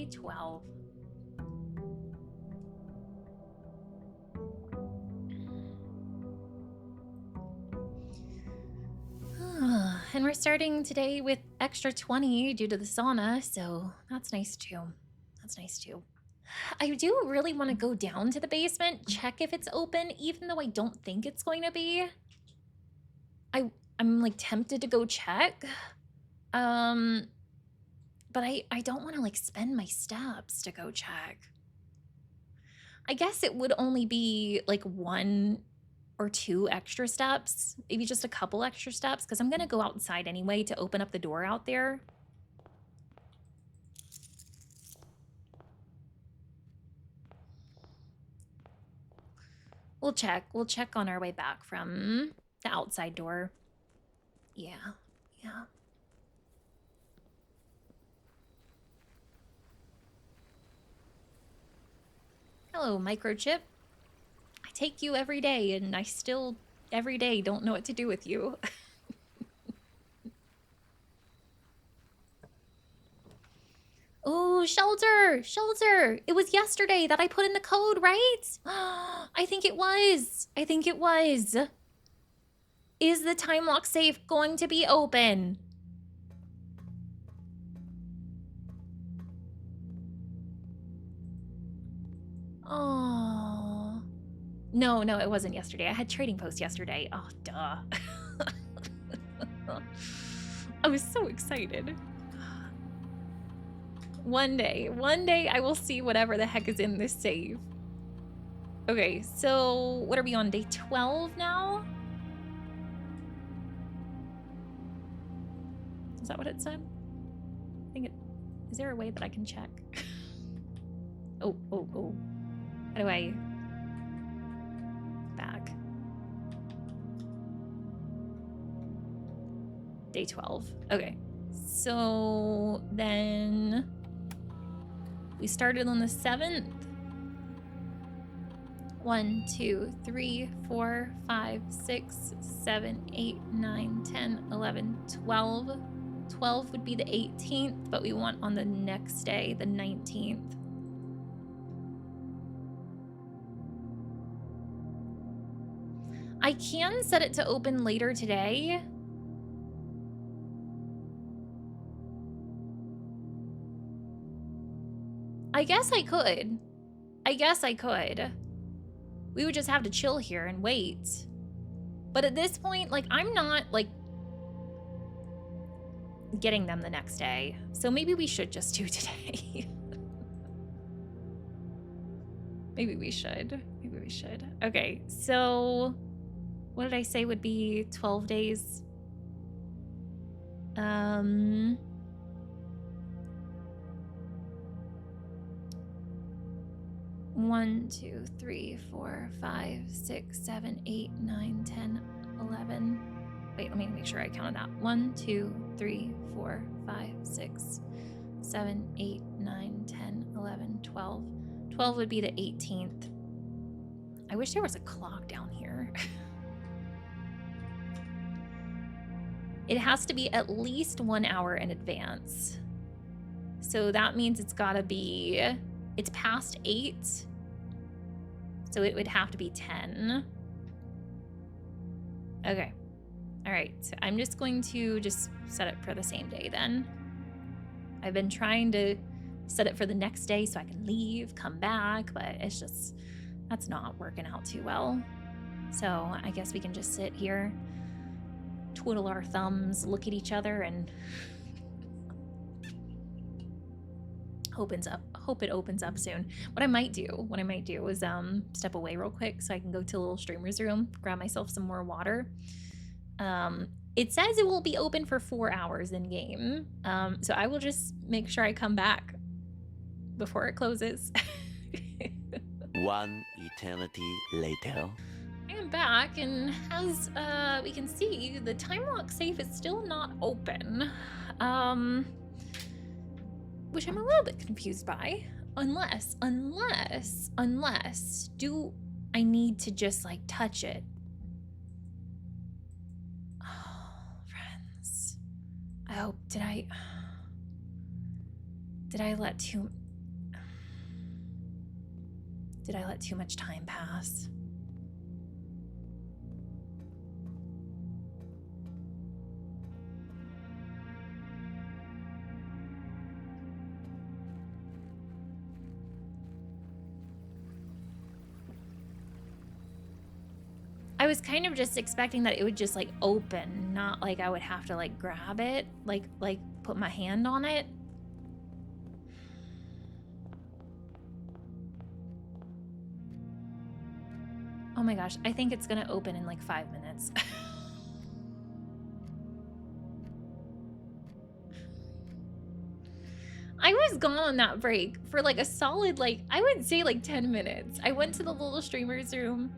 day 12. And we're starting today with extra 20 due to the sauna, so that's nice too. That's nice too. I do really want to go down to the basement, check if it's open, even though I don't think it's going to be. I'm like tempted to go check. But I don't want to like spend my steps to go check. I guess it would only be like 1 or 2 extra steps, maybe just a couple extra steps, because I'm gonna go outside anyway to open up the door out there. We'll check on our way back from the outside door. Yeah. Hello, microchip. I take you every day, and I still, every day, don't know what to do with you. Oh, shelter! Shelter! It was yesterday that I put in the code, right? I think it was. Is the time lock safe going to be open? Oh. No, it wasn't yesterday. I had trading post yesterday. Oh, duh. I was so excited. One day I will see whatever the heck is in this safe. Okay, so what are we on, day 12 now? Is that what it said? I think it, is there a way that I can check? Oh. How do I back? Day 12. Okay. So then we started on the 7th. 1, 2, 3, 4, 5, 6, 7, 8, 9, 10, 11, 12. 12 would be the 18th, but we want on the next day, the 19th. I can set it to open later today. I guess I could. We would just have to chill here and wait. But at this point, like, I'm not, like, getting them the next day. So maybe we should just do today. Maybe we should. Okay, so what did I say would be 12 days? 1, 2, 3, 4, 5, 6, 7, 8, 9, 10, 11. Wait, let me make sure I counted that. 1, 2, 3, 4, 5, 6, 7, 8, 9, 10, 11, 12. 12 would be the 18th. I wish there was a clock down here. It has to be at least 1 hour in advance. So that means it's gotta be, it's past 8. So it would have to be 10. Okay. All right, so I'm just going to just set it for the same day then. I've been trying to set it for the next day so I can leave, come back, but it's just, that's not working out too well. So I guess we can just sit here, twiddle our thumbs, look at each other, and hope it opens up soon. What I might do is step away real quick so I can go to a little streamer's room, grab myself some more water. It says it will be open for 4 hours in game. So I will just make sure I come back before it closes. 1 eternity later. I am back, and as we can see, the time lock safe is still not open. Which I'm a little bit confused by. Unless, do I need to just like touch it? Oh, friends. I hope, did I let too Did I let too much time pass? I was kind of just expecting that it would just like open, not like I would have to like grab it, like put my hand on it. Oh my gosh, I think it's gonna open in like 5 minutes. I was gone on that break for like a solid, like, I would say like 10 minutes. I went to the little streamer's room.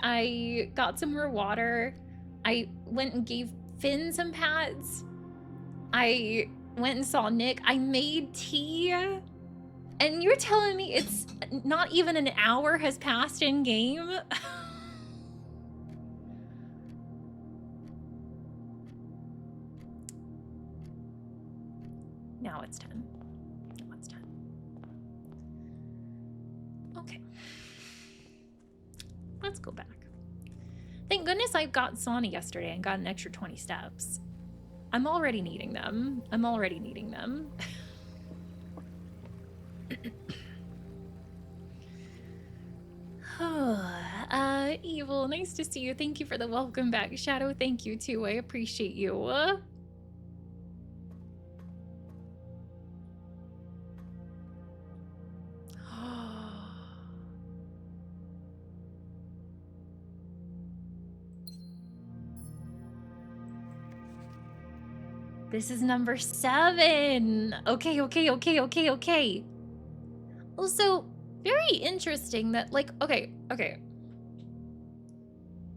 I got some more water. I went and gave Finn some pats. I went and saw Nick. I made tea. And you're telling me it's not even an hour has passed in game? Now it's 10. Now it's 10. Okay. Let's go back. Thank goodness I got sauna yesterday and got an extra 20 steps. I'm already needing them. I'm already needing them. Evil, nice to see you. Thank you for the welcome back. Shadow, thank you too. I appreciate you. This is number 7. Okay. Also, very interesting that, like, okay.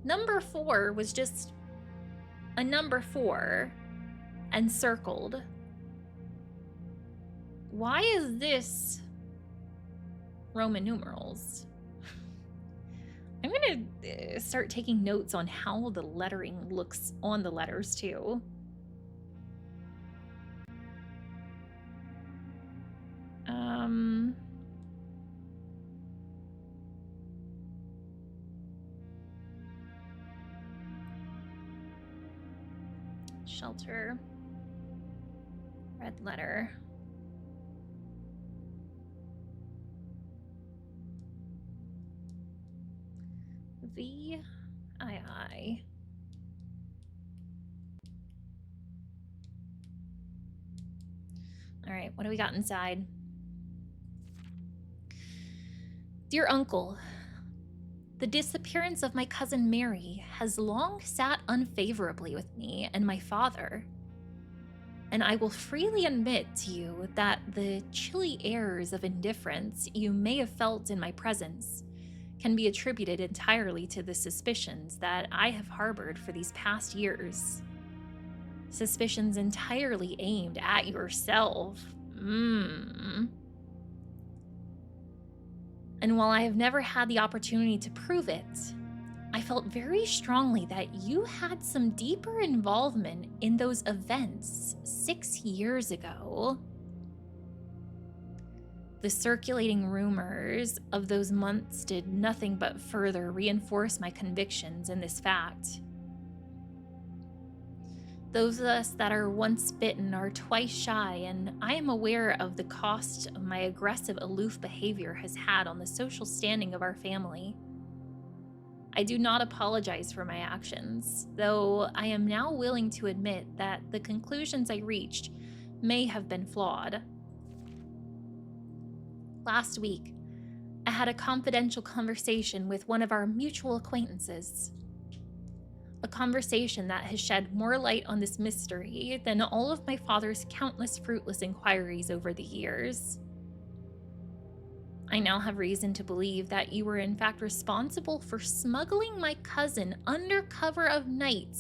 Number 4 was just a number 4 and circled. Why is this Roman numerals? I'm gonna start taking notes on how the lettering looks on the letters too. Shelter. Red letter. V-I-I. All right, what do we got inside? Dear Uncle, the disappearance of my cousin Mary has long sat unfavorably with me and my father. And I will freely admit to you that the chilly airs of indifference you may have felt in my presence can be attributed entirely to the suspicions that I have harbored for these past years. Suspicions entirely aimed at yourself. And while I have never had the opportunity to prove it, I felt very strongly that you had some deeper involvement in those events 6 years ago. The circulating rumors of those months did nothing but further reinforce my convictions in this fact. Those of us that are once bitten are twice shy, and I am aware of the cost of my aggressive, aloof behavior has had on the social standing of our family. I do not apologize for my actions, though I am now willing to admit that the conclusions I reached may have been flawed. Last week, I had a confidential conversation with one of our mutual acquaintances. A conversation that has shed more light on this mystery than all of my father's countless fruitless inquiries over the years. I now have reason to believe that you were in fact responsible for smuggling my cousin under cover of night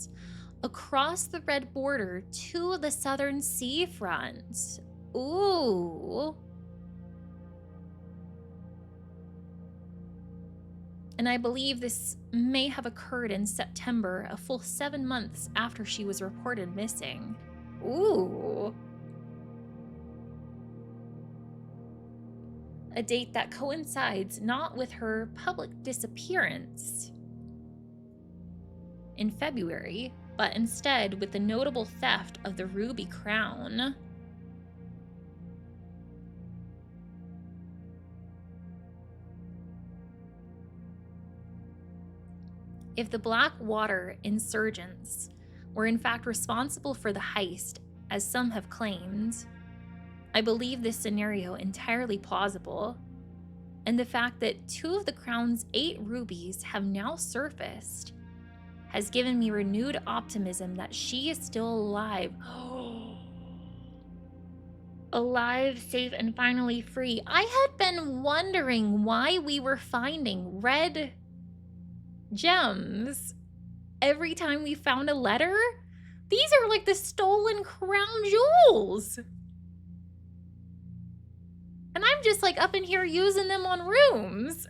across the red border to the southern seafront. Ooh. And I believe this may have occurred in September, a full 7 months after she was reported missing. Ooh. A date that coincides not with her public disappearance in February, but instead with the notable theft of the ruby crown. If the Blackwater insurgents were in fact responsible for the heist, as some have claimed, I believe this scenario entirely plausible, and the fact that 2 of the crown's 8 rubies have now surfaced has given me renewed optimism that she is still alive. Alive, safe, and finally free. I had been wondering why we were finding red gems every time we found a letter. These are like the stolen crown jewels. And I'm just like up in here using them on rooms.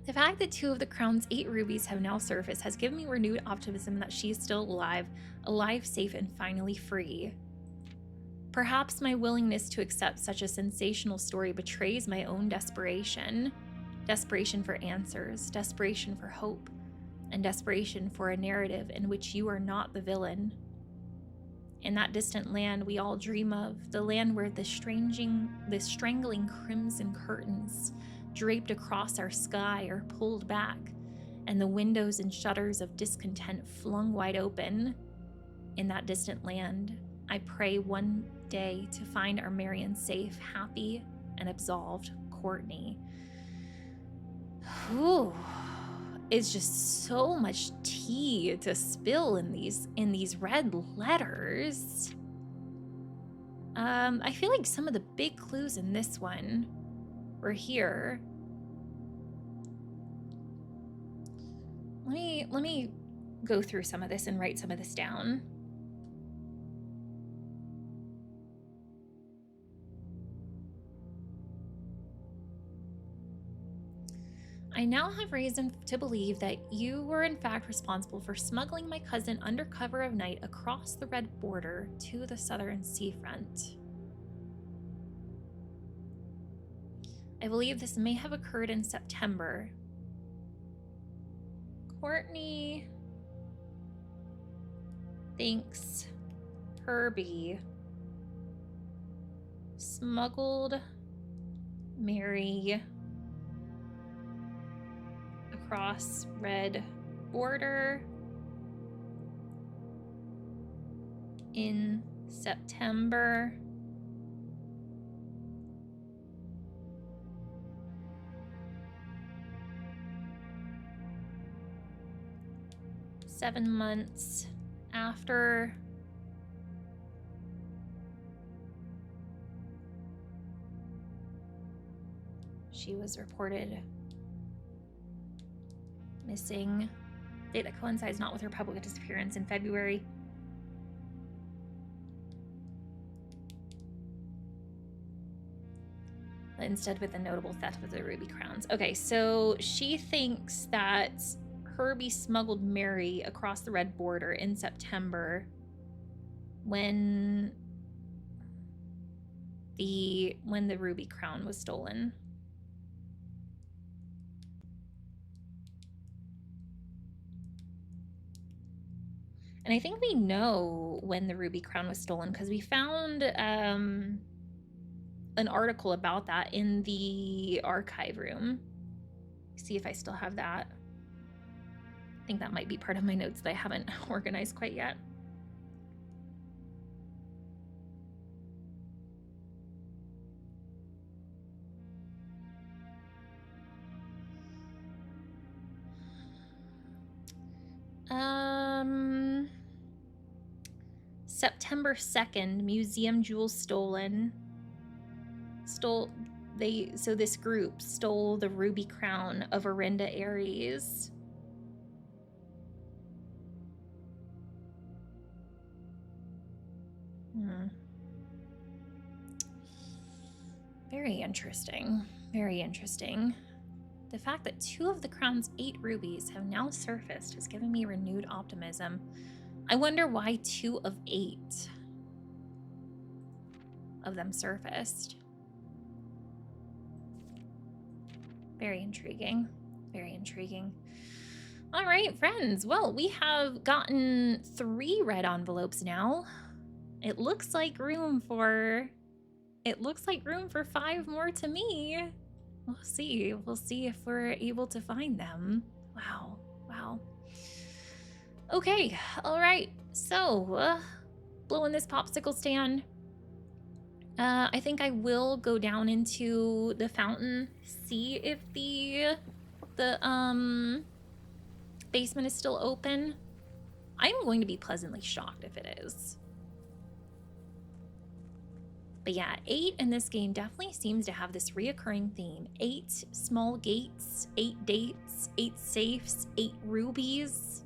The fact that 2 of the crown's 8 rubies have now surfaced has given me renewed optimism that she is still alive, safe, and finally free. Perhaps my willingness to accept such a sensational story betrays my own desperation. Desperation for answers, desperation for hope, and desperation for a narrative in which you are not the villain. In that distant land we all dream of, the land where the strangling crimson curtains draped across our sky are pulled back, and the windows and shutters of discontent flung wide open. In that distant land, I pray one day to find our Marion safe, happy, and absolved Courtney. Whew. It's just so much tea to spill in these red letters. I feel like some of the big clues in this one were here. Let me go through some of this and write some of this down. I now have reason to believe that you were in fact responsible for smuggling my cousin under cover of night across the red border to the southern seafront. I believe this may have occurred in September. Courtney thinks Herbie smuggled Mary across red border in September. Seven months after she was reported missing. Date that coincides not with her public disappearance in February. But instead with the notable theft of the ruby crowns. Okay, so she thinks that Herbie smuggled Mary across the red border in September when the ruby crown was stolen. And I think we know when the ruby crown was stolen because we found an article about that in the archive room. See if I still have that. I think that might be part of my notes that I haven't organized quite yet. September 2nd, museum jewels stolen. So this group stole the ruby crown of Arinda Aries. Very interesting. Very interesting. The fact that 2 of the crown's 8 rubies have now surfaced has given me renewed optimism I wonder why 2 of 8 of them surfaced. Very intriguing. Very intriguing. All right, friends. Well, we have gotten 3 red envelopes now. It looks like room for 5 more to me. We'll see. We'll see if we're able to find them. Wow. Wow. Okay. All right. So, blowing this popsicle stand. I think I will go down into the fountain, see if the basement is still open. I'm going to be pleasantly shocked if it is. But yeah, 8 in this game definitely seems to have this reoccurring theme. 8 small gates, 8 dates, 8 safes, 8 rubies.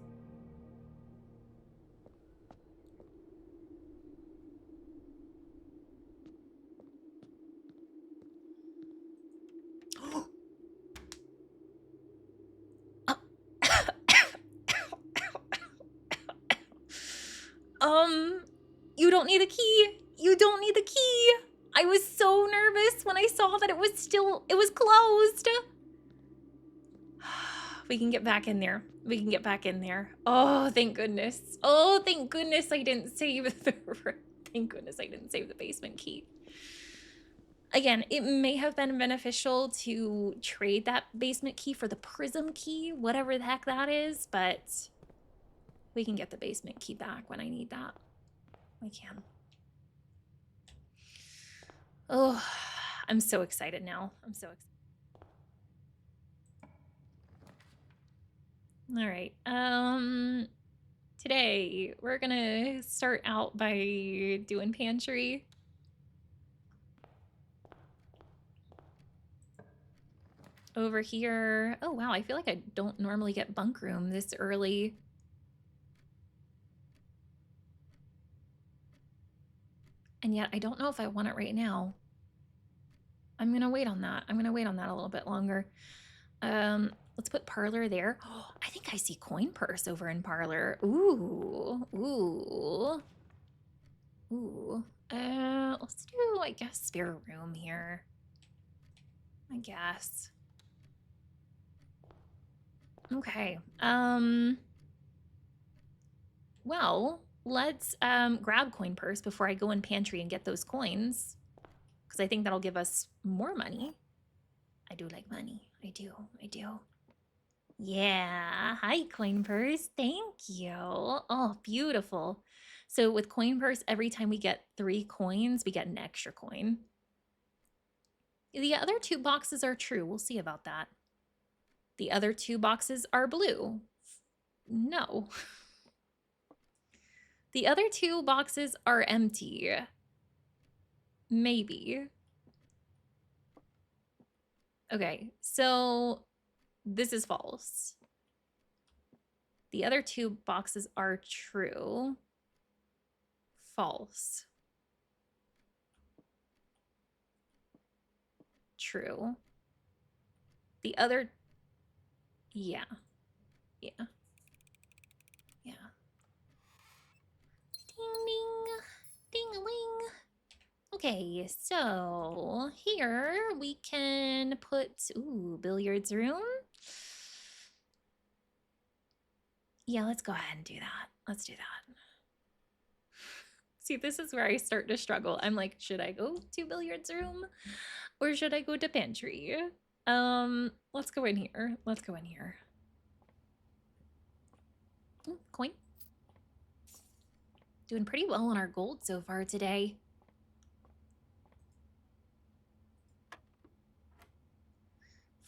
You don't need a key. You don't need the key. I was so nervous when I saw that it was closed. We can get back in there. We can get back in there. Oh, thank goodness. Oh, thank goodness I didn't save thank goodness I didn't save the basement key. Again, it may have been beneficial to trade that basement key for the prism key, whatever the heck that is, but we can get the basement key back when I need that. We can. Oh, I'm so excited now. I'm so excited. All right. Today we're gonna start out by doing pantry. Over here. Oh wow, I feel like I don't normally get bunk room this early. And yet I don't know if I want it right now. I'm gonna wait on that. I'm gonna wait on that a little bit longer. Let's put parlor there. Oh, I think I see coin purse over in parlor. Ooh, ooh, ooh. Let's do, I guess, spare room here. I guess. Okay. Well, let's grab coin purse before I go in pantry and get those coins, because I think that'll give us more money. I do like money. I do. Yeah. Hi, coin purse. Thank you. Oh, beautiful. So with coin purse, every time we get 3 coins, we get an extra coin. The other 2 boxes are true. We'll see about that. The other 2 boxes are blue. No. The other 2 boxes are empty. Maybe. Okay, so this is false. The other 2 boxes are true. False. True. The other... Yeah. Yeah. Yeah. Ding, ding. Ding-a-ling. Okay, so here we can put... Ooh, billiards room. Yeah, let's go ahead and do that. Let's do that. See, this is where I start to struggle. I'm like, should I go to billiards room or should I go to pantry? Let's go in here. Let's go in here. Ooh, coin. Doing pretty well on our gold so far today.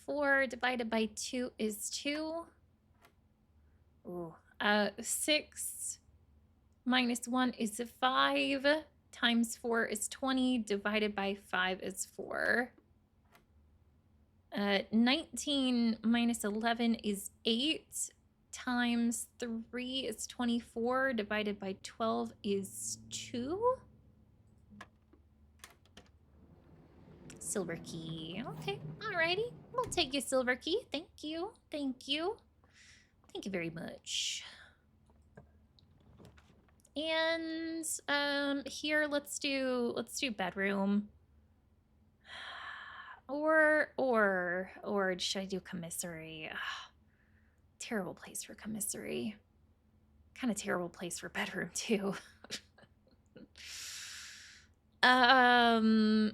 Four divided by 2 is 2. Ooh. 6 minus 1 is 5. Times 4 is 20. Divided by 5 is 4. 19 minus 11 is 8. Times 3 is 24. Divided by 12 is 2. Silver key. Okay, alrighty. We'll take your silver key. Thank you. Thank you. Thank you very much. And here let's do bedroom. Or should I do commissary? Ugh, terrible place for commissary. Kind of terrible place for bedroom too. um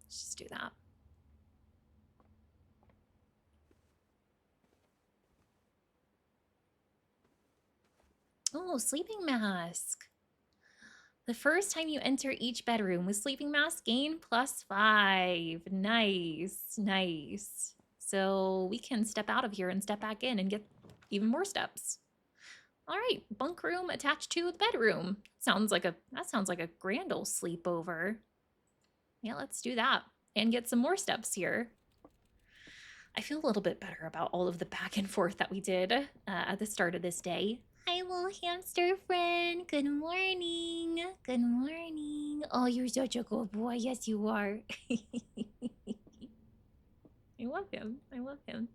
let's just do that. Oh, sleeping mask. The first time you enter each bedroom with sleeping mask, gain +5. Nice, nice. So we can step out of here and step back in and get even more steps. All right, bunk room attached to the bedroom. That sounds like a grand old sleepover. Yeah, let's do that and get some more steps here. I feel a little bit better about all of the back and forth that we did at the start of this day. Hi, little hamster friend. Good morning. Good morning. Oh, you're such a good boy. Yes, you are. I love him. I love him.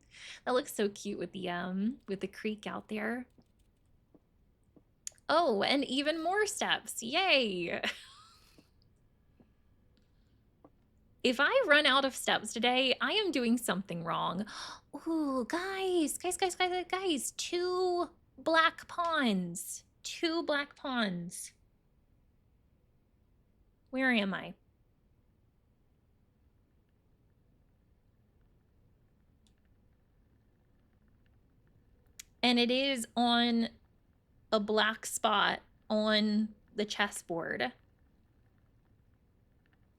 That looks so cute with the creek out there. Oh, and even more steps. Yay. If I run out of steps today, I am doing something wrong. Ooh, guys. 2 black ponds. 2 black ponds. Where am I? And it is on a black spot on the chessboard.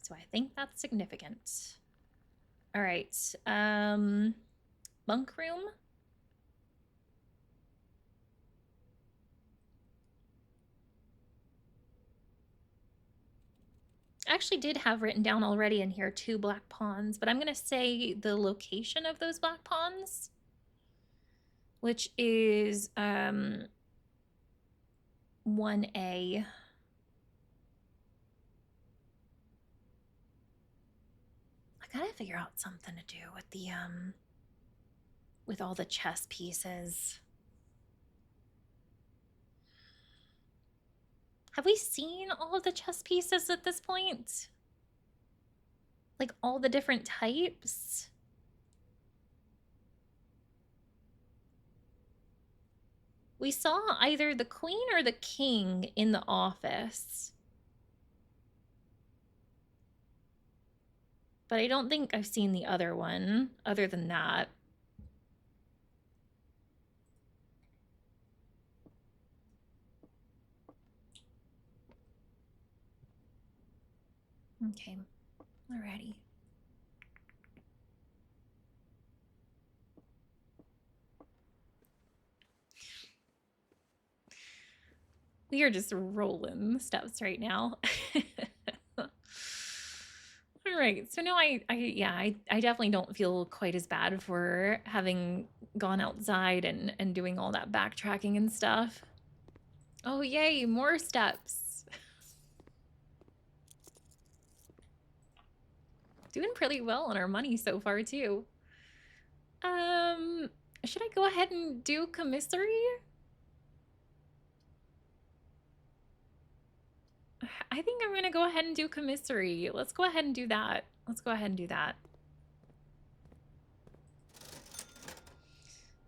So I think that's significant. All right. Bunk room. I actually did have written down already in here 2 black pawns, but I'm going to say the location of those black pawns, which is 1A. I gotta figure out something to do with the with all the chess pieces. Have we seen all of the chess pieces at this point? Like all the different types? We saw either the queen or the king in the office. But I don't think I've seen the other one other than that. Okay, alrighty. We are just rolling steps right now. All right, so no, I definitely don't feel quite as bad for having gone outside and doing all that backtracking and stuff. Oh, yay, more steps. Doing pretty well on our money so far, too. Should I go ahead and do commissary? I think I'm gonna go ahead and do commissary. Let's go ahead and do that. Let's go ahead and do that.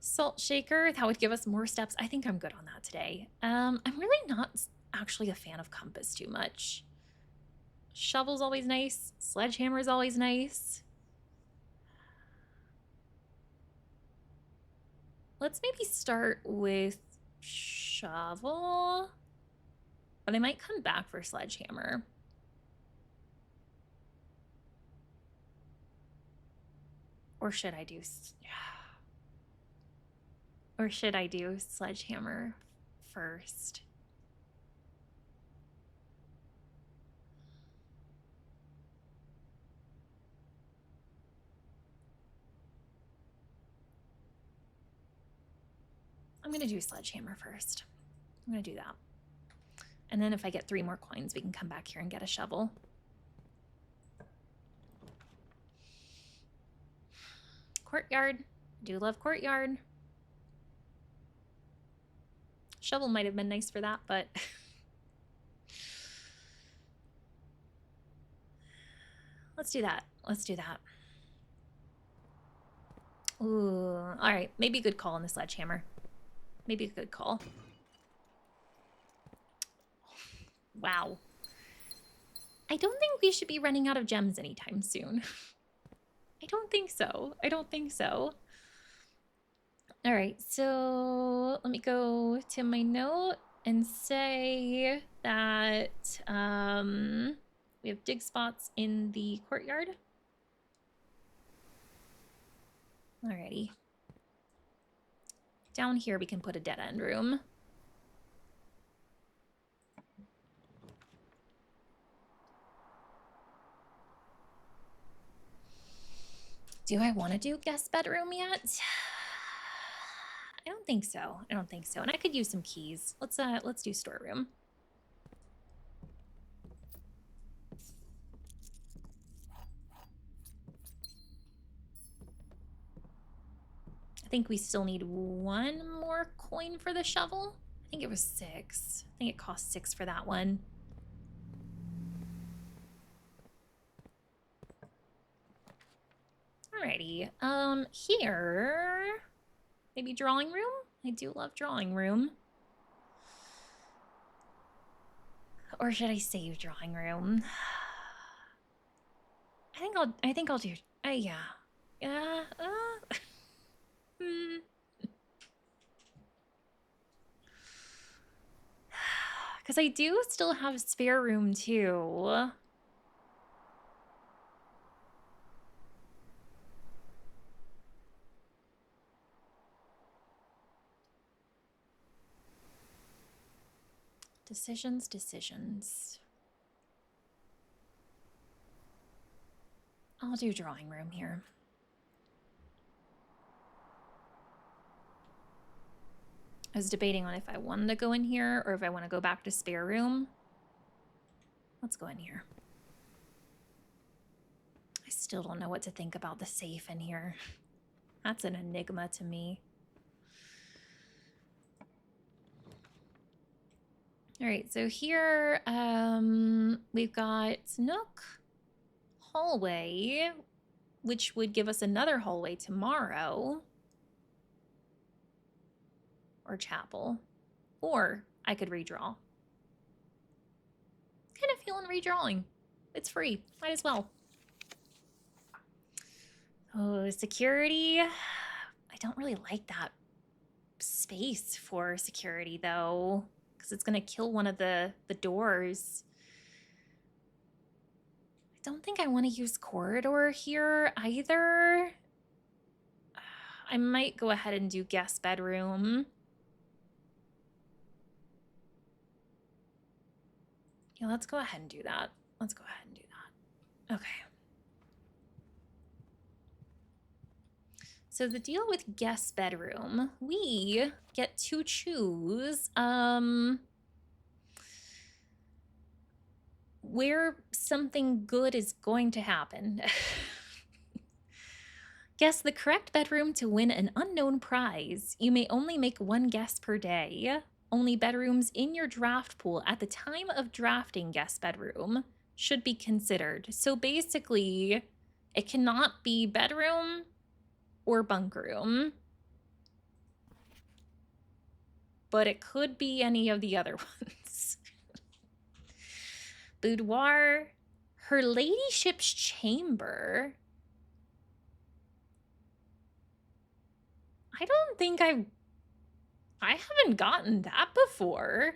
Salt shaker, that would give us more steps. I think I'm good on that today. I'm really not actually a fan of compass too much. Shovel's always nice. Sledgehammer's always nice. Let's maybe start with shovel. But I might come back for sledgehammer. Or should I do... Or should I do sledgehammer first? I'm gonna do sledgehammer first. I'm gonna do that. And then if I get 3 more coins, we can come back here and get a shovel. courtyard. I do love courtyard. Shovel might have been nice for that, but... Let's do that. Let's do that. Ooh, alright. Maybe a good call on the sledgehammer. Maybe a good call. Wow. I don't think we should be running out of gems anytime soon. I don't think so. I don't think so. Alright, so let me go to my note and say that we have dig spots in the courtyard. Alrighty. Down here we can put a dead end room. Do I want to do guest bedroom yet? I don't think so. I don't think so. And I could use some keys. Let's do storeroom. I think we still need one more coin for the shovel. I think it was 6. I think it cost 6 for that one. Alrighty. Here, maybe drawing room? I do love drawing room. Or should I save drawing room? I think I'll do, yeah. Yeah, Because I do still have spare room too. Decisions, decisions. I'll do drawing room here. I was debating on if I wanted to go in here or if I want to go back to spare room. Let's go in here. I still don't know what to think about the safe in here. That's an enigma to me. All right, so here we've got nook, hallway, which would give us another hallway tomorrow. Or chapel. Or I could redraw. Kind of feeling redrawing. It's free. Might as well. Oh, security. I don't really like that space for security, though. Because it's going to kill one of the doors. I don't think I want to use corridor here either. I might go ahead and do guest bedroom. Yeah, let's go ahead and do that. Let's go ahead and do that. Okay. So the deal with guest bedroom, we get to choose where something good is going to happen. Guess the correct bedroom to win an unknown prize. You may only make one guess per day. Only bedrooms in your draft pool at the time of drafting guest bedroom should be considered. So basically, it cannot be bedroom or bunk room, but it could be any of the other ones. Boudoir, her ladyship's chamber. I don't think I haven't gotten that before.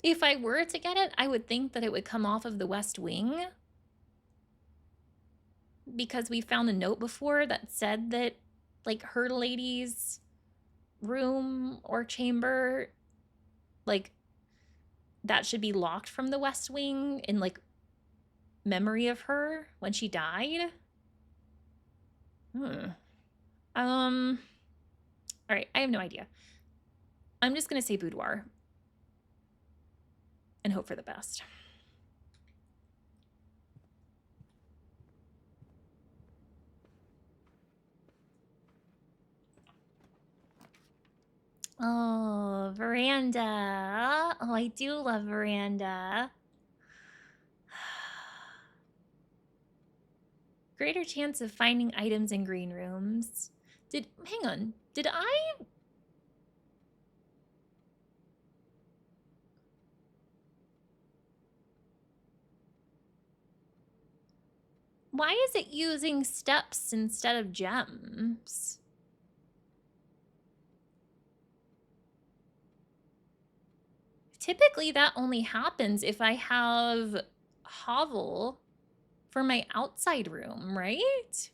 If I were to get it, I would think that it would come off of the West Wing. Because we found a note before that said that, like, her lady's room or chamber, like, that should be locked from the West Wing in, like, memory of her when she died. All right, I have no idea. I'm just gonna say boudoir. and hope for the best. Oh, veranda. Oh, I do love veranda. Greater chance of finding items in green rooms. Hang on. Did I? Why is it using steps instead of gems? Typically that only happens if I have hovel for my outside room, right?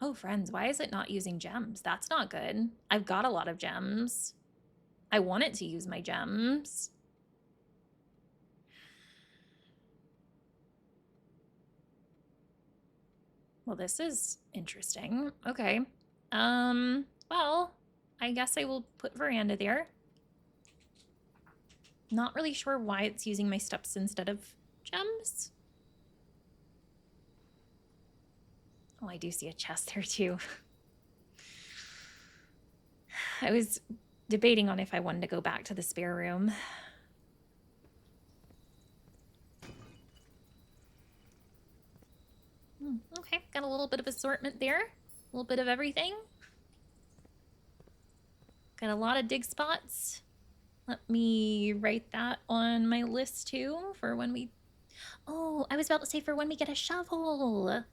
Oh, friends, why is it not using gems? That's not good. I've got a lot of gems. I want it to use my gems. Well, this is interesting. Okay. Well, I guess I will put veranda there. Not really sure why it's using my steps instead of gems. Oh, I do see a chest there too. I was debating on if I wanted to go back to the spare room. Okay, got a little bit of assortment there. A little bit of everything. Got a lot of dig spots. Let me write that on my list too for when we... Oh, I was about to say for when we get a shovel.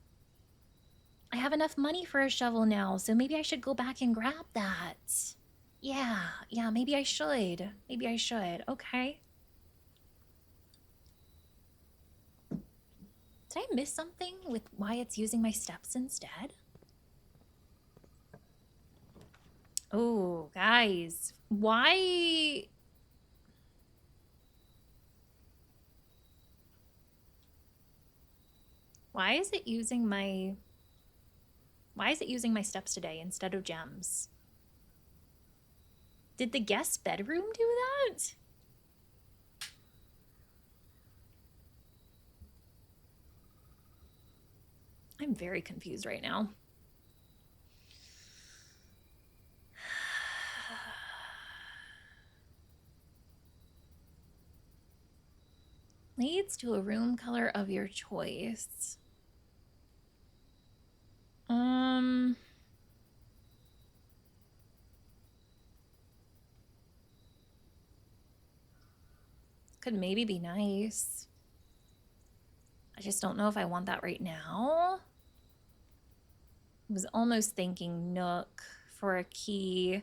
I have enough money for a shovel now, so maybe I should go back and grab that. Yeah, maybe I should. Maybe I should. Okay. Did I miss something with why it's using my steps instead? Oh, guys. Why is it using my steps today instead of gems? Did the guest bedroom do that? I'm very confused right now. Leads to a room color of your choice. Could maybe be nice. I just don't know if I want that right now. I was almost thinking Nook for a key.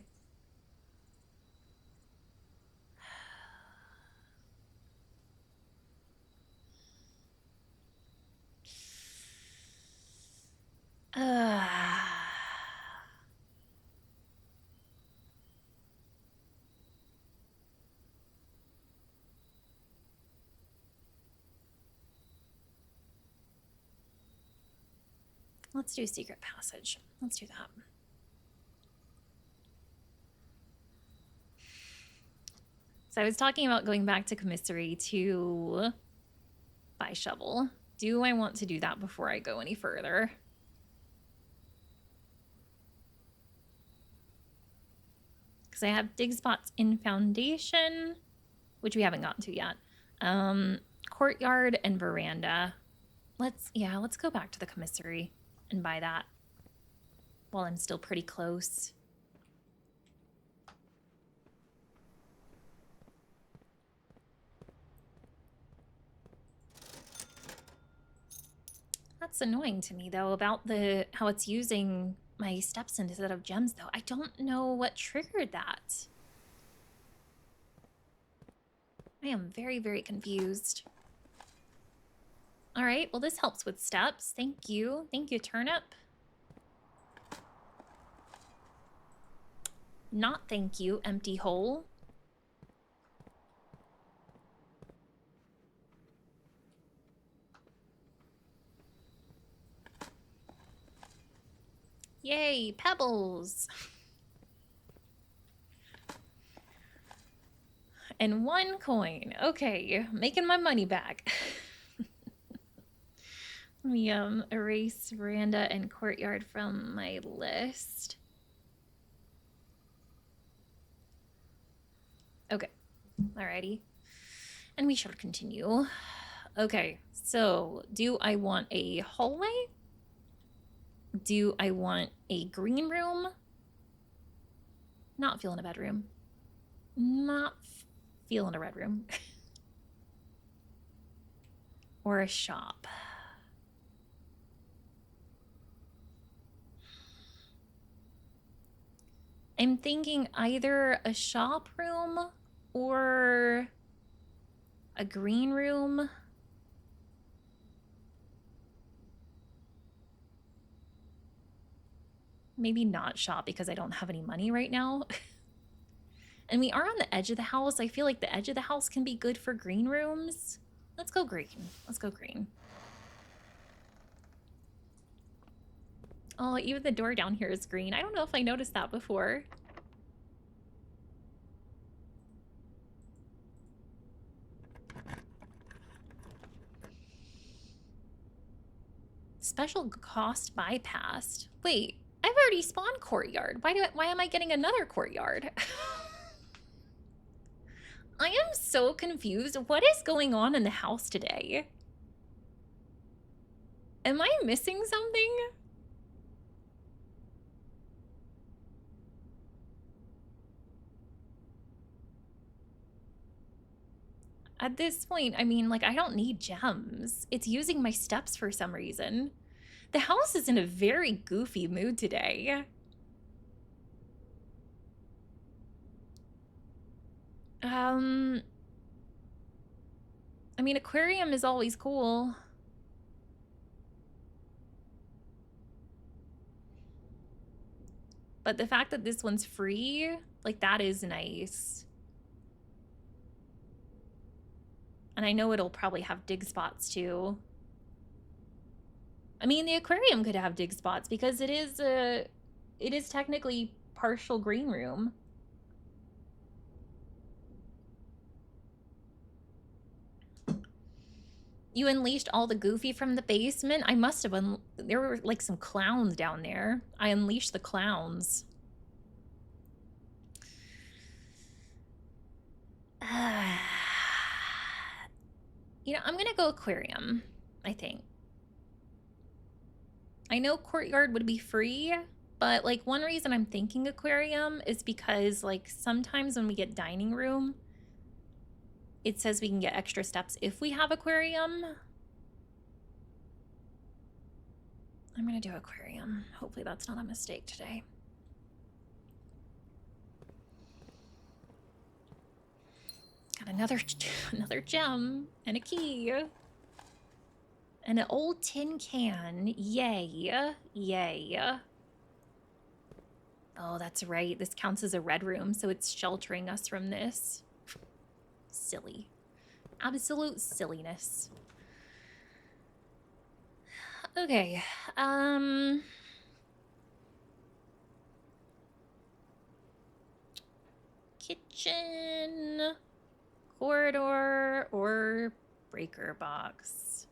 Let's do secret passage. Let's do that. So I was talking about going back to commissary to buy shovel. Do I want to do that before I go any further? Because I have dig spots in foundation, which we haven't gotten to yet. Courtyard and veranda. Let's go back to the commissary and buy that while I'm still pretty close. That's annoying to me though about how it's using my steps instead of gems though. I don't know what triggered that. I am very, very confused. All right, well this helps with steps. Thank you. Thank you, Turnip. Not thank you, empty hole. Yay, pebbles. And 1 coin. Okay, making my money back. Let me erase veranda and courtyard from my list. Okay, alrighty. And we shall continue. Okay, so do I want a hallway? Do I want a green room? Not feeling a bedroom. Not feeling a red room. Or a shop. I'm thinking either a shop room or a green room. Maybe not shop because I don't have any money right now. And we are on the edge of the house. I feel like the edge of the house can be good for green rooms. Let's go green. Let's go green. Oh, even the door down here is green. I don't know if I noticed that before. Special cost bypassed. Wait, I've already spawned courtyard. Why am I getting another courtyard? I am so confused. What is going on in the house today? Am I missing something? At this point, I mean, like, I don't need gems. It's using my steps for some reason. The house is in a very goofy mood today. I mean, aquarium is always cool. But the fact that this one's free, like, that is nice. And I know it'll probably have dig spots too. I mean, the aquarium could have dig spots because it is technically partial green room. You unleashed all the goofy from the basement? I must have there were like some clowns down there. I unleashed the clowns. You know, I'm gonna go aquarium, I think. I know courtyard would be free, but like one reason I'm thinking aquarium is because like sometimes when we get dining room, it says we can get extra steps if we have aquarium. I'm gonna do aquarium. Hopefully that's not a mistake today. Got another gem and a key. And an old tin can. Yay. Yay. Oh, that's right. This counts as a red room, so it's sheltering us from this. Silly. Absolute silliness. Okay. Kitchen, corridor, or breaker box.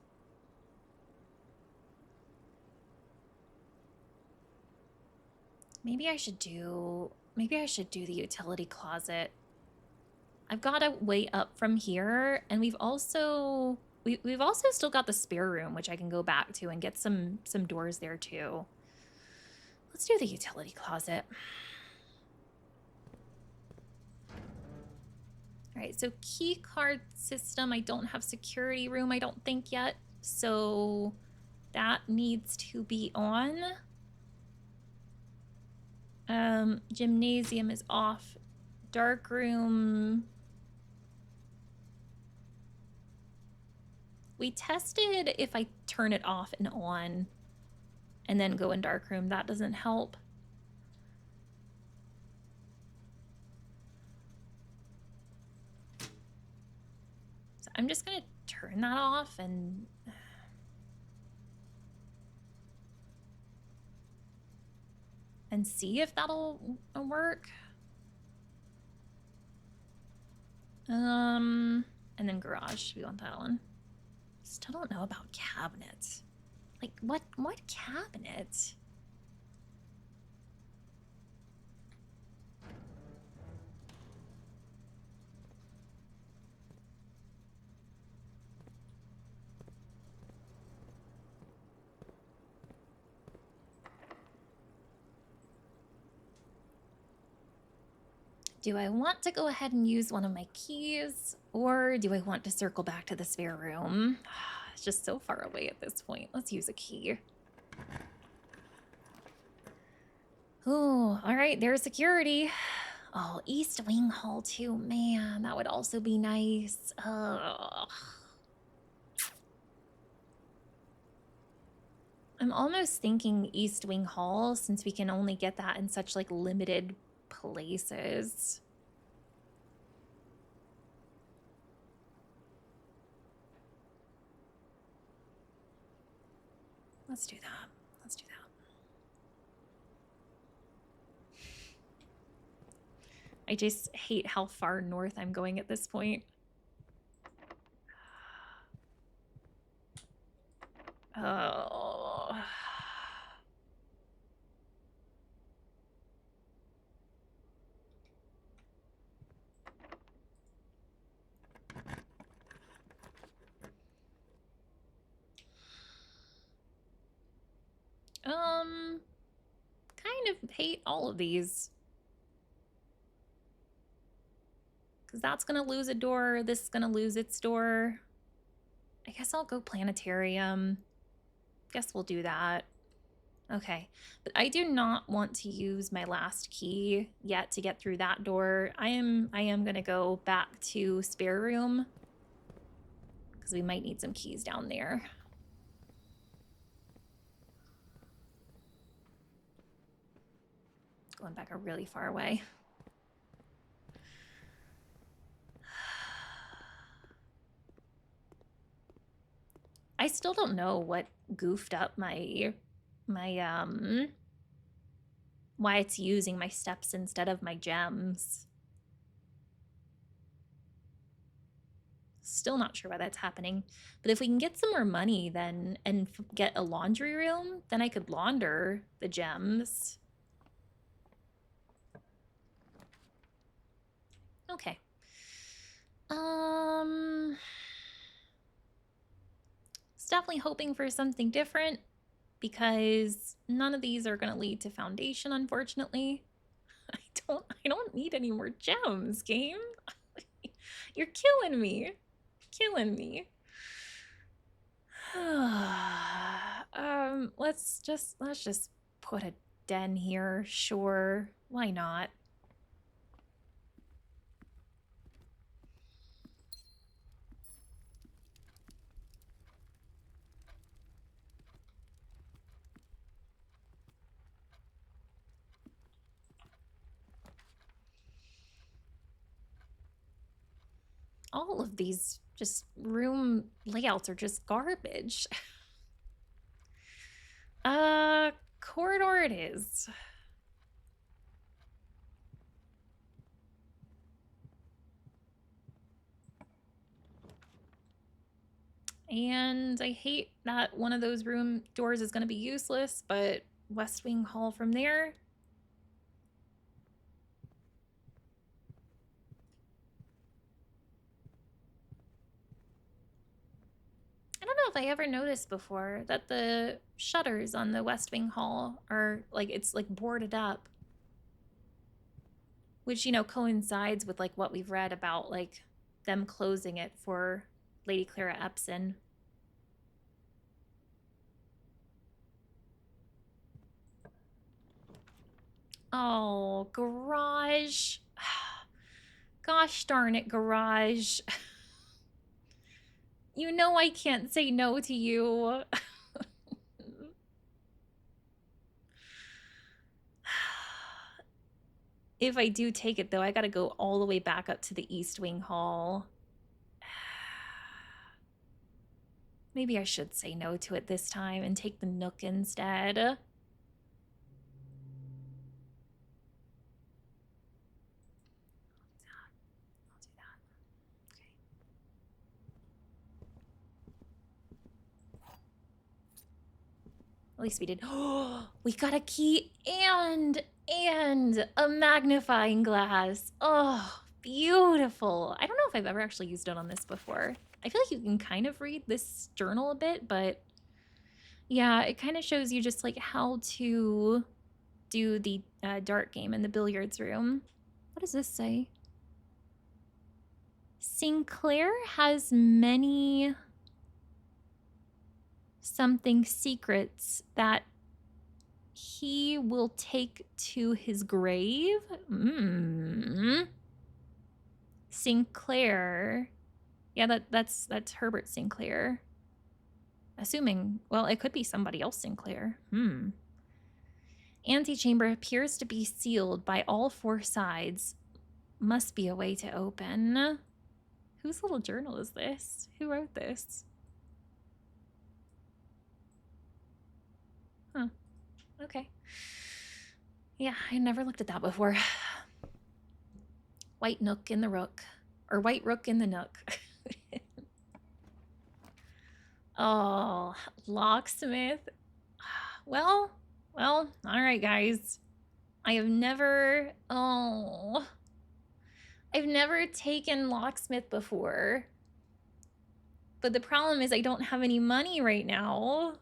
Maybe I should do the utility closet. I've got a way up from here, and we've also still got the spare room, which I can go back to and get some doors there too. Let's do the utility closet. All right, so key card system. I don't have security room, I don't think yet. So that needs to be on. Gymnasium is off. Dark room. We tested if I turn it off and on and then go in dark room. That doesn't help. So I'm just gonna turn that off and see if that'll work. And then garage. We want that one. Still don't know about cabinets. Like, what cabinet? Do I want to go ahead and use one of my keys, or do I want to circle back to the spare room? It's just so far away at this point. Let's use a key. Oh, all right, there's security. Oh, East Wing Hall too. Man, that would also be nice. Ugh. I'm almost thinking East Wing Hall, since we can only get that in such like limited places. Let's do that. Let's do that. I just hate how far north I'm going at this point. Oh. Kind of hate all of these. Because that's going to lose a door. This is going to lose its door. I guess I'll go planetarium. Guess we'll do that. Okay. But I do not want to use my last key yet to get through that door. I am going to go back to spare room. Because we might need some keys down there. Going back a really far way. I still don't know what goofed up my why it's using my steps instead of my gems. Still not sure why that's happening. But if we can get some more money then and get a laundry room, then I could launder the gems. Okay. It's definitely hoping for something different because none of these are going to lead to foundation, unfortunately. I don't need any more gems, game. You're killing me. Killing me. Let's just put a den here. Sure. Why not? All of these just room layouts are just garbage. Corridor it is. And I hate that one of those room doors is going to be useless, but West Wing Hall from there. I don't know if I ever noticed before that the shutters on the West Wing Hall are like, it's like boarded up. Which, you know, coincides with like what we've read about like them closing it for Lady Clara Epson. Oh, garage. Gosh darn it, garage. You know I can't say no to you. If I do take it, though, I gotta go all the way back up to the East Wing Hall. Maybe I should say no to it this time and take the Nook instead. I'll do that. At least we did. Oh, we got a key and a magnifying glass. Oh, beautiful. I don't know if I've ever actually used it on this before. I feel like you can kind of read this journal a bit, but yeah, it kind of shows you just like how to do the dart game in the billiards room. What does this say? Sinclair has many something secrets that he will take to his grave. Sinclair. Yeah, that's Herbert Sinclair. Assuming, well, it could be somebody else Sinclair. Antechamber appears to be sealed by all four sides. Must be a way to open. Whose little journal is this? Who wrote this? Huh. Okay. Yeah, I never looked at that before. White nook in the rook. Or white rook in the nook. Oh, locksmith. Well, all right, guys. I've never taken locksmith before. But the problem is I don't have any money right now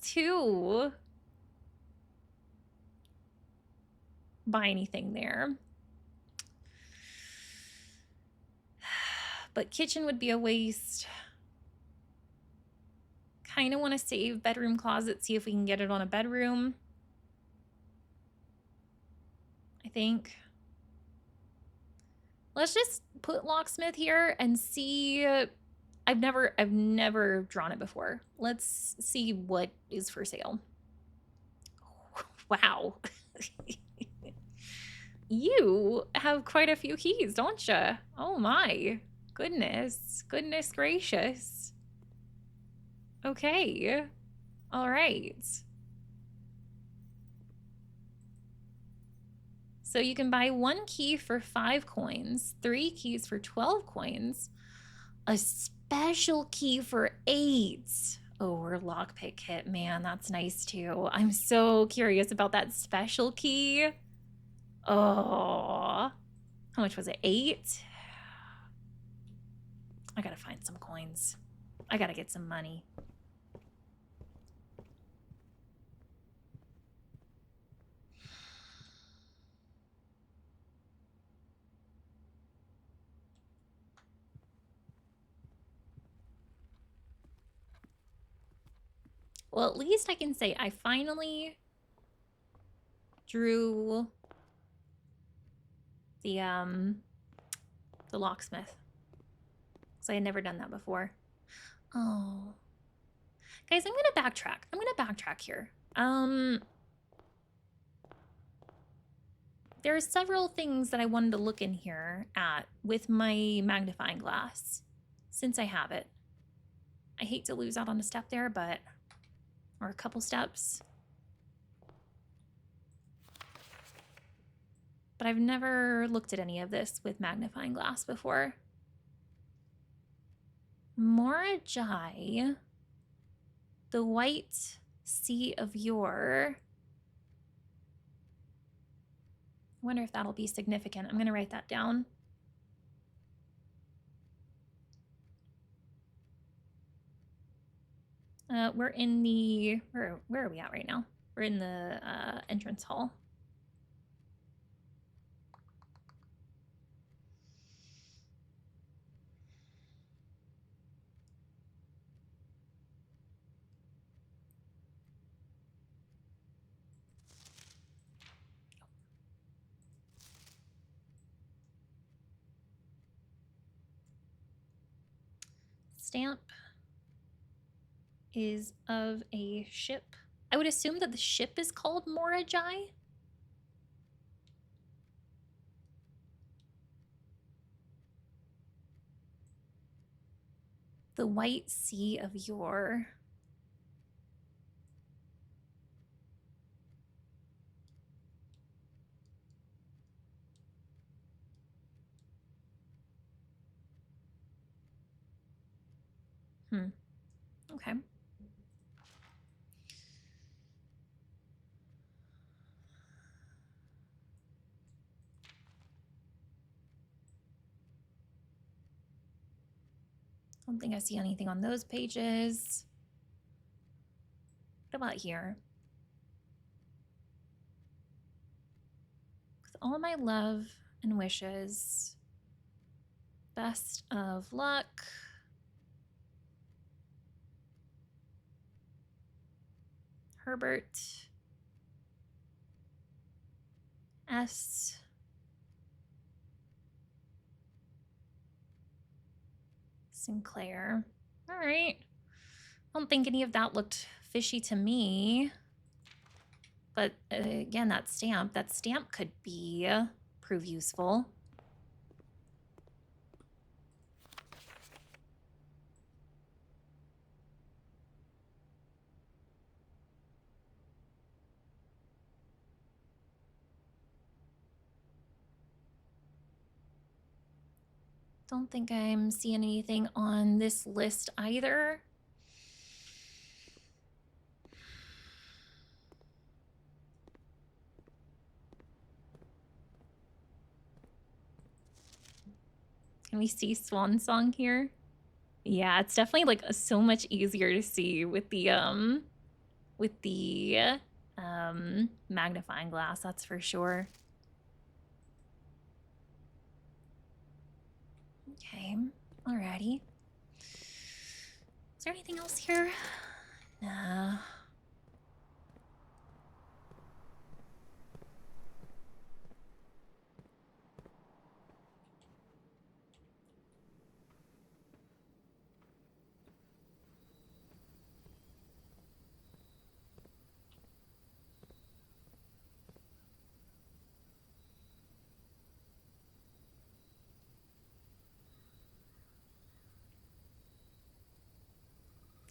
to buy anything there. But kitchen would be a waste. Kind of want to save bedroom closet, see if we can get it on a bedroom. I think. Let's just put locksmith here and see. I've never drawn it before. Let's see what is for sale. Wow. You have quite a few keys, don't you? Oh my. Goodness gracious. Okay. All right. So you can buy 1 key for 5 coins, 3 keys for 12 coins, a special key for 8. Oh, or lockpick kit. Man, that's nice too. I'm so curious about that special key. Oh, how much was it? 8? I gotta find some coins. I gotta get some money. Well, at least I can say I finally drew the locksmith. So I had never done that before. Oh. Guys, I'm gonna backtrack. Here. There are several things that I wanted to look in here at with my magnifying glass, since I have it. I hate to lose out on a step there, but, or a couple steps. But I've never looked at any of this with magnifying glass before. Morajai, the white sea of yore. I wonder if that'll be significant. I'm gonna write that down. We're in the, where are we at right now? We're in the entrance hall. Stamp is of a ship. I would assume that the ship is called Morajai. The white sea of yore. Okay. Don't think I see anything on those pages. What about here? With all my love and wishes, best of luck. Herbert. S. Sinclair. All right. I don't think any of that looked fishy to me. But again, that stamp could prove useful. Don't think I'm seeing anything on this list either. Can we see Swan Song here? Yeah, it's definitely like so much easier to see with the magnifying glass, that's for sure. Okay, alrighty. Is there anything else here? Nah.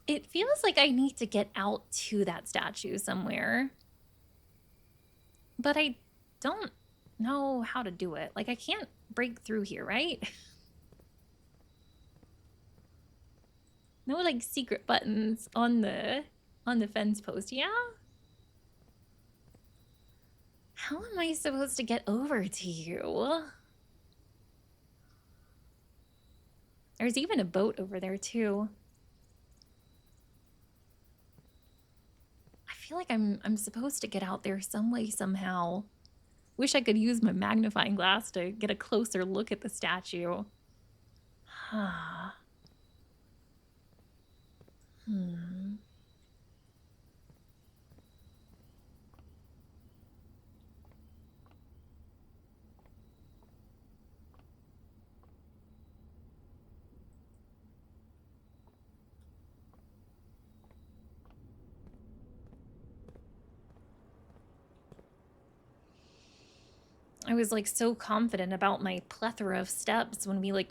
It feels like I need to get out to that statue somewhere. But I don't know how to do it. Like, I can't break through here, right? No, like, secret buttons on the fence post, yeah? How am I supposed to get over to you? There's even a boat over there, too. I feel like I'm supposed to get out there some way, somehow. Wish I could use my magnifying glass to get a closer look at the statue. I was like so confident about my plethora of steps when we like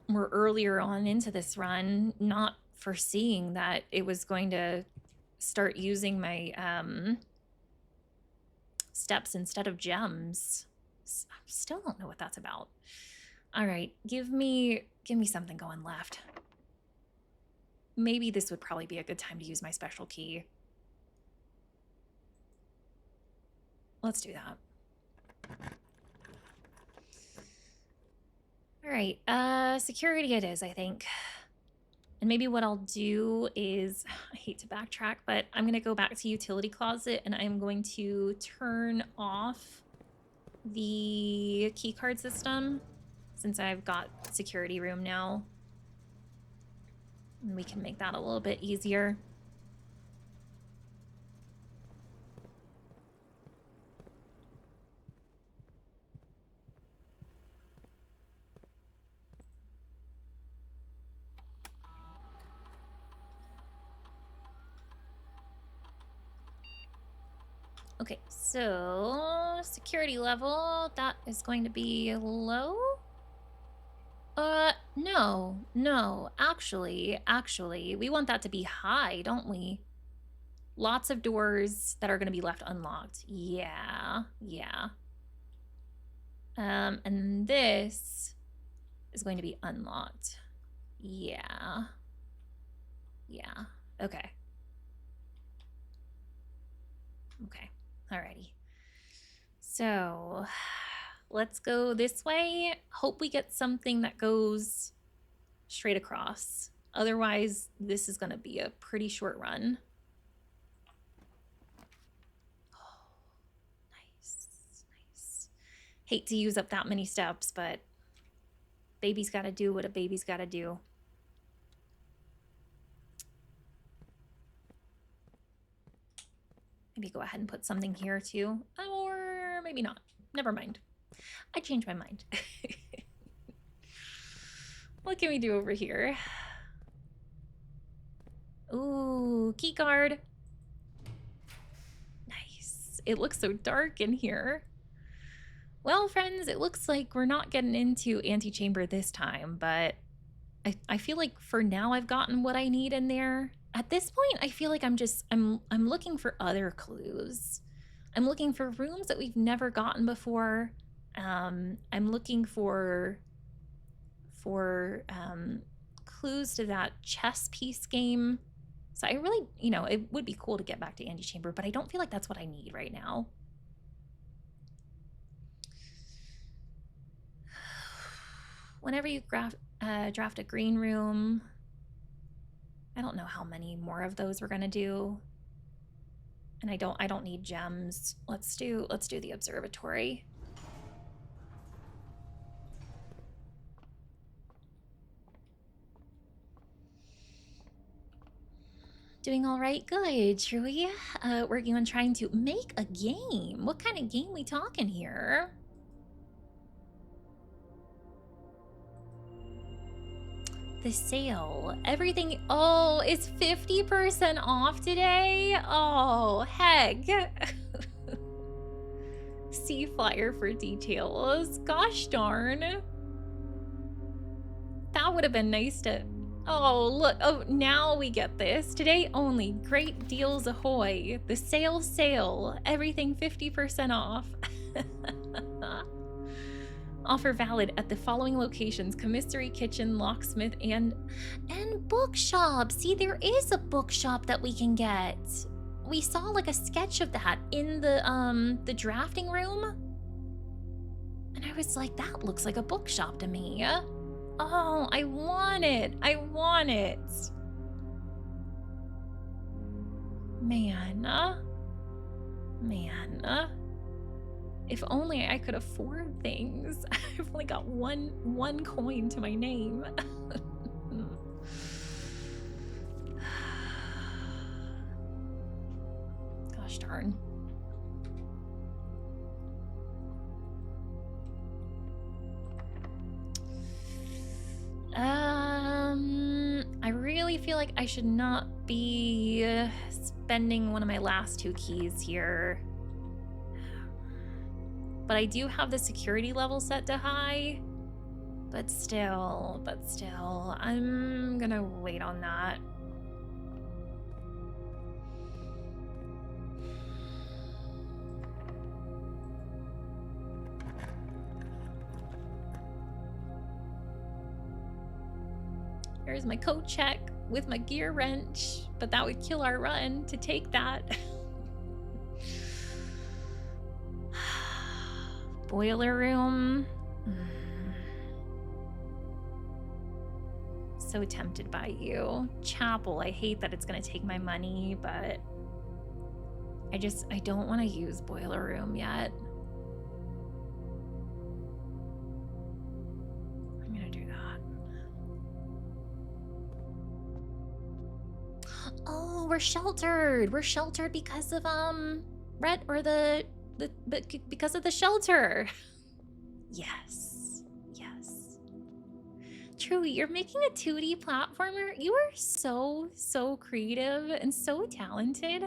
were earlier on into this run, not foreseeing that it was going to start using my steps instead of gems. Still don't know what that's about. All right, give me something going left. Maybe this would probably be a good time to use my special key. Let's do that. All right, security it is, I think. And maybe what I'll do is, I hate to backtrack, but I'm going to go back to utility closet and I'm going to turn off the keycard system since I've got security room now. And we can make that a little bit easier. Okay, so security level, that is going to be low. No, actually, we want that to be high, don't we? Lots of doors that are going to be left unlocked. Yeah. And this is going to be unlocked. Yeah. Okay. Alrighty. So let's go this way. Hope we get something that goes straight across. Otherwise, this is going to be a pretty short run. Oh, nice, nice. Hate to use up that many steps, but baby's got to do what a baby's got to do. Maybe go ahead and put something here too. Or maybe not. Never mind. I changed my mind. What can we do over here? Ooh, key card. Nice. It looks so dark in here. Well, friends, it looks like we're not getting into antechamber this time, but I feel like for now I've gotten what I need in there. At this point, I feel like I'm looking for other clues. I'm looking for rooms that we've never gotten before. I'm looking for clues to that chess piece game. So I really, you know, it would be cool to get back to antechamber, but I don't feel like that's what I need right now. Whenever you draft a green room, I don't know how many more of those we're gonna do, and I don't need gems. Let's do the observatory. Doing all right, good, Truey. Working on trying to make a game. What kind of game we talking here? The sale. Everything. Oh, it's 50% off today? Oh, heck. See flyer for details. Gosh darn. That would have been nice to... Oh, look. Oh, now we get this. Today only. Great deals ahoy. The sale. Everything 50% off. Offer valid at the following locations: commissary, kitchen, locksmith, and bookshop. See, there is a bookshop that we can get. We saw like a sketch of that in the drafting room. And I was like, that looks like a bookshop to me. Oh, I want it. I want it. Man. If only I could afford things. I've only got one coin to my name. Gosh darn. I really feel like I should not be spending one of my last 2 keys here. But I do have the security level set to high. But still, I'm gonna wait on that. Here's my code check with my gear wrench, but that would kill our run to take that. Boiler room. So tempted by you. Chapel, I hate that it's gonna take my money, but I don't want to use boiler room yet. I'm gonna do that. Oh, we're sheltered. We're sheltered because of because of the shelter. Yes. Truly, you're making a 2D platformer. You are so creative and so talented.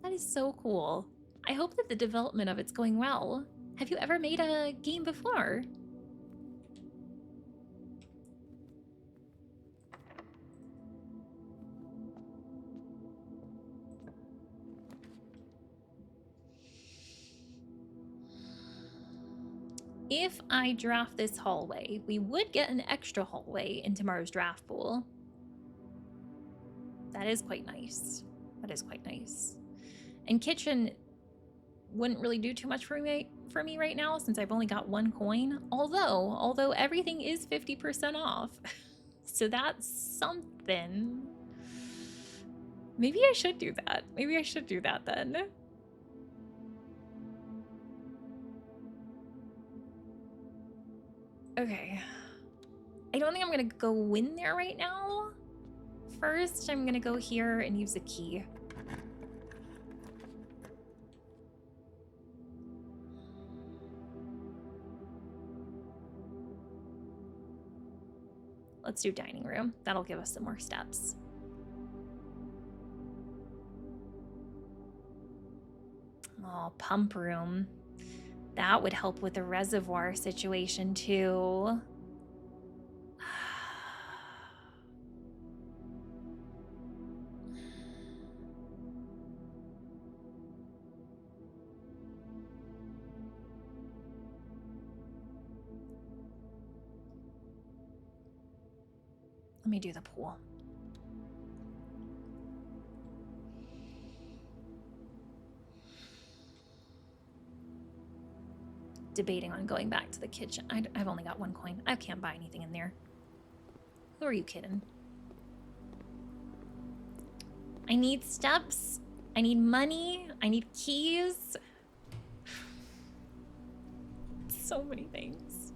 That is so cool. I hope that the development of it's going well. Have you ever made a game before? If I draft this hallway, we would get an extra hallway in tomorrow's draft pool. That is quite nice. And kitchen, wouldn't really do too much for me right now since I've only got 1 coin. Although everything is 50% off. So that's something. Maybe I should do that. Maybe I should do that then. Okay. I don't think I'm gonna go in there right now. First, I'm gonna go here and use a key. Let's do dining room. That'll give us some more steps. Oh, pump room. That would help with the reservoir situation too. Let me do the pool. Debating on going back to the kitchen. I've only got 1 coin. I can't buy anything in there. Who are you kidding? I need steps. I need money. I need keys. So many things.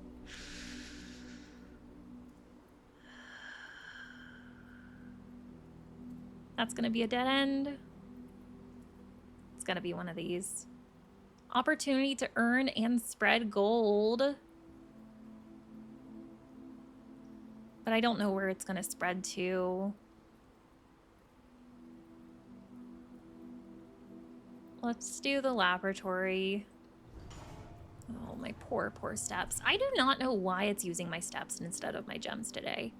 That's gonna be a dead end. It's gonna be one of these. Opportunity to earn and spread gold. But I don't know where it's gonna spread to. Let's do the laboratory. Oh, my poor steps. I do not know why it's using my steps instead of my gems today.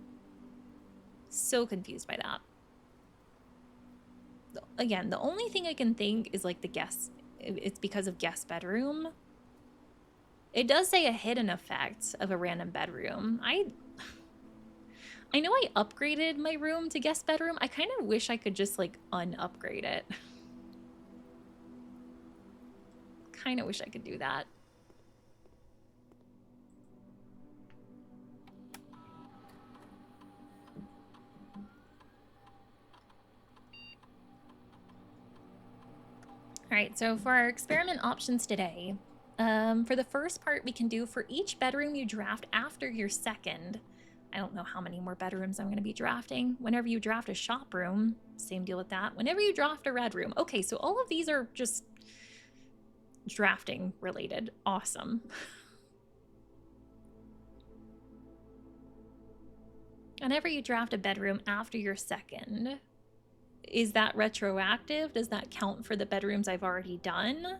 So confused by that. Again, the only thing I can think is like the guest. It's because of guest bedroom. It does say a hidden effect of a random bedroom. I know I upgraded my room to guest bedroom. I kind of wish I could just like unupgrade it. Kind of wish I could do that. All right, so for our experiment options today, for the first part, we can do for each bedroom you draft after your second. I don't know how many more bedrooms I'm going to be drafting. Whenever you draft a shop room, same deal with that. Whenever you draft a red room. Okay, so all of these are just drafting related. Awesome. Whenever you draft a bedroom after your second, is that retroactive? Does that count for the bedrooms I've already done?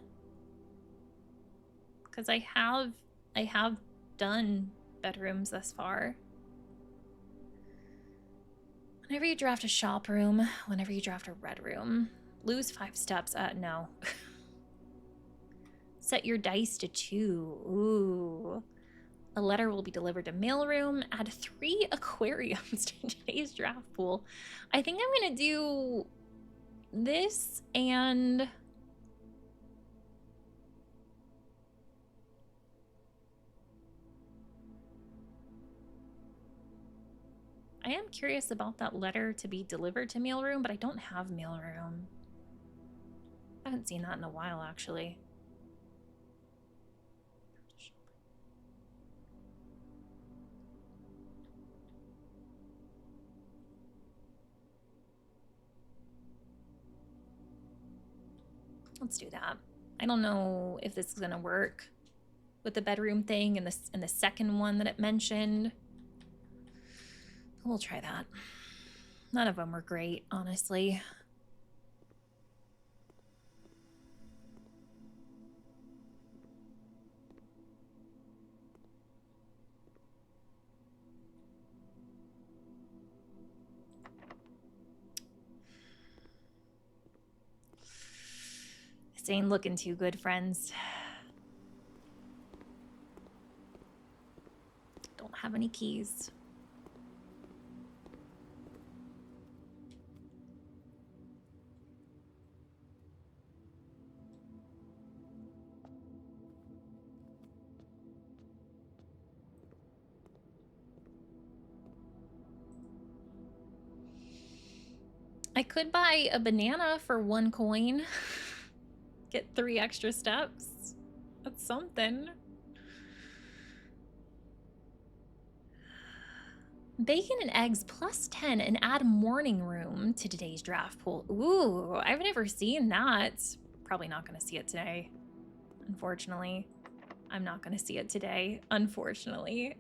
Because I have done bedrooms thus far. Whenever you draft a shop room, whenever you draft a red room, lose 5 steps. No. Set your dice to 2. Ooh. A letter will be delivered to mailroom. Add 3 aquariums to today's draft pool. I think I'm gonna do this and I am curious about that letter to be delivered to mailroom, but I don't have mailroom. I haven't seen that in a while, actually. Let's do that. I don't know if this is gonna work with the bedroom thing and the second one that it mentioned. We'll try that. None of them were great, honestly. This ain't looking too good, friends. Don't have any keys. I could buy a banana for 1 coin. Get 3 extra steps. That's something. Bacon and eggs plus 10 and add morning room to today's draft pool. Ooh, I've never seen that. Probably not going to see it today. Unfortunately. I'm not going to see it today. Unfortunately.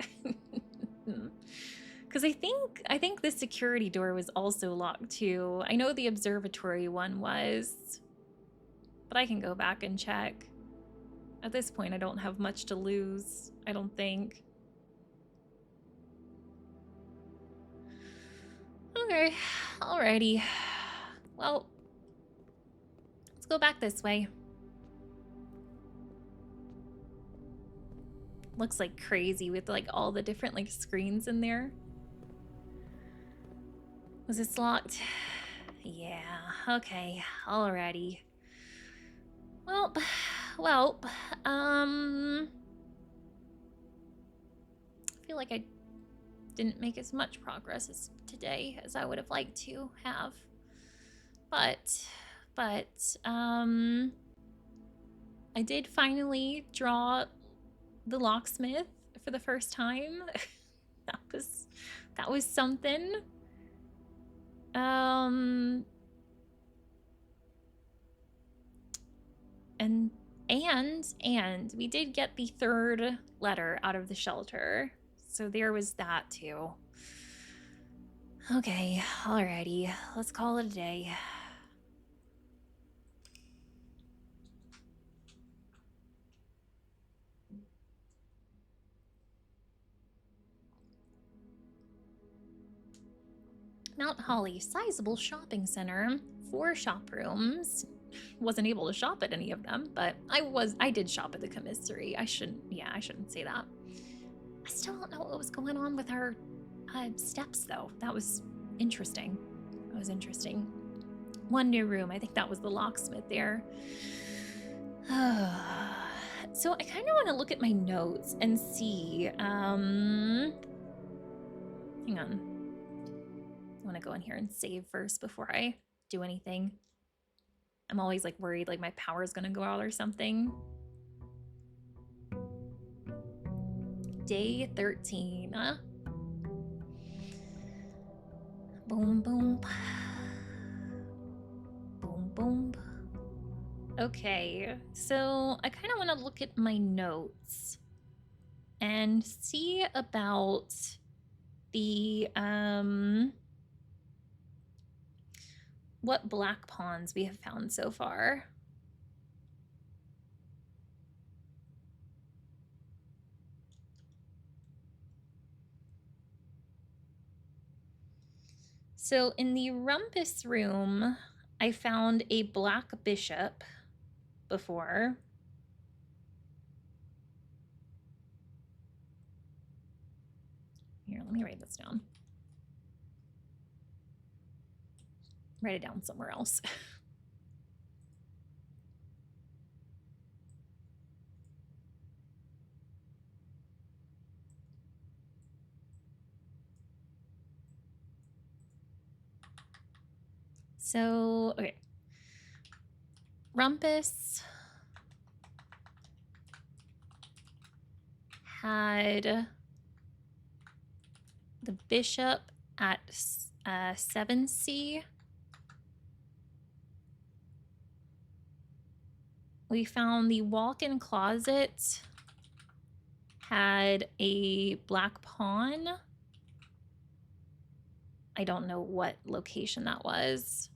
Because I think the security door was also locked too. I know the observatory one was. But I can go back and check. At this point, I don't have much to lose, I don't think. Okay, alrighty. Well, let's go back this way. Looks like crazy with like all the different like screens in there. Was this locked? Yeah, okay, alrighty. Well, I feel like I didn't make as much progress as today as I would have liked to have. But I did finally draw the locksmith for the first time. that was something. And we did get the 3rd letter out of the shelter. So there was that too. Okay, alrighty. Let's call it a day. Mount Holly, sizable shopping center, 4 shop rooms. Wasn't able to shop at any of them, but I did shop at the commissary. I shouldn't say that. I still don't know what was going on with our steps though. That was interesting. 1 new room. I think that was the locksmith there. So I kind of want to look at my notes and see. Hang on. I want to go in here and save first before I do anything. I'm always like worried like my power is going to go out or something. Day 13. Boom, boom. Boom, boom. Okay, so I kind of want to look at my notes and see about the, what black pawns we have found so far. So in the rumpus room, I found a black bishop before. Here, let me write this down. Write it down somewhere else. So, okay. Rumpus had the bishop at 7C. We found the walk-in closet had a black pawn. I don't know what location that was.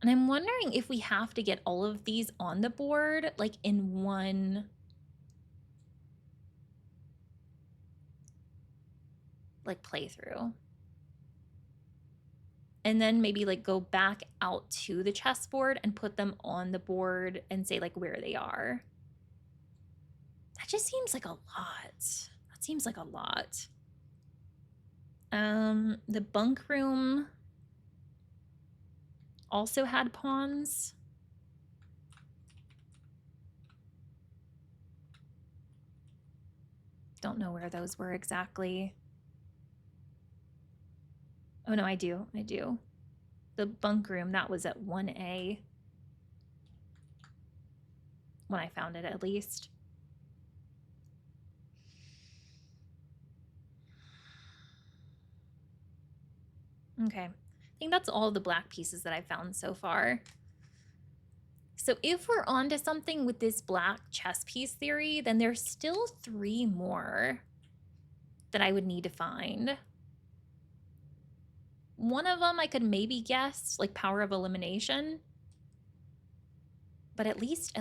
And I'm wondering if we have to get all of these on the board, like in one, like playthrough. And then maybe like go back out to the chessboard and put them on the board and say like where they are. That just seems like a lot. That seems like a lot. The bunk room also had pawns. Don't know where those were exactly. Oh no, I do. the bunk room, that was at 1A. When I found it, at least. Okay. I think that's all the black pieces that I've found so far. So if we're onto something with this black chess piece theory, then there's still 3 more that I would need to find. One of them I could maybe guess, like power of elimination. But at least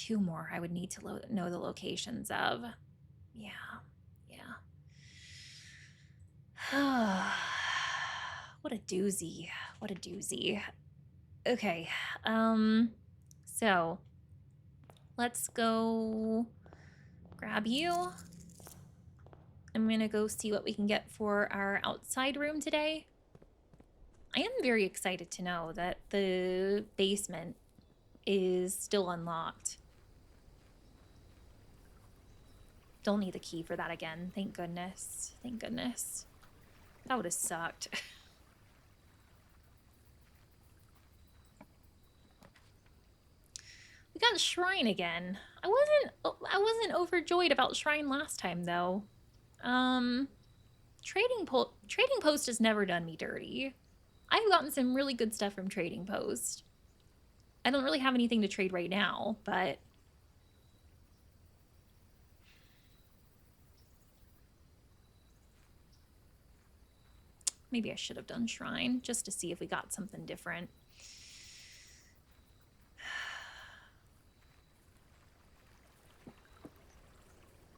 2 more I would need to know the locations of. Yeah. What a doozy. What a doozy. Okay. So let's go grab you. I'm gonna go see what we can get for our outside room today. I am very excited to know that the basement is still unlocked. Don't need the key for that again. Thank goodness. Thank goodness. That would have sucked. We got Shrine again. I wasn't overjoyed about Shrine last time though. Trading Post has never done me dirty. I've gotten some really good stuff from Trading Post. I don't really have anything to trade right now, but maybe I should have done Shrine just to see if we got something different.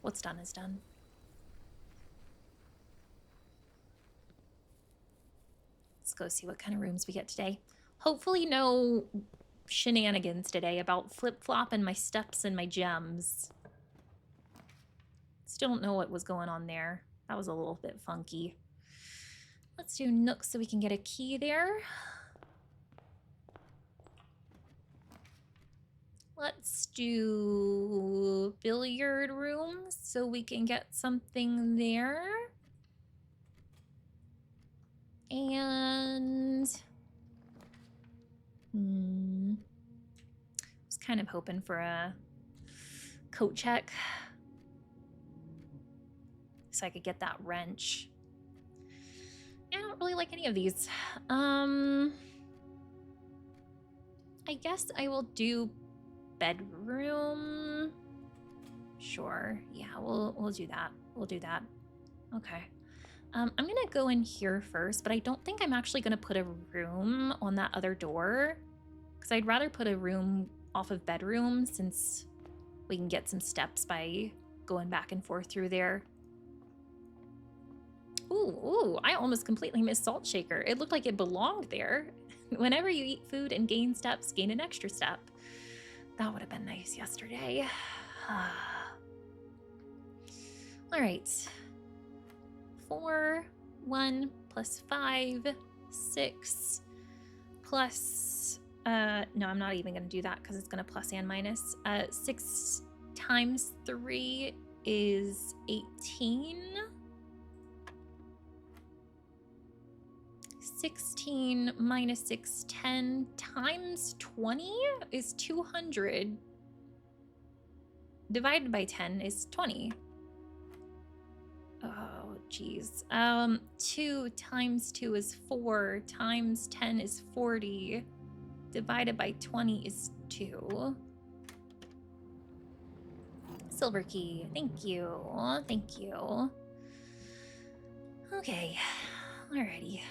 What's done is done. Let's go see what kind of rooms we get today. Hopefully no shenanigans today about flip-flopping my steps and my gems. Still don't know what was going on there. That was a little bit funky. Let's do Nook so we can get a key there. Let's do billiard rooms so we can get something there. And I was kind of hoping for a coat check so I could get that wrench. I don't really like any of these. I guess I will do bedroom. Sure. Yeah, we'll do that. We'll do that. Okay. I'm gonna go in here first, but I don't think I'm actually gonna put a room on that other door because I'd rather put a room off of bedroom since we can get some steps by going back and forth through there. Ooh, I almost completely missed Salt Shaker. It looked like it belonged there. Whenever you eat food and gain steps, gain an extra step. That would have been nice yesterday. All right. 4, 1 plus 5, 6 plus, no, I'm not even gonna do that because it's gonna plus and minus. 6 times 3 is 18. 16 minus 6, 10 times 20 is 200. Divided by 10 is 20. Oh, geez. 2 times 2 is 4, times 10 is 40. Divided by 20 is 2. Silver key. Thank you. Thank you. Okay. Alrighty.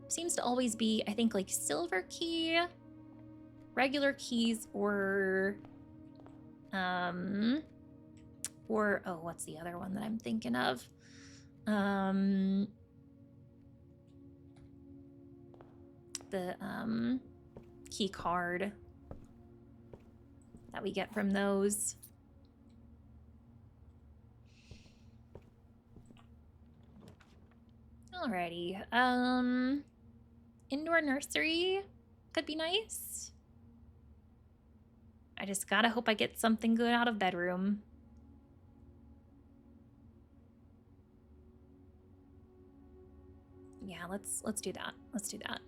Seems to always be, I think, like silver key, regular keys, or oh, what's the other one that I'm thinking of? The key card that we get from those. Alrighty. Indoor nursery could be nice. I just gotta hope I get something good out of bedroom. Yeah, let's do that. Let's do that.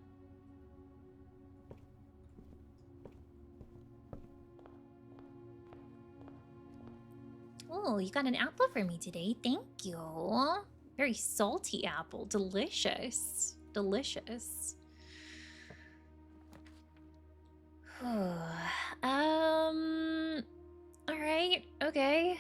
Oh, you got an apple for me today. Thank you. Very salty apple. Delicious. Delicious. All right. Okay.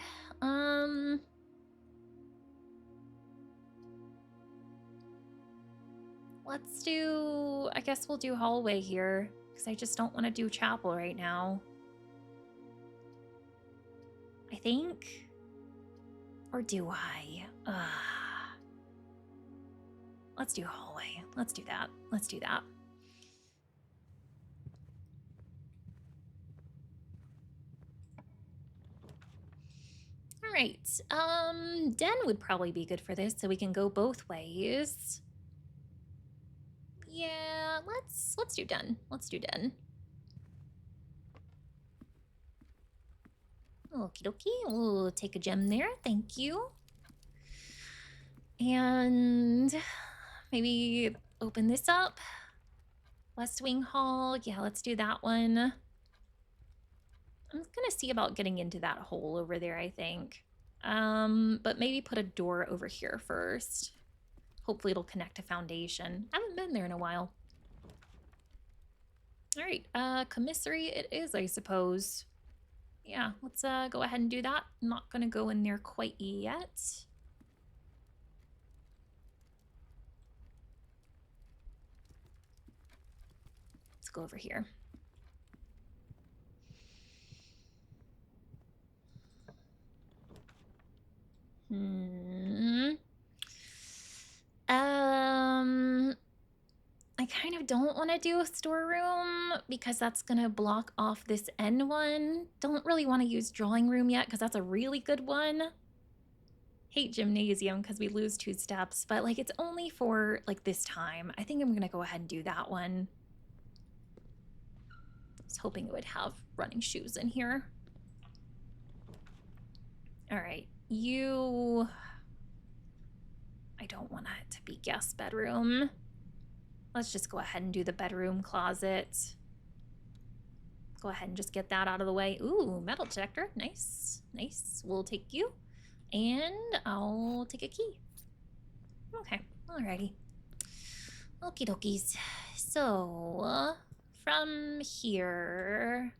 Let's do, I guess we'll do hallway here because I just don't want to do chapel right now. I think. Or do I? Let's do hallway. Let's do that. Let's do that. All right. Den would probably be good for this, so we can go both ways. Yeah, let's do den. Let's do den. Okie dokie. We'll take a gem there. Thank you. And maybe open this up. West Wing Hall. Yeah, let's do that one. I'm gonna see about getting into that hole over there, I think. But maybe put a door over here first. Hopefully it'll connect to foundation. I haven't been there in a while. All right, commissary it is, I suppose. Yeah, let's go ahead and do that. I'm not gonna go in there quite yet. Let's go over here. I kind of don't want to do a storeroom because that's going to block off this end one. Don't really want to use drawing room yet because that's a really good one. Hate gymnasium because we lose 2 steps, but like it's only for like this time. I think I'm going to go ahead and do that one. I was hoping it would have running shoes in here. All right, you... I don't want it to be guest bedroom. Let's just go ahead and do the bedroom closet. Go ahead and just get that out of the way. Ooh, metal detector. Nice. Nice. We'll take you. And I'll take a key. Okay. Alrighty. Okie dokies. So, from here,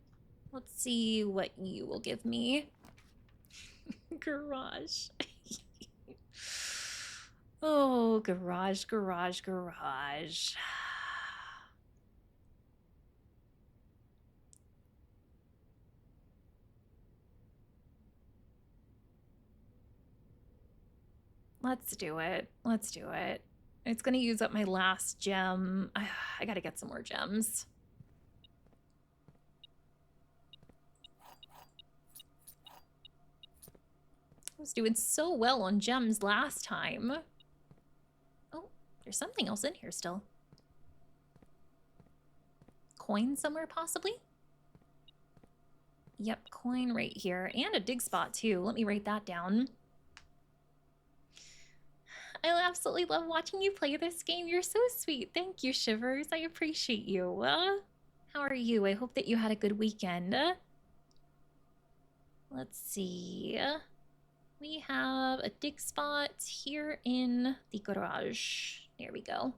let's see what you will give me. Garage. Oh, garage, garage, garage. Let's do it. Let's do it. It's gonna use up my last gem. I gotta get some more gems. I was doing so well on gems last time. Oh, there's something else in here still. Coin somewhere, possibly? Yep, coin right here. And a dig spot, too. Let me write that down. I absolutely love watching you play this game. You're so sweet. Thank you, Shivers. I appreciate you. How are you? I hope that you had a good weekend. Let's see. We have a dig spot here in the garage. There we go.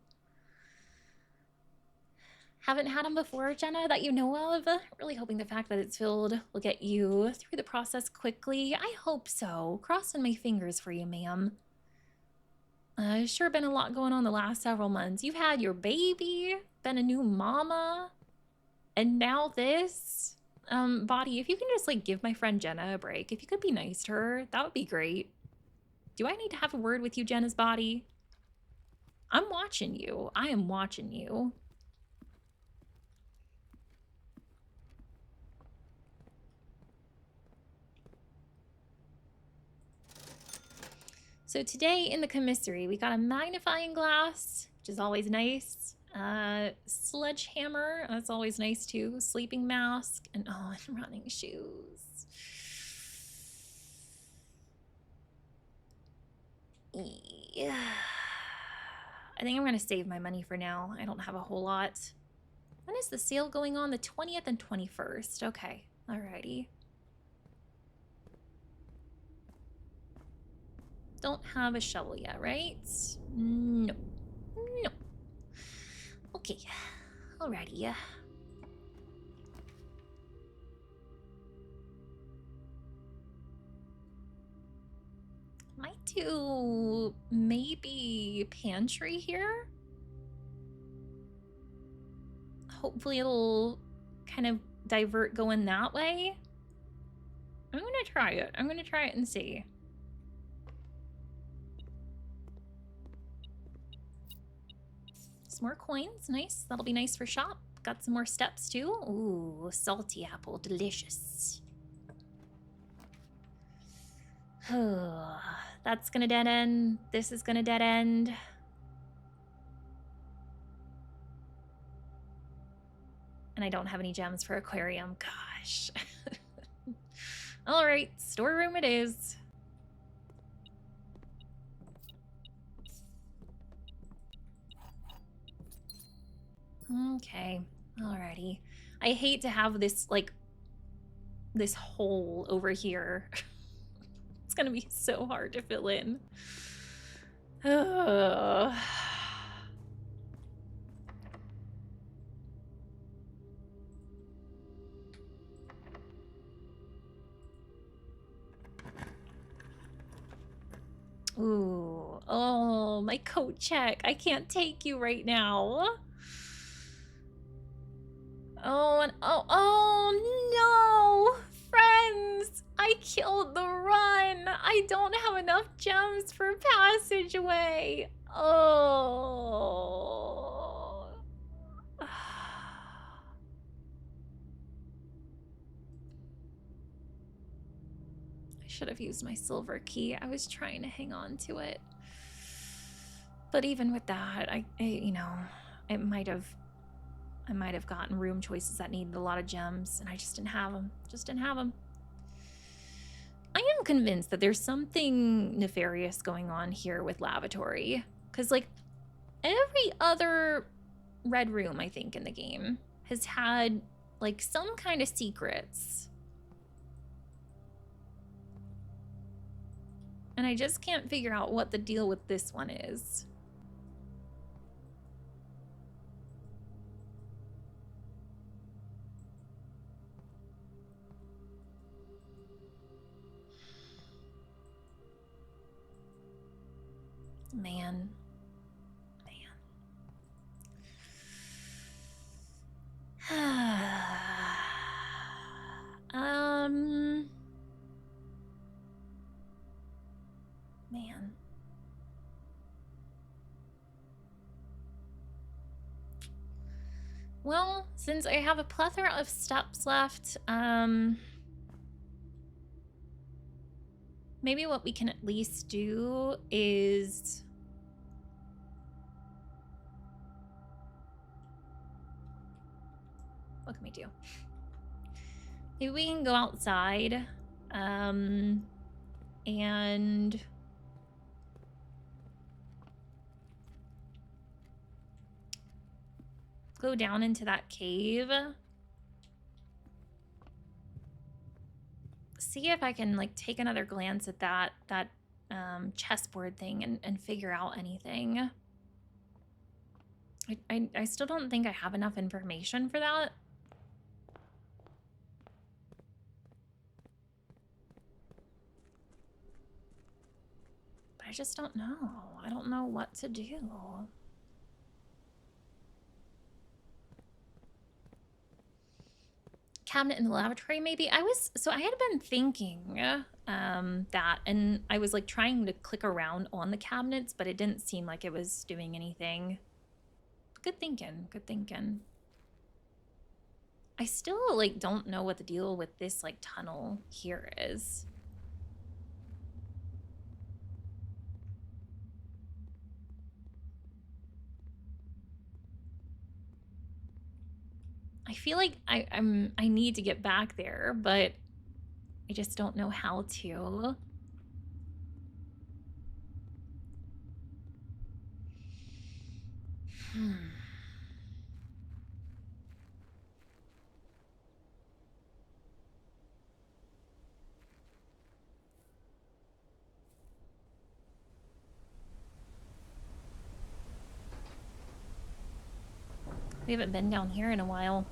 Haven't had them before, Jenna, that you know of. Really hoping the fact that it's filled will get you through the process quickly. I hope so. Crossing my fingers for you, ma'am. Sure been a lot going on the last several months. You've had your baby, been a new mama, and now this. Body, if you can just like give my friend Jenna a break, if you could be nice to her, that would be great. Do I need to have a word with you, Jenna's body? I'm watching you. I am watching you. So today in the commissary, we got a magnifying glass, which is always nice. Sledgehammer, that's always nice too. Sleeping mask, and oh, and running shoes. Yeah. I think I'm gonna save my money for now. I don't have a whole lot. When is the sale going on? The 20th and 21st. Okay, alrighty. Don't have a shovel yet, right? No. No. Okay. Alrighty. Might do maybe pantry here. Hopefully it'll kind of divert going that way. I'm gonna try it. I'm gonna try it and see. Some more coins, nice. That'll be nice for shop. Got some more steps too. Ooh, salty apple, delicious. That's gonna dead end. This is gonna dead end. And I don't have any gems for aquarium. Gosh. All right, storeroom it is. Okay, alrighty. I hate to have this, like, this hole over here. It's gonna be so hard to fill in. Ooh, oh, my coat check. I can't take you right now. Oh, and oh no! Friends! I killed the run! I don't have enough gems for passageway! Oh. I should have used my silver key. I was trying to hang on to it. But even with that, I you know, I might have gotten room choices that needed a lot of gems, and I just didn't have them. I am convinced that there's something nefarious going on here with lavatory, because like every other red room I think in the game has had like some kind of secrets, and I just can't figure out what the deal with this one is. Man. Man. Well, since I have a plethora of steps left, maybe what we can at least do is what can we do? Maybe we can go outside, and go down into that cave. See if I can like take another glance at that chessboard thing and figure out anything. I still don't think I have enough information for that. But I just don't know. I don't know what to do. Cabinet in the lavatory, maybe? I had been thinking that, and I was like trying to click around on the cabinets, but it didn't seem like it was doing anything. Good thinking, good thinking. I still like don't know what the deal with this like tunnel here is. I feel like I need to get back there, but I just don't know how to. We haven't been down here in a while.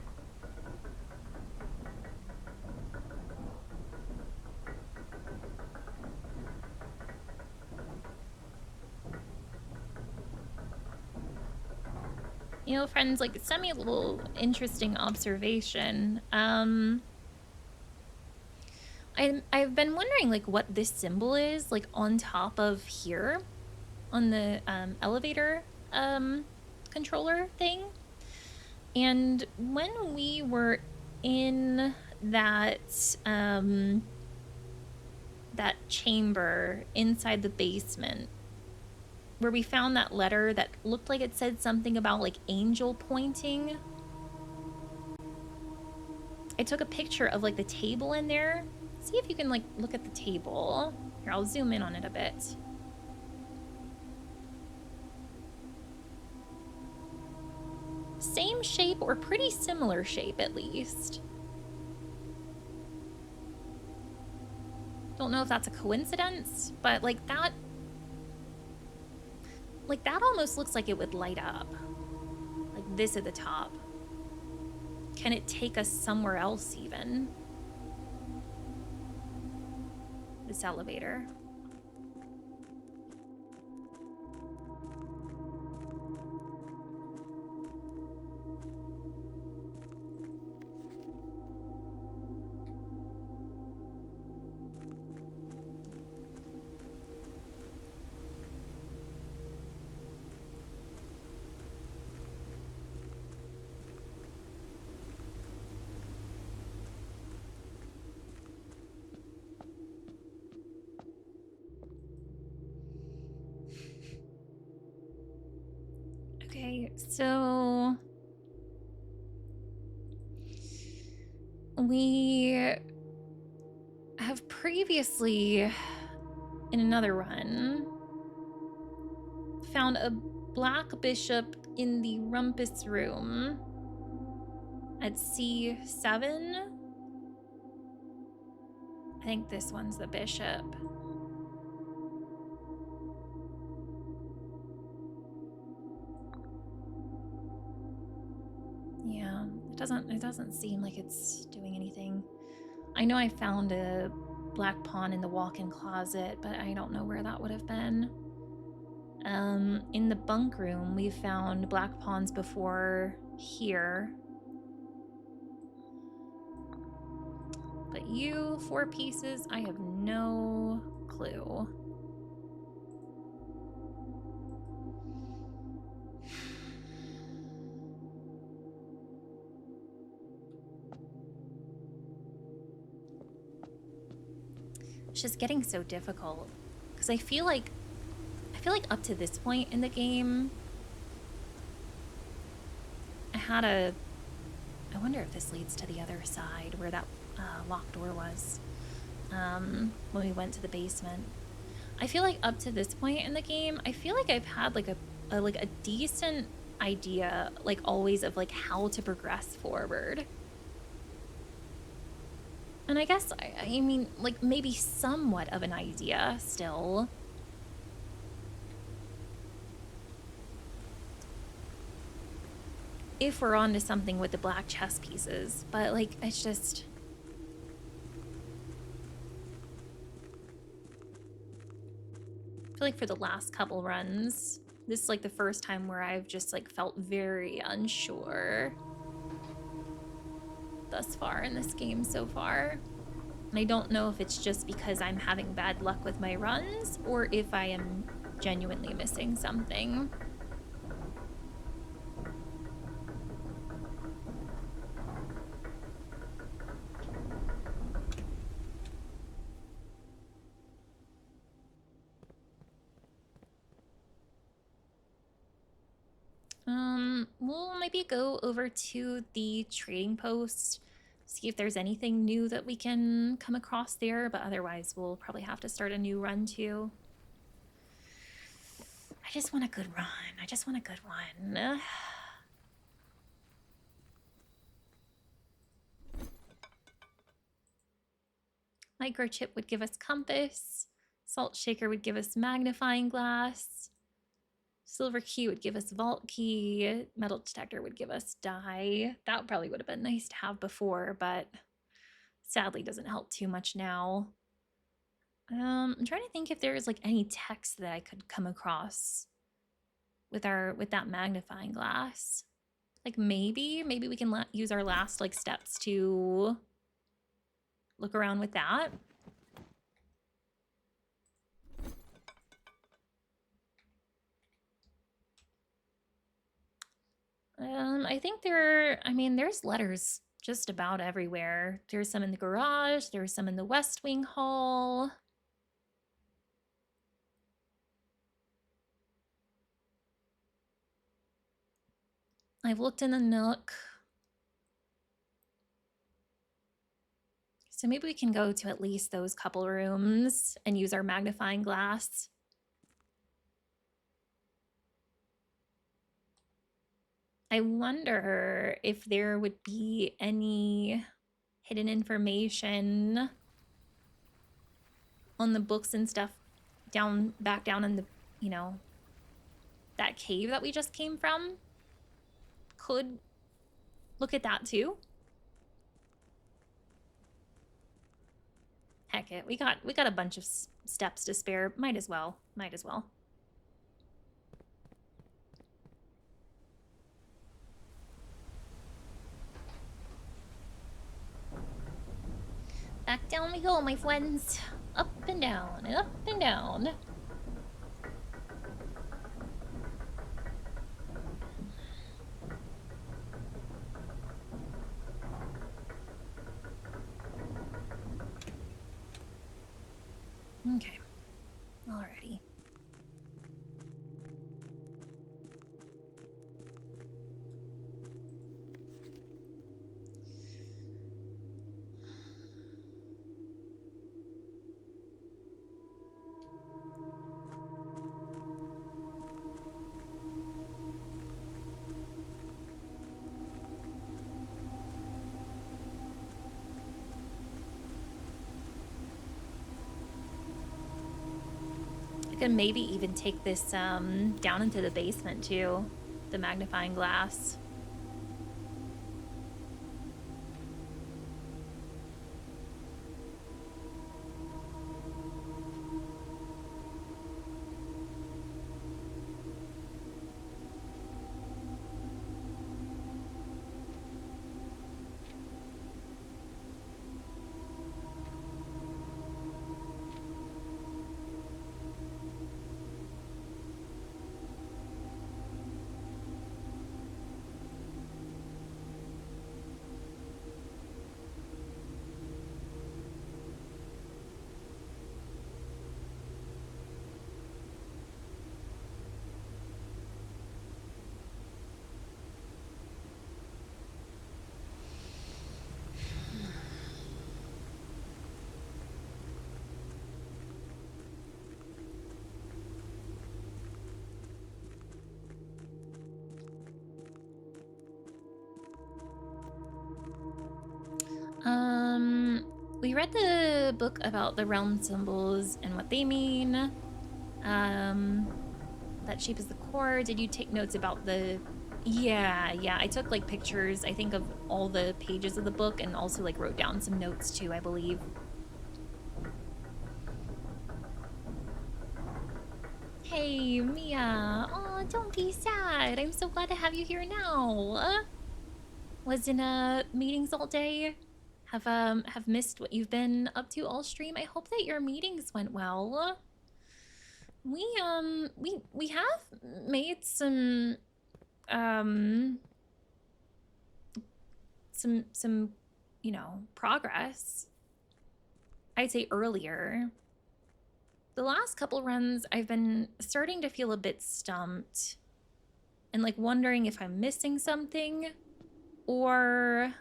You know, friends, like, send me a little interesting observation. I've been wondering, like, what this symbol is, like, on top of here, on the elevator controller thing. And when we were in that that chamber inside the basement, where we found that letter that looked like it said something about, like, angel pointing. I took a picture of, like, the table in there. See if you can, like, look at the table. Here, I'll zoom in on it a bit. Same shape, or pretty similar shape, at least. Don't know if that's a coincidence, but, like, that almost looks like it would light up. Like this at the top. Can it take us somewhere else even? This elevator. Okay, so we have previously, in another run, found a black bishop in the rumpus room at C7. I think this one's the bishop. Yeah, it doesn't seem like it's doing anything. I know I found a black pawn in the walk-in closet, but I don't know where that would have been. In the bunk room, we found black pawns before here. But you, 4 pieces, I have no clue. It's just getting so difficult because I feel like up to this point in the game, I wonder if this leads to the other side where that locked door was when we went to the basement. I feel like up to this point in the game, I feel like I've had like a decent idea, like always, of like how to progress forward. And I guess, I mean, like maybe somewhat of an idea still. If we're on to something with the black chess pieces, but like, it's just... I feel like for the last couple runs, this is like the first time where I've just like felt very unsure thus far in this game so far. And I don't know if it's just because I'm having bad luck with my runs or if I am genuinely missing something. We'll maybe go over to the trading post, see if there's anything new that we can come across there, but otherwise we'll probably have to start a new run too. I just want a good run. I just want a good one. Microchip would give us compass. Salt shaker would give us magnifying glass. Silver key would give us vault key. Metal detector would give us dye. That probably would have been nice to have before, but sadly doesn't help too much now. I'm trying to think if there's like any text that I could come across with that magnifying glass. Like maybe we can use our last like steps to look around with that. I think there's letters just about everywhere. There's some in the garage, there's some in the West Wing hall. I've looked in the nook. So maybe we can go to at least those couple rooms and use our magnifying glass. I wonder if there would be any hidden information on the books and stuff back down in the, that cave that we just came from. Could look at that too. Heck it, we got a bunch of steps to spare. Might as well. Back down we go, my friends. Up and down and up and down. Okay. Alrighty. Could maybe even take this down into the basement too, the magnifying glass. We read the book about the realm symbols and what they mean. That shape is the core. Did you take notes about the... Yeah, I took like pictures, I think, of all the pages of the book and also like wrote down some notes too, I believe. Hey, Mia. Oh, don't be sad. I'm so glad to have you here now. Was in meetings all day. Have missed what you've been up to all stream. I hope that your meetings went well. We have made some progress. I'd say earlier. The last couple runs, I've been starting to feel a bit stumped and like wondering if I'm missing something or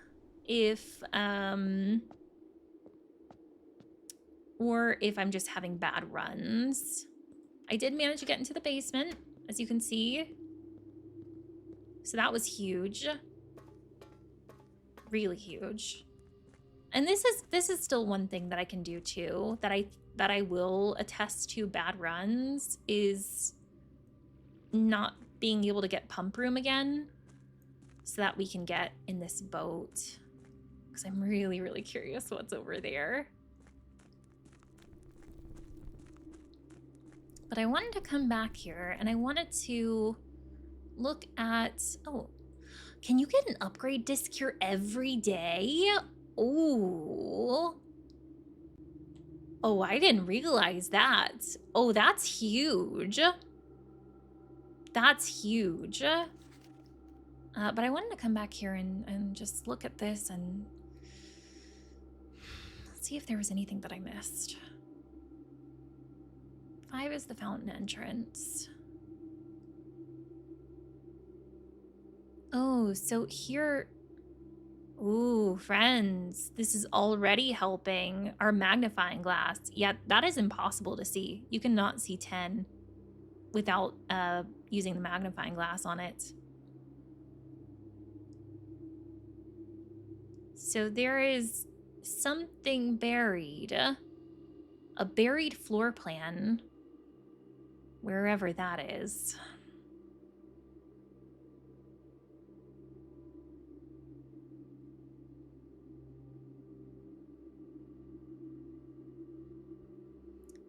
if I'm just having bad runs. I did manage to get into the basement, as you can see. So that was huge. Really huge. And this is still one thing that I can do too, that I will attest to bad runs, is not being able to get pump room again so that we can get in this boat. Because I'm really, really curious what's over there. But I wanted to come back here and I wanted to look at... Oh, can you get an upgrade disc here every day? Oh. Oh, I didn't realize that. Oh, that's huge. That's huge. But I wanted to come back here and just look at this and see if there was anything that I missed. 5 is the fountain entrance. Oh, so here... Ooh, friends, this is already helping our magnifying glass. Yeah, that is impossible to see. You cannot see 10 without using the magnifying glass on it. So there is something buried. A buried floor plan. Wherever that is.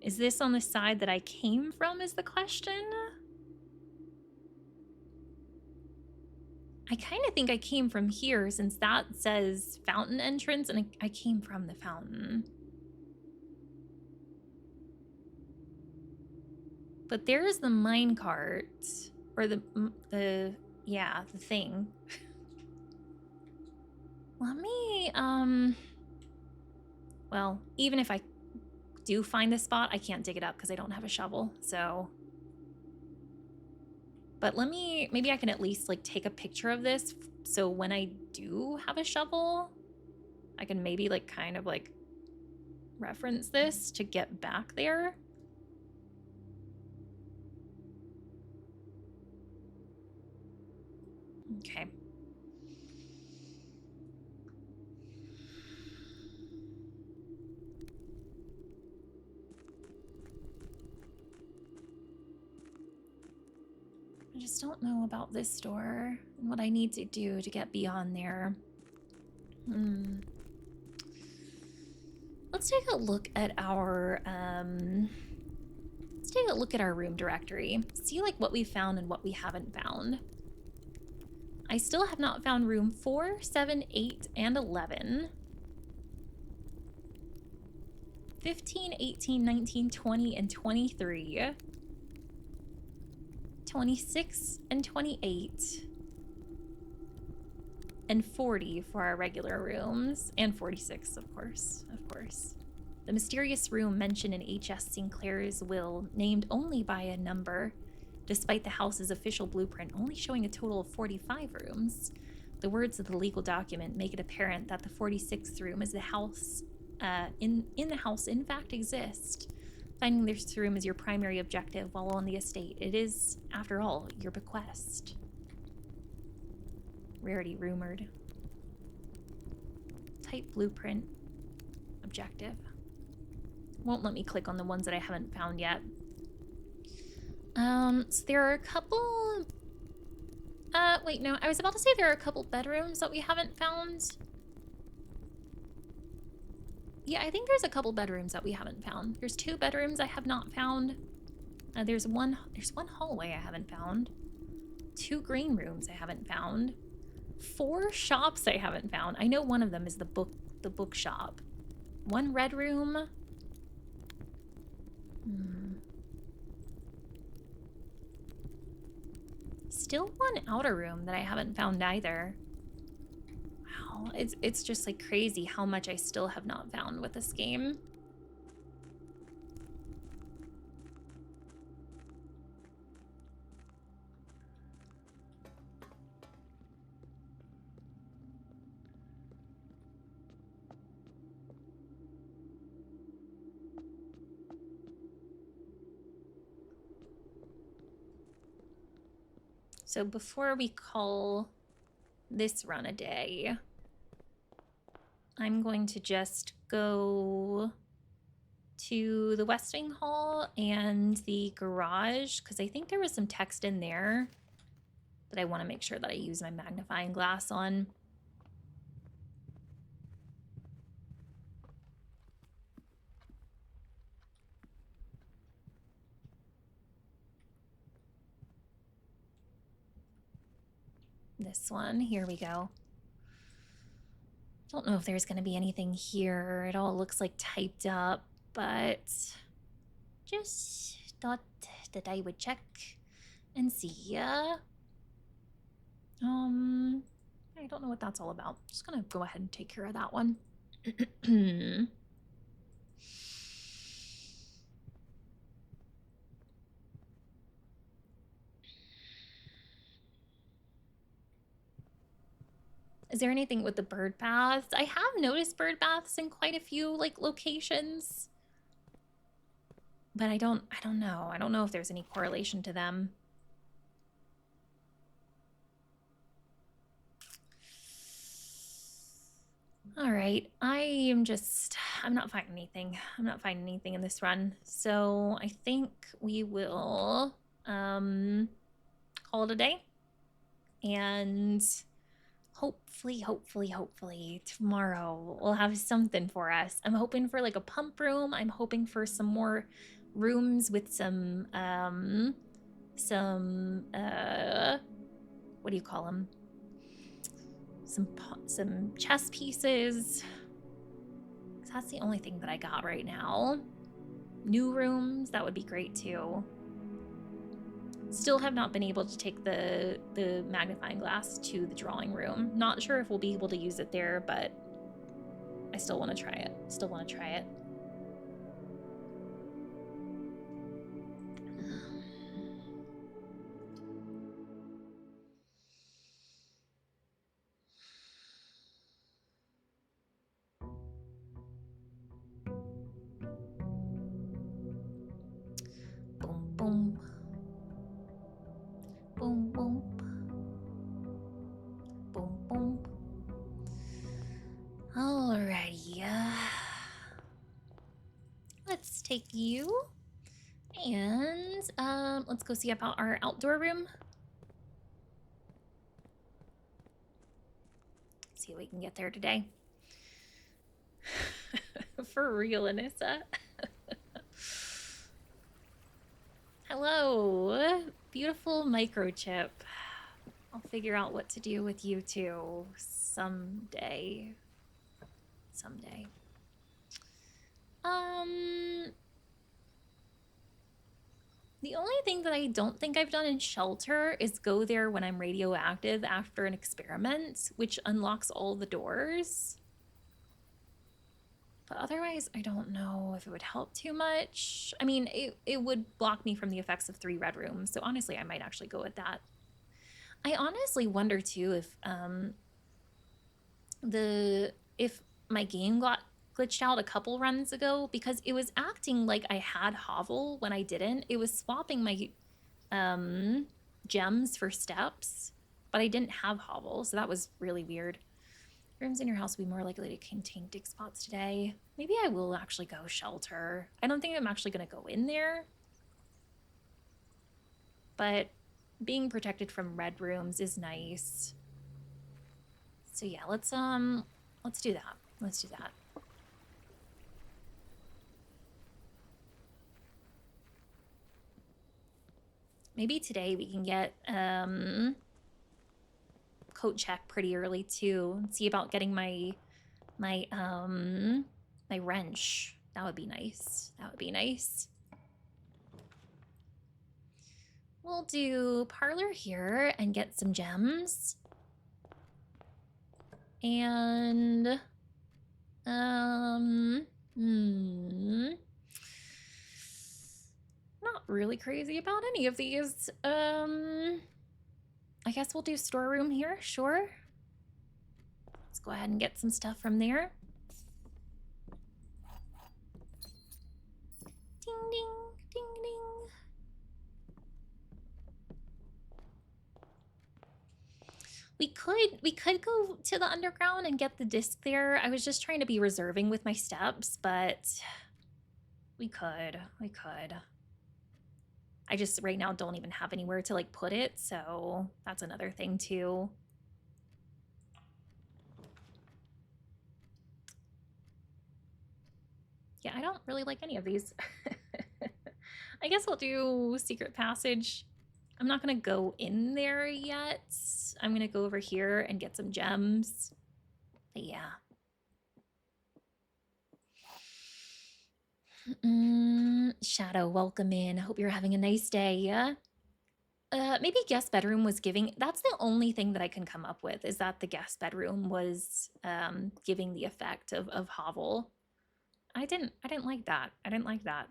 Is this on the side that I came from is the question? I kind of think I came from here since that says fountain entrance and I came from the fountain. But there's the minecart, or the thing. Let me, well, even if I do find this spot, I can't dig it up because I don't have a shovel, so. But let me, maybe I can at least like take a picture of this so when I do have a shovel, I can maybe like kind of like reference this to get back there. Okay. I just don't know about this door and what I need to do to get beyond there. Let's take a look at our room directory. See like what we found and what we haven't found. I still have not found room 4, 7, 8, and 11. 15, 18, 19, 20, and 23. 26 and 28. And 40 for our regular rooms. And 46, of course. The mysterious room mentioned in H.S. Sinclair's will, named only by a number, despite the house's official blueprint only showing a total of 45 rooms. The words of the legal document make it apparent that the 46th room is the house, in the house in fact exists. Finding this room is your primary objective while on the estate. It is, after all, your bequest. Rarity rumored. Type blueprint. Objective. Won't let me click on the ones that I haven't found yet. So there are a couple... wait, no. I was about to say there are a couple bedrooms that we haven't found. Yeah, I think there's a couple bedrooms that we haven't found. There's 2 bedrooms I have not found. There's one hallway I haven't found. 2 green rooms I haven't found. 4 shops I haven't found. I know one of them is the bookshop. 1 red room. Still 1 outer room that I haven't found either. Wow, it's just like crazy how much I still have not found with this game. So before we call this run a day, I'm going to just go to the West Wing Hall and the garage, because I think there was some text in there that I want to make sure that I use my magnifying glass on. This one, here we go. Don't know if there's going to be anything here. It all looks like typed up, but just thought that I would check and see. I don't know what that's all about. Just gonna go ahead and take care of that one. Is there anything with the bird baths? I have noticed bird baths in quite a few like locations, but I don't know. I don't know if there's any correlation to them. All right, I'm not finding anything. I'm not finding anything in this run. So I think we will call it a day. And hopefully tomorrow we'll have something for us. I'm hoping for like a pump room. I'm hoping for some more rooms with some what do you call them? Some chess pieces. 'Cause that's the only thing that I got right now. New rooms, that would be great too. Still have not been able to take the magnifying glass to the drawing room. Not sure if we'll be able to use it there, but I still want to try it. Boom, boom. Boom, boom. Boom, boom. Alrighty. Let's take you. And let's go see about our outdoor room. See what we can get there today. For real, Anissa. Hello, beautiful microchip. I'll figure out what to do with you too someday. The only thing that I don't think I've done in shelter is go there when I'm radioactive after an experiment, which unlocks all the doors. But otherwise, I don't know if it would help too much. I mean, it would block me from the effects of 3 red rooms, so honestly, I might actually go with that. I honestly wonder too if my game got glitched out a couple runs ago, because it was acting like I had hovel when I didn't. It was swapping my gems for steps, but I didn't have hovel, so that was really weird. Rooms in your house will be more likely to contain dig spots today. Maybe I will actually go shelter. I don't think I'm actually going to go in there, but being protected from red rooms is nice. So yeah, let's do that. Let's do that. Maybe today we can get coat check pretty early too. See about getting my wrench. That would be nice. We'll do parlor here and get some gems. And not really crazy about any of these. I guess we'll do storeroom here, sure. Let's go ahead and get some stuff from there. Ding, ding, ding, ding. We could go to the underground and get the disc there. I was just trying to be reserving with my steps, but We could. I just right now don't even have anywhere to like put it, so that's another thing too. Yeah, I don't really like any of these. I guess I'll do secret passage. I'm not gonna go in there yet. I'm gonna go over here and get some gems. But yeah. Shadow, welcome in. Hope you're having a nice day. Maybe guest bedroom was giving. That's the only thing that I can come up with is that the guest bedroom was giving the effect of hovel. I didn't like that. I didn't like that.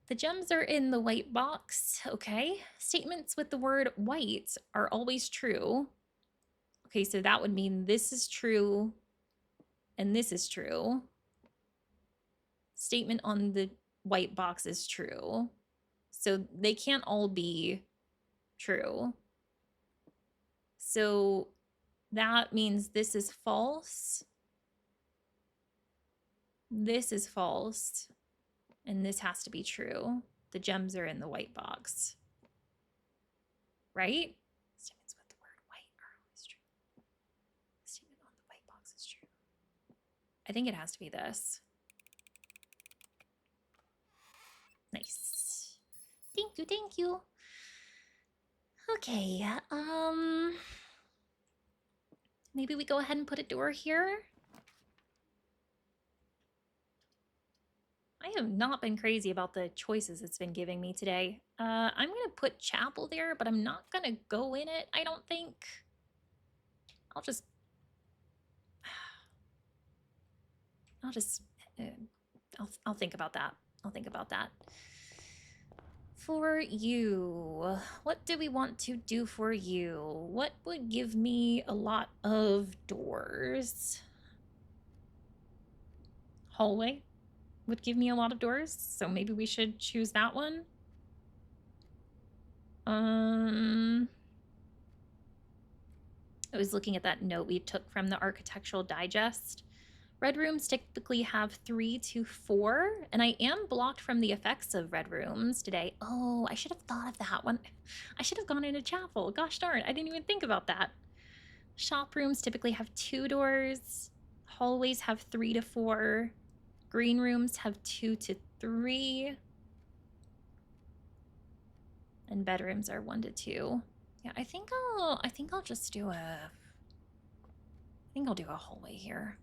The gems are in the white box. Okay. Statements with the word white are always true. Okay, so that would mean this is true and this is true. Statement on the white box is true. So they can't all be true. So that means this is false. This is false. And this has to be true. The gems are in the white box. Right? Statements with the word white are always true. Statement on the white box is true. I think it has to be this. Nice. Thank you. Okay, maybe we go ahead and put a door here. I have not been crazy about the choices it's been giving me today. I'm gonna put chapel there, but I'm not gonna go in it, I don't think. I'll just I'll think about that. I'll think about that. For you, what do we want to do for you? What would give me a lot of doors? Hallway would give me a lot of doors, so maybe we should choose that one. I was looking at that note we took from the Architectural Digest. Red rooms typically have 3 to 4, and I am blocked from the effects of red rooms today. Oh, I should have thought of that one. I should have gone into chapel. Gosh darn, I didn't even think about that. Shop rooms typically have 2 doors. Hallways have 3 to 4. Green rooms have 2 to 3. And bedrooms are 1 to 2. Yeah, I think I'll just do I'll do a hallway here.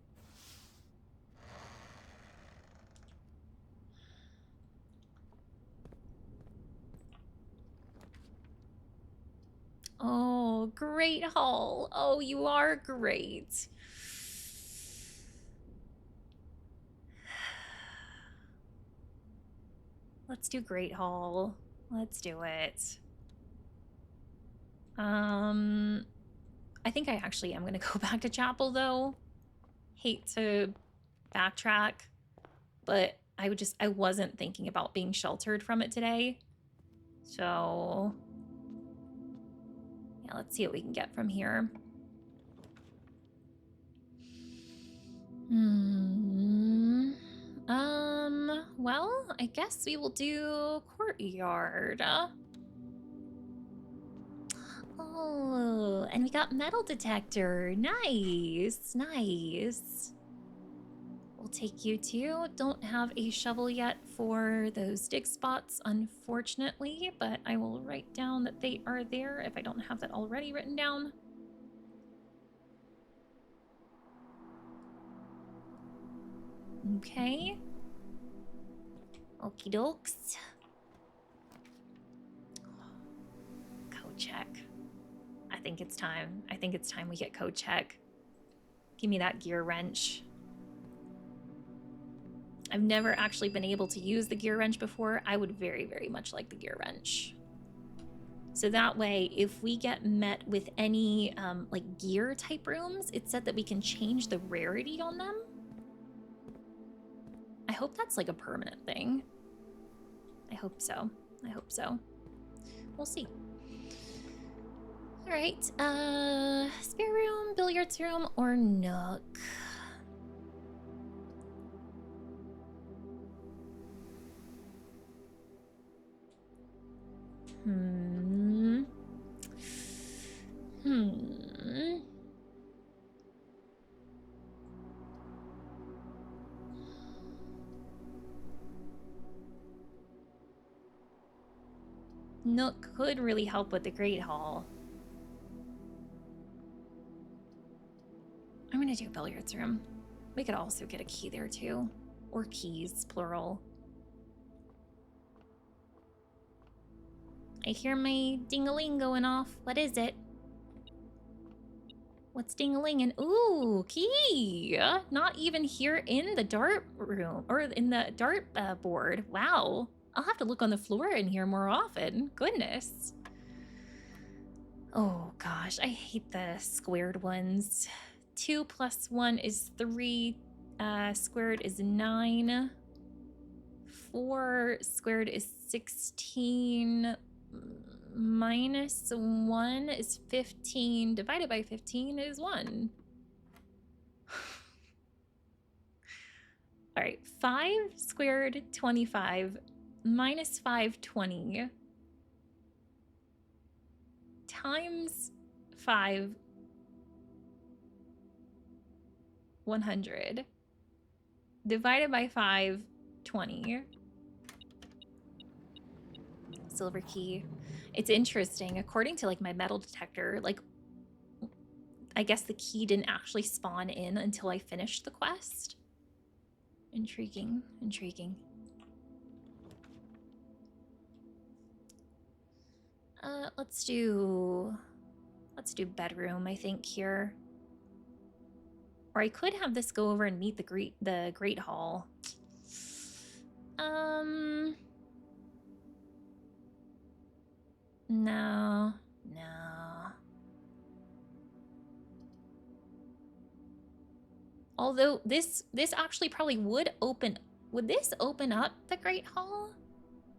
Oh, great hall. Oh, you are great. Let's do great hall. Let's do it. I think I actually am going to go back to chapel though. Hate to backtrack, but I wasn't thinking about being sheltered from it today. So yeah, let's see what we can get from here. Well, I guess we will do courtyard. Oh, and we got metal detector. Nice. We'll take you too. Don't have a shovel yet for those dig spots, unfortunately, but I will write down that they are there if I don't have that already written down. Okay. Okie dokes. Code check. I think it's time. I think it's time we get code check. Give me that gear wrench. I've never actually been able to use the gear wrench before. I would very, very much like the gear wrench. So that way, if we get met with any like gear type rooms, it said that we can change the rarity on them. I hope that's like a permanent thing. I hope so. We'll see. All right, spare room, billiards room, or nook? Nook could really help with the Great Hall. I'm gonna do billiards room. We could also get a key there too. Or keys, plural. I hear my ding-a-ling going off. What is it? What's ding-a-linging? Ooh, key! Not even here in the dart room, or in the dart board. Wow. I'll have to look on the floor in here more often. Goodness. Oh gosh, I hate the squared ones. 2 plus 1 is 3. Squared is 9. 4 squared is 16. Minus 1 is 15. Divided by 15 is 1. All right, 5 squared, 25. Minus 5, 20. Times 5, 100. Divided by 5, 20. Silver key. It's interesting. According to like my metal detector, like I guess the key didn't actually spawn in until I finished the quest. Intriguing, intriguing. Let's do bedroom, I think, here. Or I could have this go over and meet the Great Hall. No. Although this actually probably would this open up the Great Hall?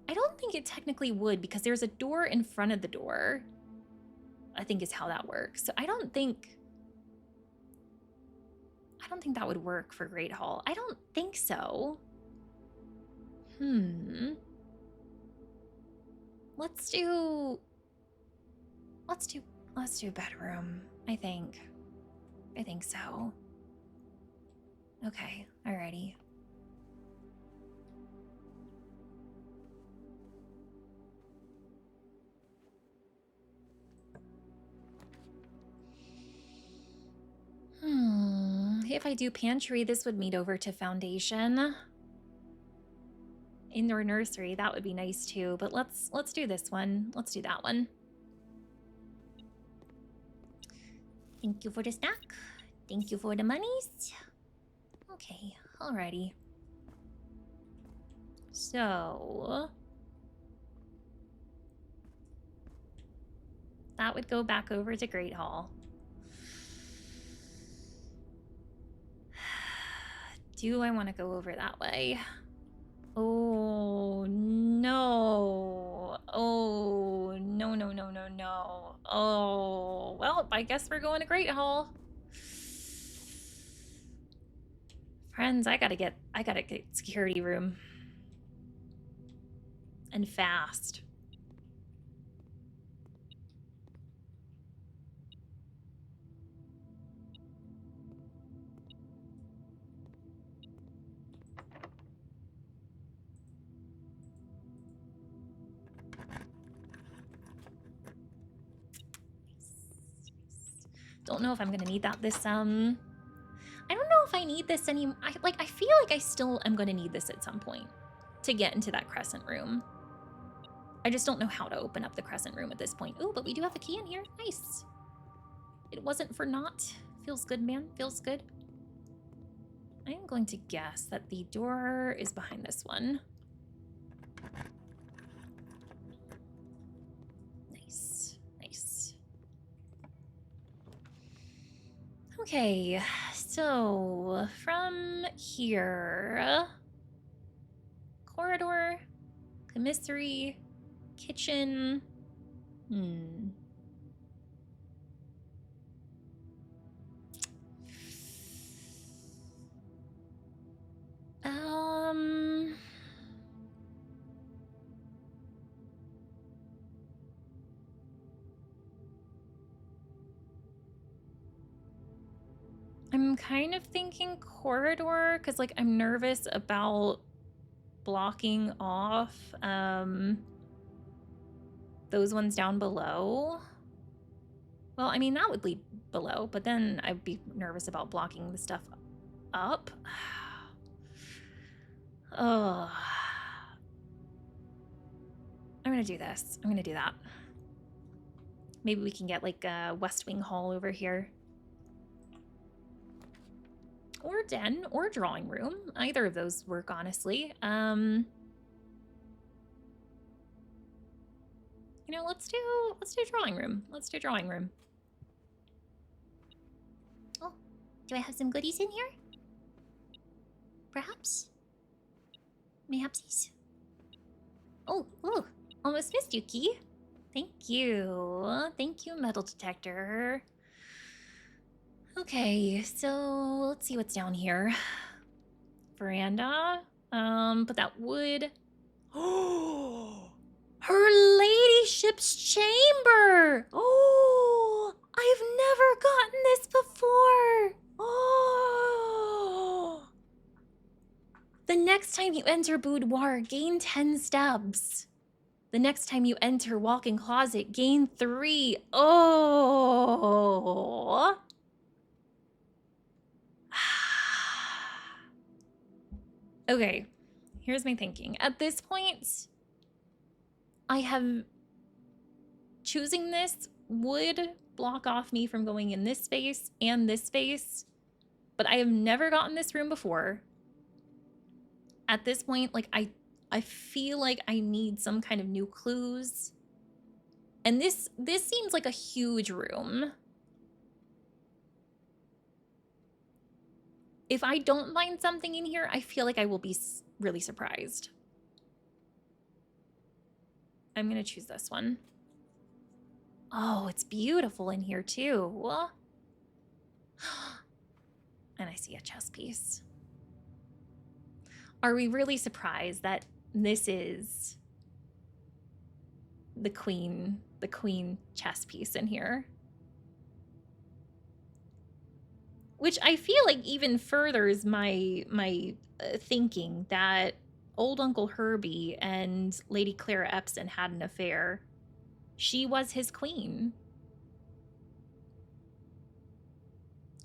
I don't think it technically would because there's a door in front of the door. I think is how that works. So I don't think that would work for Great Hall. I don't think so. Let's do bedroom, I think. I think so. Okay, alrighty. If I do pantry, this would meet over to foundation. Indoor nursery, that would be nice too, but let's do this one. Let's do that one. Thank you for the snack. Thank you for the monies. Okay, alrighty. So that would go back over to Great Hall. Do I want to go over that way? Oh, no. Oh, no. Oh, well, I guess we're going to Great Hall. Friends, I gotta get security room. And fast. Don't know if I'm gonna need that this I don't know if I need this I feel like I still am gonna need this at some point to get into that crescent room. I just don't know how to open up the crescent room at this point. Ooh, but we do have the key in here. Nice. It wasn't for naught. Feels good, man. Feels good. I am going to guess that the door is behind this one. Nice. Nice. Okay, so from here, corridor, commissary, kitchen. I'm kind of thinking corridor because, like, I'm nervous about blocking off those ones down below. Well, I mean, that would lead below, but then I'd be nervous about blocking the stuff up. Oh. I'm gonna do this. I'm gonna do that. Maybe we can get like a West Wing Hall over here. Or den, or drawing room. Either of those work, honestly. You know, let's do drawing room. Let's do drawing room. Oh, do I have some goodies in here? Perhaps? Mayhapsies? Oh, almost missed you, Key. Thank you. Thank you, metal detector. Okay, so let's see what's down here. Veranda. But that would... Oh! Her ladyship's chamber! Oh! I've never gotten this before! Oh! The next time you enter boudoir, gain 10 steps. The next time you enter walk-in closet, gain 3. Oh! Okay, here's my thinking. At this point, I have... Choosing this would block off me from going in this space and this space, but I have never gotten this room before. At this point, like, I feel like I need some kind of new clues. And this seems like a huge room. If I don't find something in here, I feel like I will be really surprised. I'm gonna choose this one. Oh, it's beautiful in here too. And I see a chess piece. Are we really surprised that this is the queen chess piece in here? Which I feel like even furthers my thinking that old Uncle Herbie and Lady Clara Epson had an affair. She was his queen.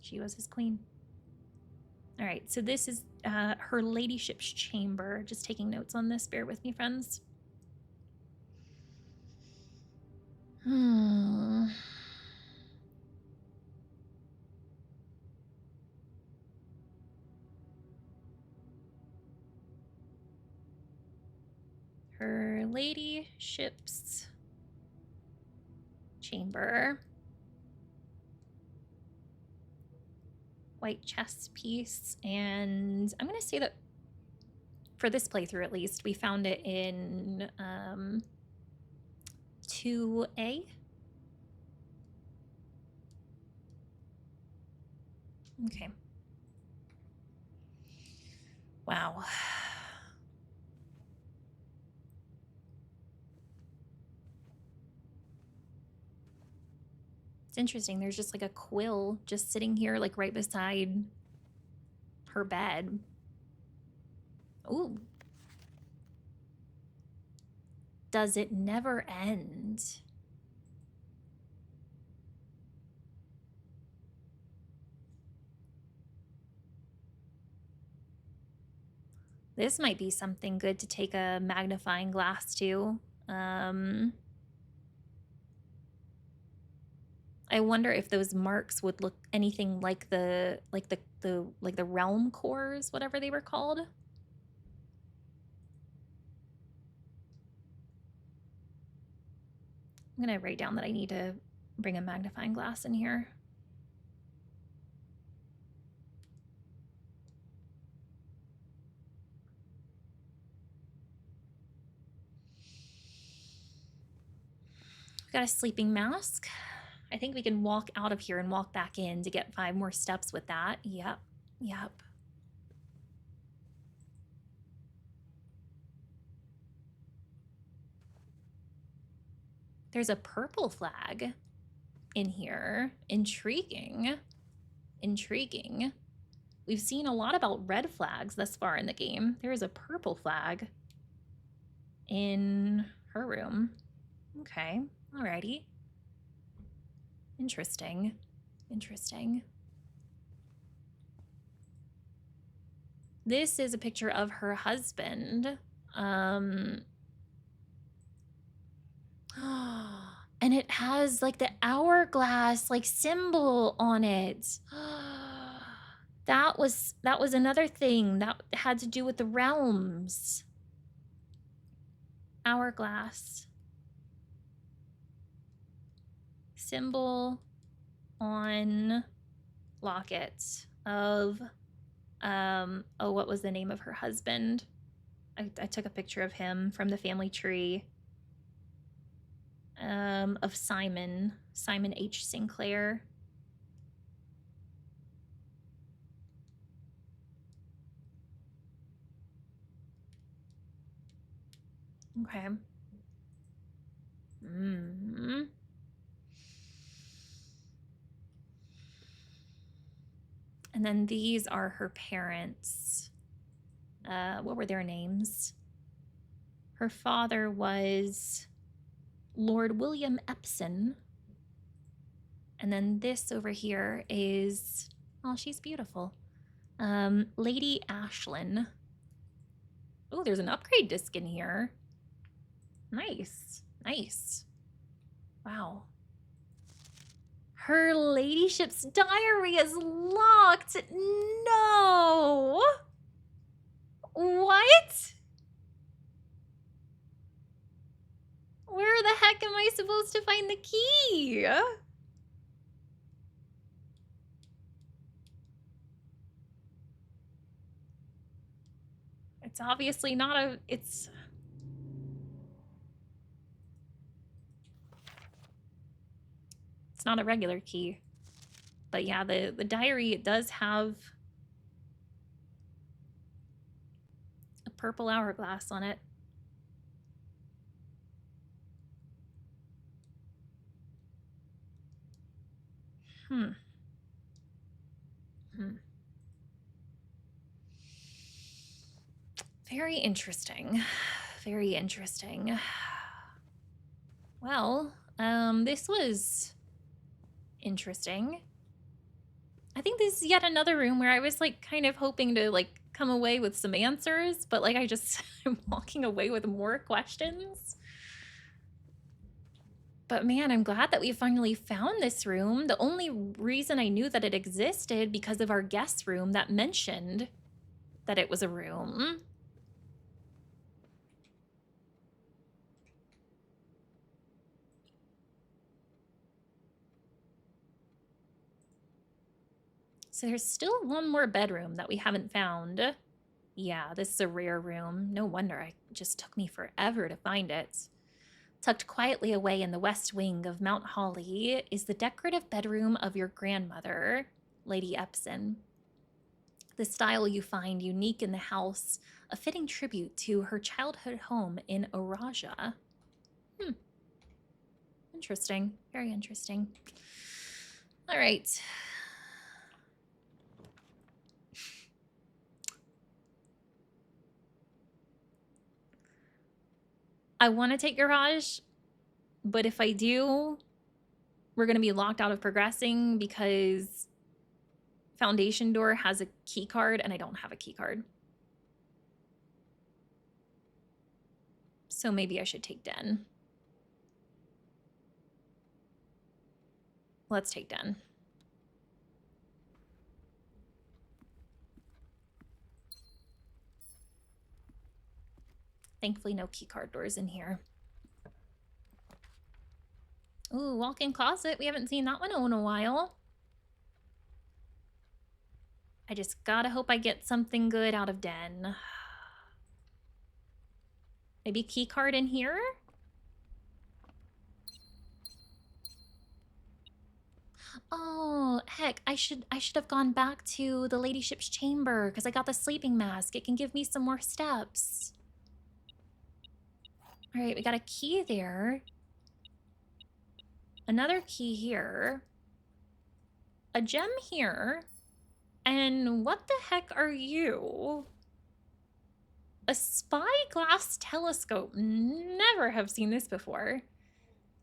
She was his queen. All right, so this is her ladyship's chamber. Just taking notes on this. Bear with me, friends. Her ladyship's chamber. White chess piece, and I'm gonna say that for this playthrough at least, we found it in 2A. Okay. Wow. It's interesting. There's just like a quill just sitting here, like right beside her bed. Ooh. Does it never end? This might be something good to take a magnifying glass to. I wonder if those marks would look anything like the realm cores, whatever they were called. I'm gonna write down that I need to bring a magnifying glass in here. We've got a sleeping mask. I think we can walk out of here and walk back in to get 5 more steps with that. Yep, yep. There's a purple flag in here. Intriguing. Intriguing. We've seen a lot about red flags thus far in the game. There is a purple flag in her room. Okay, alrighty. Interesting. Interesting. This is a picture of her husband. And it has like the hourglass like symbol on it. That was another thing that had to do with the realms. Hourglass. Symbol on locket of oh, what was the name of her husband? I took a picture of him from the family tree. Of Simon H. Sinclair. Okay. And then these are her parents. What were their names? Her father was Lord William Epson. And then this over here is, oh, she's beautiful. Lady Ashlyn. Oh, there's an upgrade disc in here. Nice, nice. Wow. Her ladyship's diary is locked. No. What? Where the heck am I supposed to find the key? It's obviously not a, it's not a regular key. But yeah, the diary, it does have a purple hourglass on it. Very interesting. Very interesting. Well, this was interesting. I think this is yet another room where I was like kind of hoping to like come away with some answers, but like I just am walking away with more questions. But man, I'm glad that we finally found this room. The only reason I knew that it existed because of our guest room that mentioned that it was a room. So there's still one more bedroom that we haven't found. Yeah, this is a rare room. No wonder it just took me forever to find it. Tucked quietly away in the west wing of Mount Holly is the decorative bedroom of your grandmother, Lady Epson. The style you find unique in the house, a fitting tribute to her childhood home in Araja. Interesting. Very interesting. All right. I want to take Garage, but if I do, we're going to be locked out of progressing because Foundation Door has a key card and I don't have a key card. So maybe I should take Den. Let's take Den. Thankfully, no keycard doors in here. Ooh, walk-in closet. We haven't seen that one in a while. I just gotta hope I get something good out of Den. Maybe keycard in here? Oh, heck, I should have gone back to the ladyship's chamber because I got the sleeping mask. It can give me some more steps. All right, we got a key there. Another key here. a gem here. And what the heck are you? A spyglass telescope. Never have seen this before.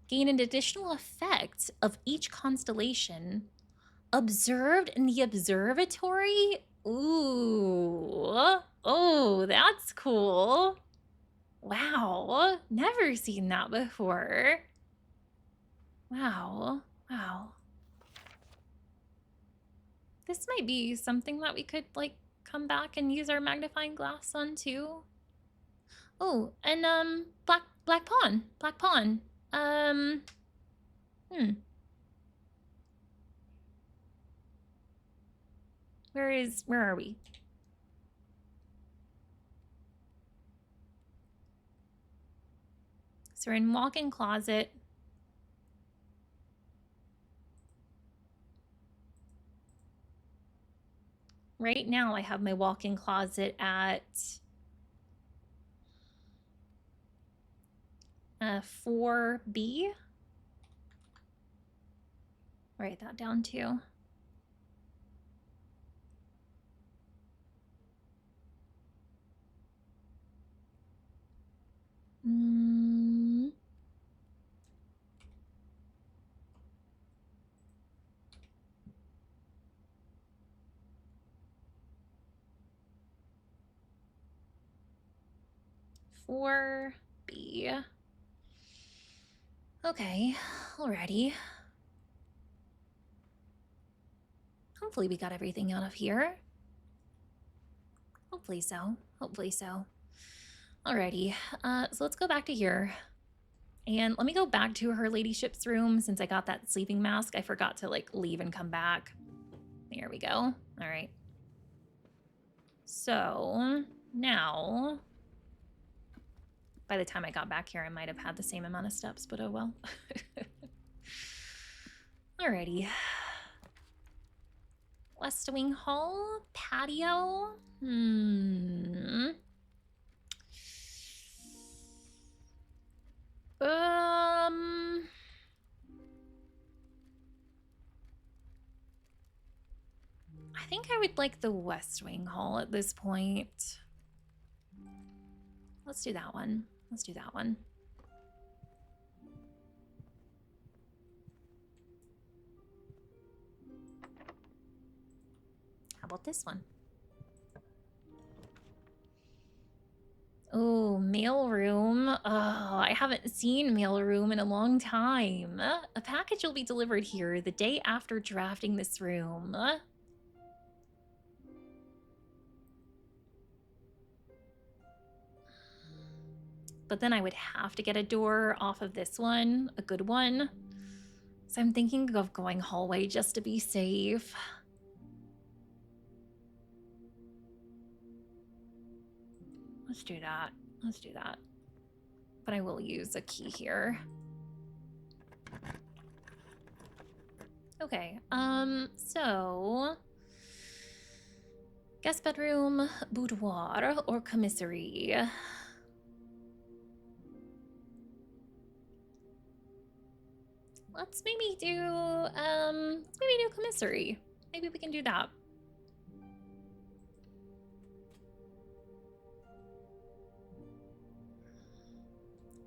Gain an additional effect of each constellation observed in the observatory. Ooh. Oh, that's cool. Wow. Never seen that before. Wow. Wow. This might be something that we could, like, come back and use our magnifying glass on, too. Oh, and, Black Pawn. Black Pawn. Where are we? So we're in walk-in closet. Right now I have my walk-in closet at 4B. Write that down too. Four B. Okay, alrighty. Hopefully we got everything out of here. Hopefully so. Hopefully so. Alrighty, so let's go back to here. And let me go back to her ladyship's room since I got that sleeping mask. I forgot to, like, leave and come back. There we go. All right. So now, by the time I got back here, I might have had the same amount of steps, but oh well. Alrighty. West Wing Hall, patio. I think I would like the West Wing Hall at this point. Let's do that one. Let's do that one. How about this one? Oh, mailroom. Oh, I haven't seen mailroom in a long time. A package will be delivered here the day after drafting this room. But then I would have to get a door off of this one, a good one. So I'm thinking of going hallway just to be safe. Let's do that. Let's do that. But I will use a key here. Okay, so guest bedroom, boudoir, or commissary. Let's maybe do commissary. Maybe we can do that.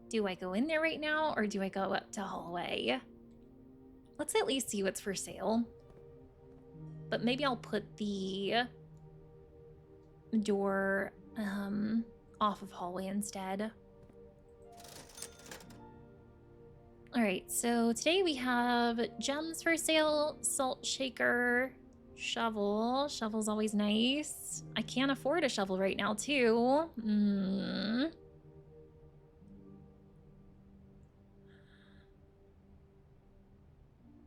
Do I go in there right now or do I go up to hallway? Let's at least see what's for sale. But maybe I'll put the door off of hallway instead. All right, so today we have gems for sale, salt shaker, shovel. Shovel's always nice. I can't afford a shovel right now too.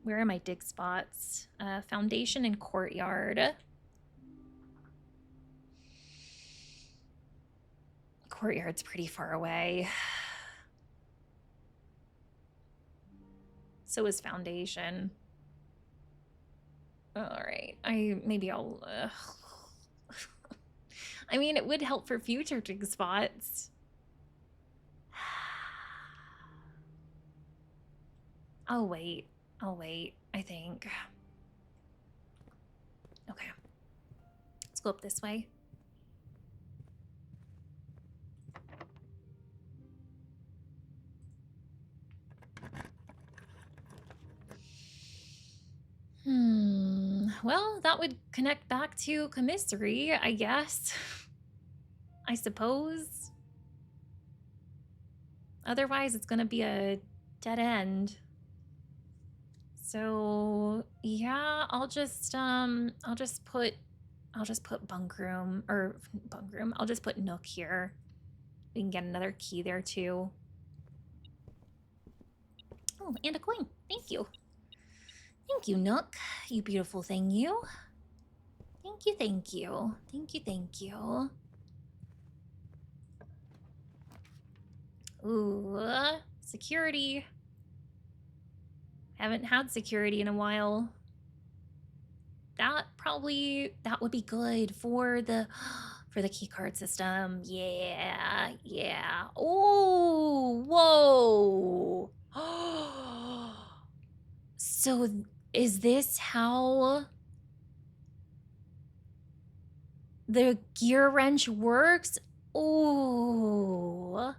Where are my dig spots? Foundation and courtyard. Courtyard's pretty far away. So is foundation. All right, maybe I'll. I mean, it would help for future dig spots. I'll wait. I think. Okay. Let's go up this way. Well, that would connect back to commissary, I guess. I suppose. Otherwise, it's gonna be a dead end. So yeah, I'll just put bunk room, or bunk room. I'll just put Nook here. We can get another key there too. Oh, and a coin. Thank you. Thank you, Nook. You beautiful thing, you. Thank you, thank you. Thank you, thank you. Ooh, security. Haven't had security in a while. That would be good for the key card system. Yeah, yeah. Oh, whoa. So is this how the gear wrench works? Ooh.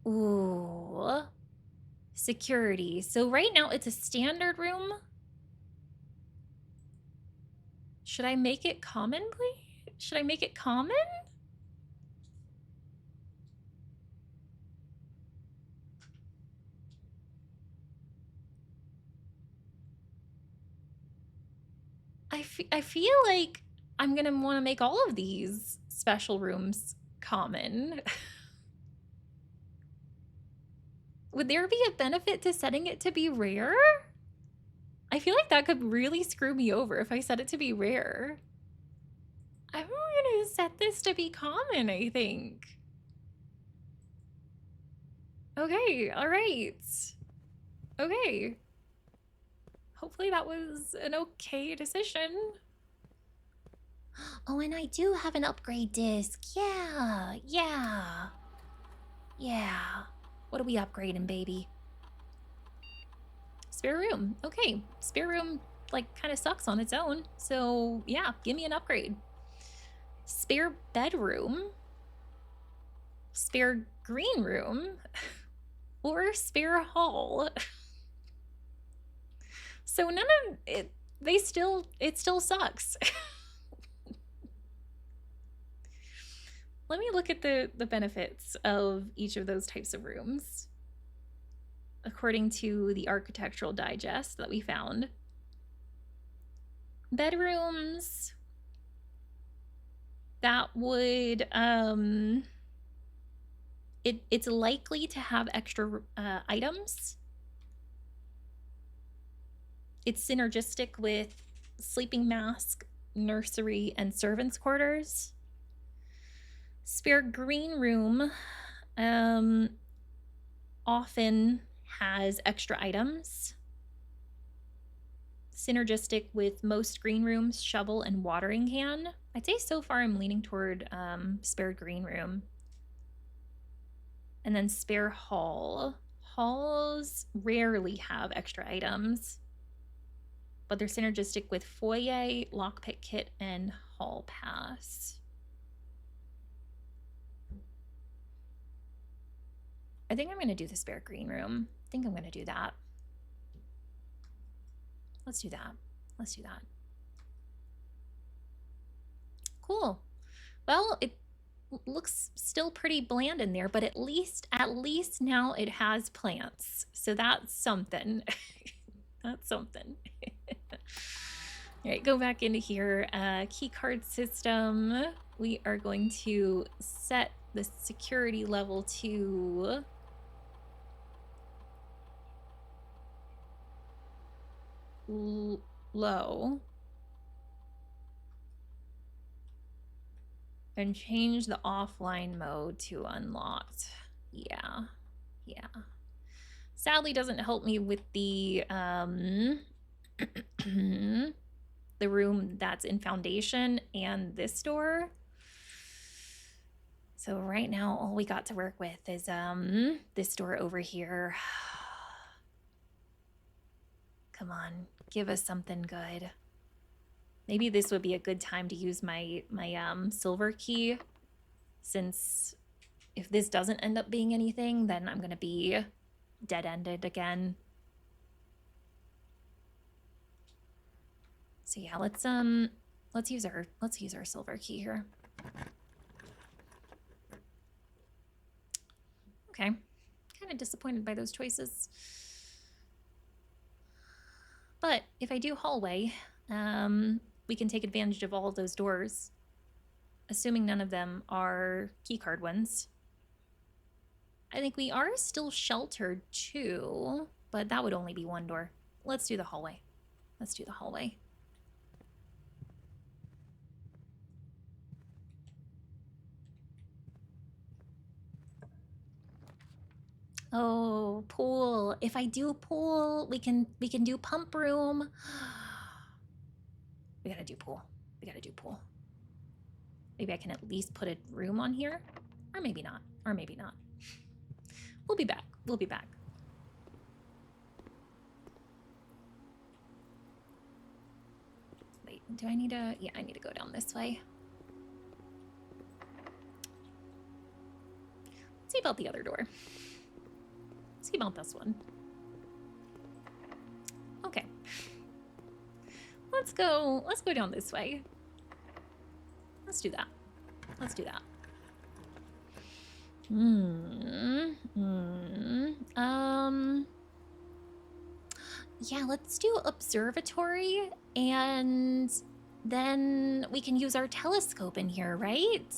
Ooh. Security. So right now it's a standard room. Should I make it common, please? Should I make it common? I feel like I'm gonna want to make all of these special rooms common. Would there be a benefit to setting it to be rare? I feel like that could really screw me over if I set it to be rare. I'm gonna set this to be common, I think. Okay, all right. Okay. Hopefully that was an okay decision. Oh, and I do have an upgrade disc. Yeah, yeah. Yeah. What are we upgrading, baby? Spare room. Okay, spare room, like, kind of sucks on its own. So, yeah, give me an upgrade. Spare bedroom. Spare green room. Or spare hall. So none of it, it still sucks. Let me look at the benefits of each of those types of rooms. According to the Architectural Digest that we found. Bedrooms that would it's likely to have extra items. It's synergistic with sleeping mask, nursery, and servants' quarters. Spare green room often has extra items. Synergistic with most green rooms, shovel, and watering can. I'd say so far I'm leaning toward spare green room. And then spare hall. Halls rarely have extra items, but they're synergistic with foyer, lockpick kit, and hall pass. I think I'm going to do the spare green room. I think I'm going to do that. Let's do that. Let's do that. Cool. Well, it looks still pretty bland in there, but at least now it has plants. So that's something. That's something. All right, go back into here. Key card system. We are going to set the security level to low. And change the offline mode to unlocked. Yeah. Yeah. Sadly doesn't help me with the the room that's in foundation and this door. So right now all we got to work with is this door over here. Come on, give us something good. Maybe this would be a good time to use my silver key, since if this doesn't end up being anything, then I'm gonna be dead-ended again. So yeah, let's use our silver key here. Okay. Kind of disappointed by those choices. But if I do hallway, we can take advantage of all of those doors, assuming none of them are keycard ones. I think we are still sheltered too, but that would only be one door. Let's do the hallway. Let's do the hallway. Oh, pool. If I do pool, we can do pump room. We gotta do pool. We gotta do pool. Maybe I can at least put a room on here. Or maybe not. Or maybe not. We'll be back. We'll be back. Wait, do I need to... Yeah, I need to go down this way. Let's see about the other door. Let's see about this one. Okay. Let's go down this way. Let's do that. Let's do that. Yeah, let's do observatory, and then we can use our telescope in here, right?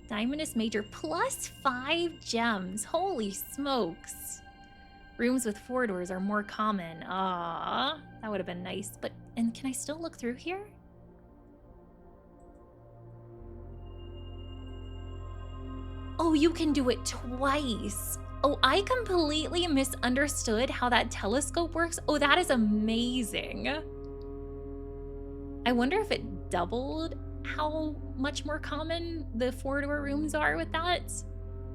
Diamondus Major plus 5 gems. Holy smokes. Rooms with 4 doors are more common. Ah, that would have been nice. But, and can I still look through here? Oh, you can do it twice. Oh, I completely misunderstood how that telescope works. Oh, that is amazing. I wonder if it doubled how much more common the 4-door rooms are with that.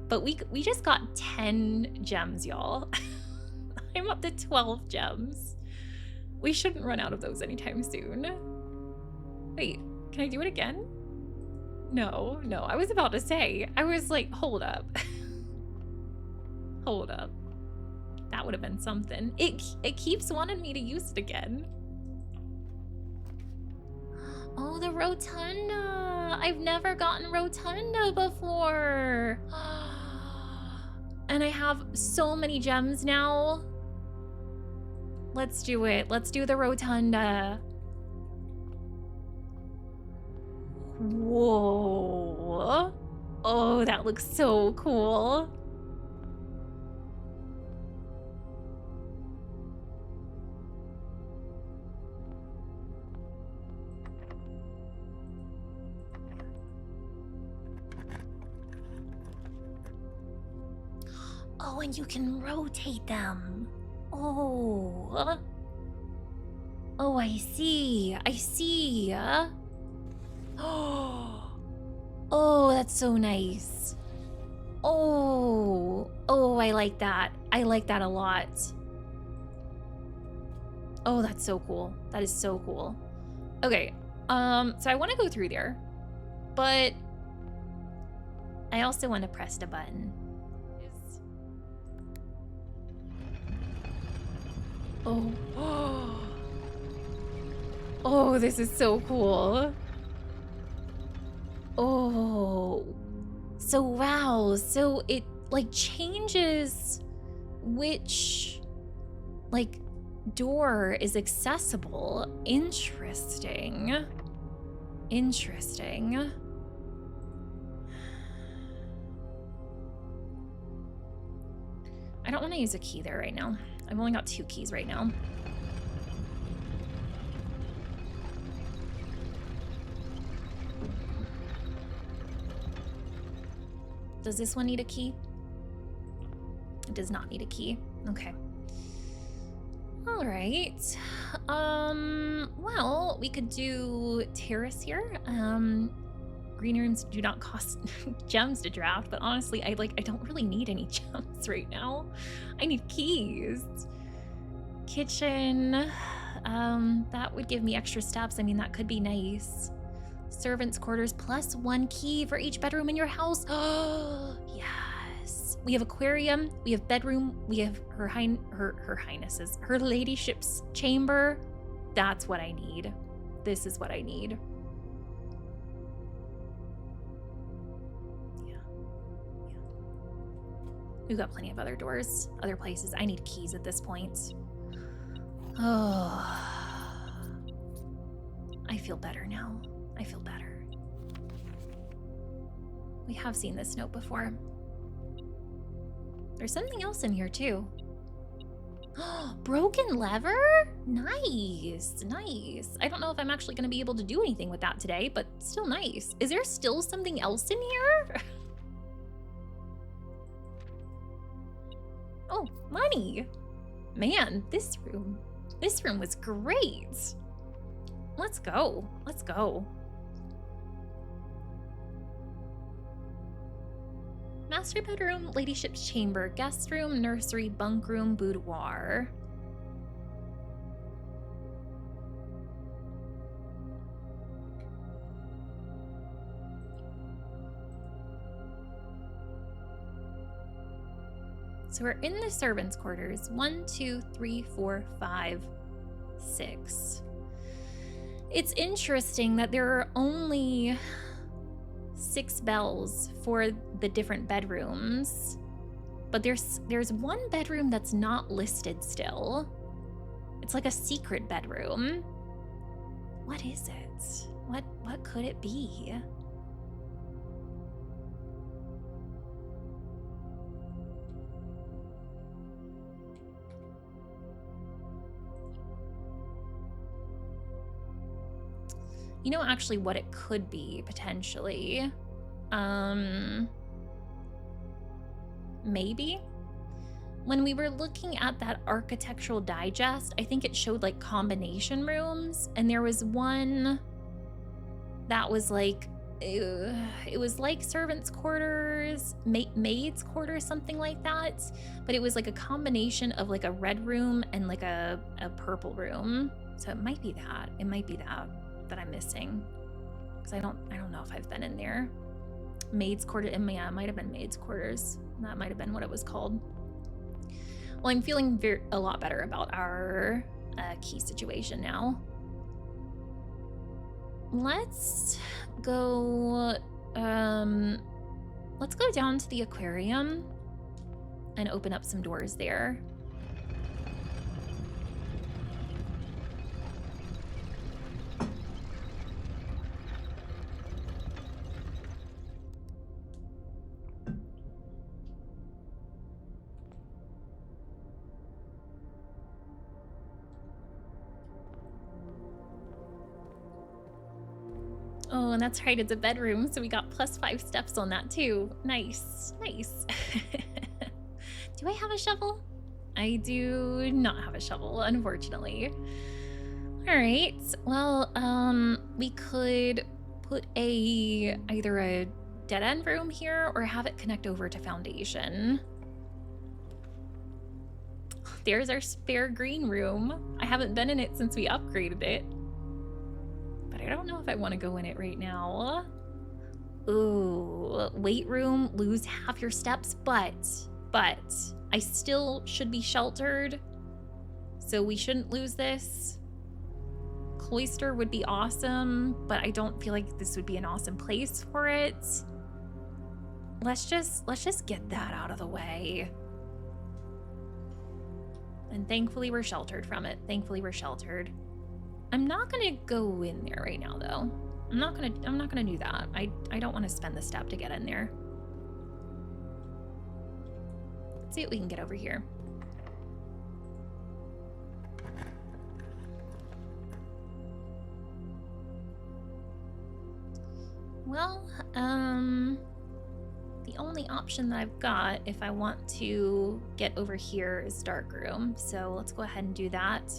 But we just got 10 gems, y'all. I'm up to 12 gems. We shouldn't run out of those anytime soon. Wait, can I do it again? No, I was about to say. I was like, hold up. Hold up. That would have been something. It keeps wanting me to use it again. Oh, the rotunda. I've never gotten rotunda before. And I have so many gems now. Let's do it. Let's do the rotunda. Whoa. Oh, that looks so cool. Oh, and you can rotate them. Oh. Oh, I see. I see. Oh, that's so nice. Oh, I like that. I like that a lot. Oh, that's so cool. That is so cool. Okay, so I want to go through there, but I also want to press the button. Oh. Oh, this is so cool. Oh. So wow, so it like changes which like door is accessible. Interesting. Interesting. I don't want to use a key there right now. I've only got 2 keys right now. Does this one need a key? It does not need a key. Okay. All right. Well, we could do terrace here. green rooms do not cost gems to draft, but honestly, I don't really need any gems right now. I need keys. Kitchen, that would give me extra steps. I mean, that could be nice. Servants' quarters plus 1 key for each bedroom in your house. Oh, yes. We have aquarium, we have bedroom, we have her highness's, her ladyship's chamber. That's what I need. This is what I need. Yeah. We've got plenty of other doors, other places. I need keys at this point. Oh, I feel better now. I feel better. We have seen this note before. There's something else in here too. Broken lever? Nice, nice. I don't know if I'm actually gonna be able to do anything with that today, but still nice. Is there still something else in here? Oh, money. Man, this room was great. Let's go, let's go. Master bedroom, ladyship's chamber, guest room, nursery, bunk room, boudoir. So we're in the servants' quarters. 1, 2, 3, 4, 5, 6. It's interesting that there are only 6 bells for the different bedrooms, but there's one bedroom that's not listed still. It's like a secret bedroom. What is it? What could it be? You know actually what it could be, potentially. Maybe? When we were looking at that architectural digest, I think it showed like combination rooms, and there was one that was like, it was like servants' quarters, maid's quarters, something like that, but it was like a combination of like a red room and like a purple room. So it might be that. It might be that I'm missing, because I don't know if I've been in there. Maid's quarter, yeah, it might have been maid's quarters. That might have been what it was called. Well, I'm feeling a lot better about our key situation now. Let's go down to the aquarium and open up some doors there. Oh, and that's right, it's a bedroom, so we got +5 steps on that too. Nice, nice. Do I have a shovel? I do not have a shovel, unfortunately. All right, well, we could put either a dead end room here or have it connect over to foundation. There's our spare green room. I haven't been in it since we upgraded it, but I don't know if I want to go in it right now. Ooh, weight room, lose half your steps, but I still should be sheltered, so we shouldn't lose this. Cloister would be awesome, but I don't feel like this would be an awesome place for it. Let's just get that out of the way. And thankfully we're sheltered from it. Thankfully we're sheltered. I'm not gonna go in there right now though. I'm not gonna do that. I don't want to spend the step to get in there. Let's see what we can get over here. Well, the only option that I've got if I want to get over here is dark room. So let's go ahead and do that.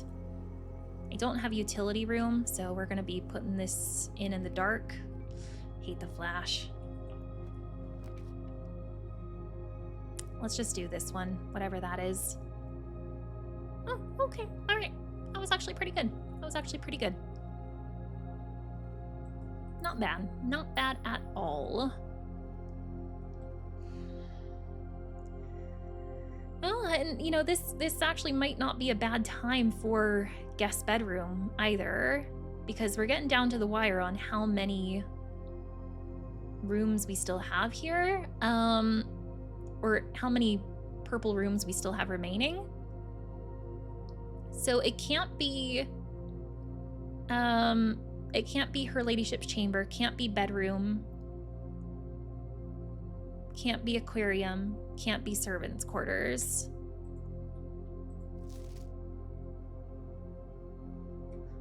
I don't have utility room, so we're gonna be putting this in the dark. Hate the flash. Let's just do this one, whatever that is. Oh, okay. All right. That was actually pretty good. That was actually pretty good. Not bad. Not bad at all. Well, and you know, this actually might not be a bad time for guest bedroom either, because we're getting down to the wire on how many rooms we still have here, or how many purple rooms we still have remaining. So it can't be her ladyship's chamber, can't be bedroom, can't be aquarium, can't be servants' quarters.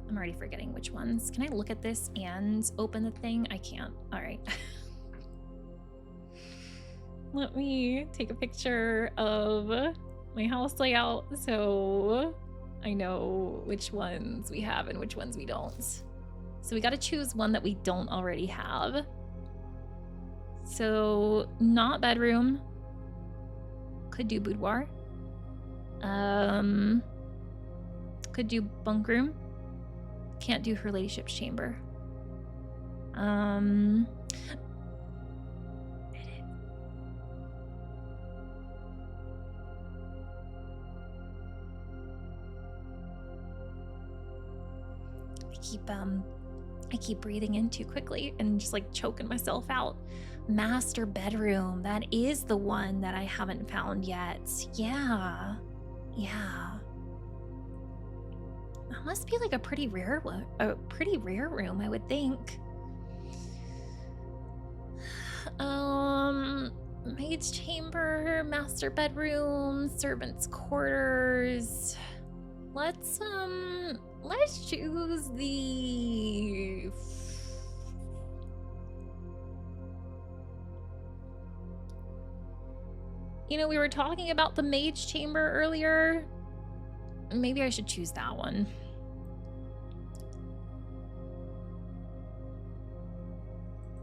I'm already forgetting which ones. Can I look at this and open the thing? I can't. All right. Let me take a picture of my house layout so I know which ones we have and which ones we don't. So we got to choose one that we don't already have. So not bedroom. Could do boudoir. Could do bunk room. Can't do her ladyship's chamber. I keep breathing in too quickly and just like choking myself out. Master bedroom. That is the one that I haven't found yet. Yeah. That must be like a pretty rare one, a pretty rare room, I would think. Maid's chamber, master bedroom, servants' quarters. Let's choose the... You know, we were talking about the maid's chamber earlier. Maybe I should choose that one.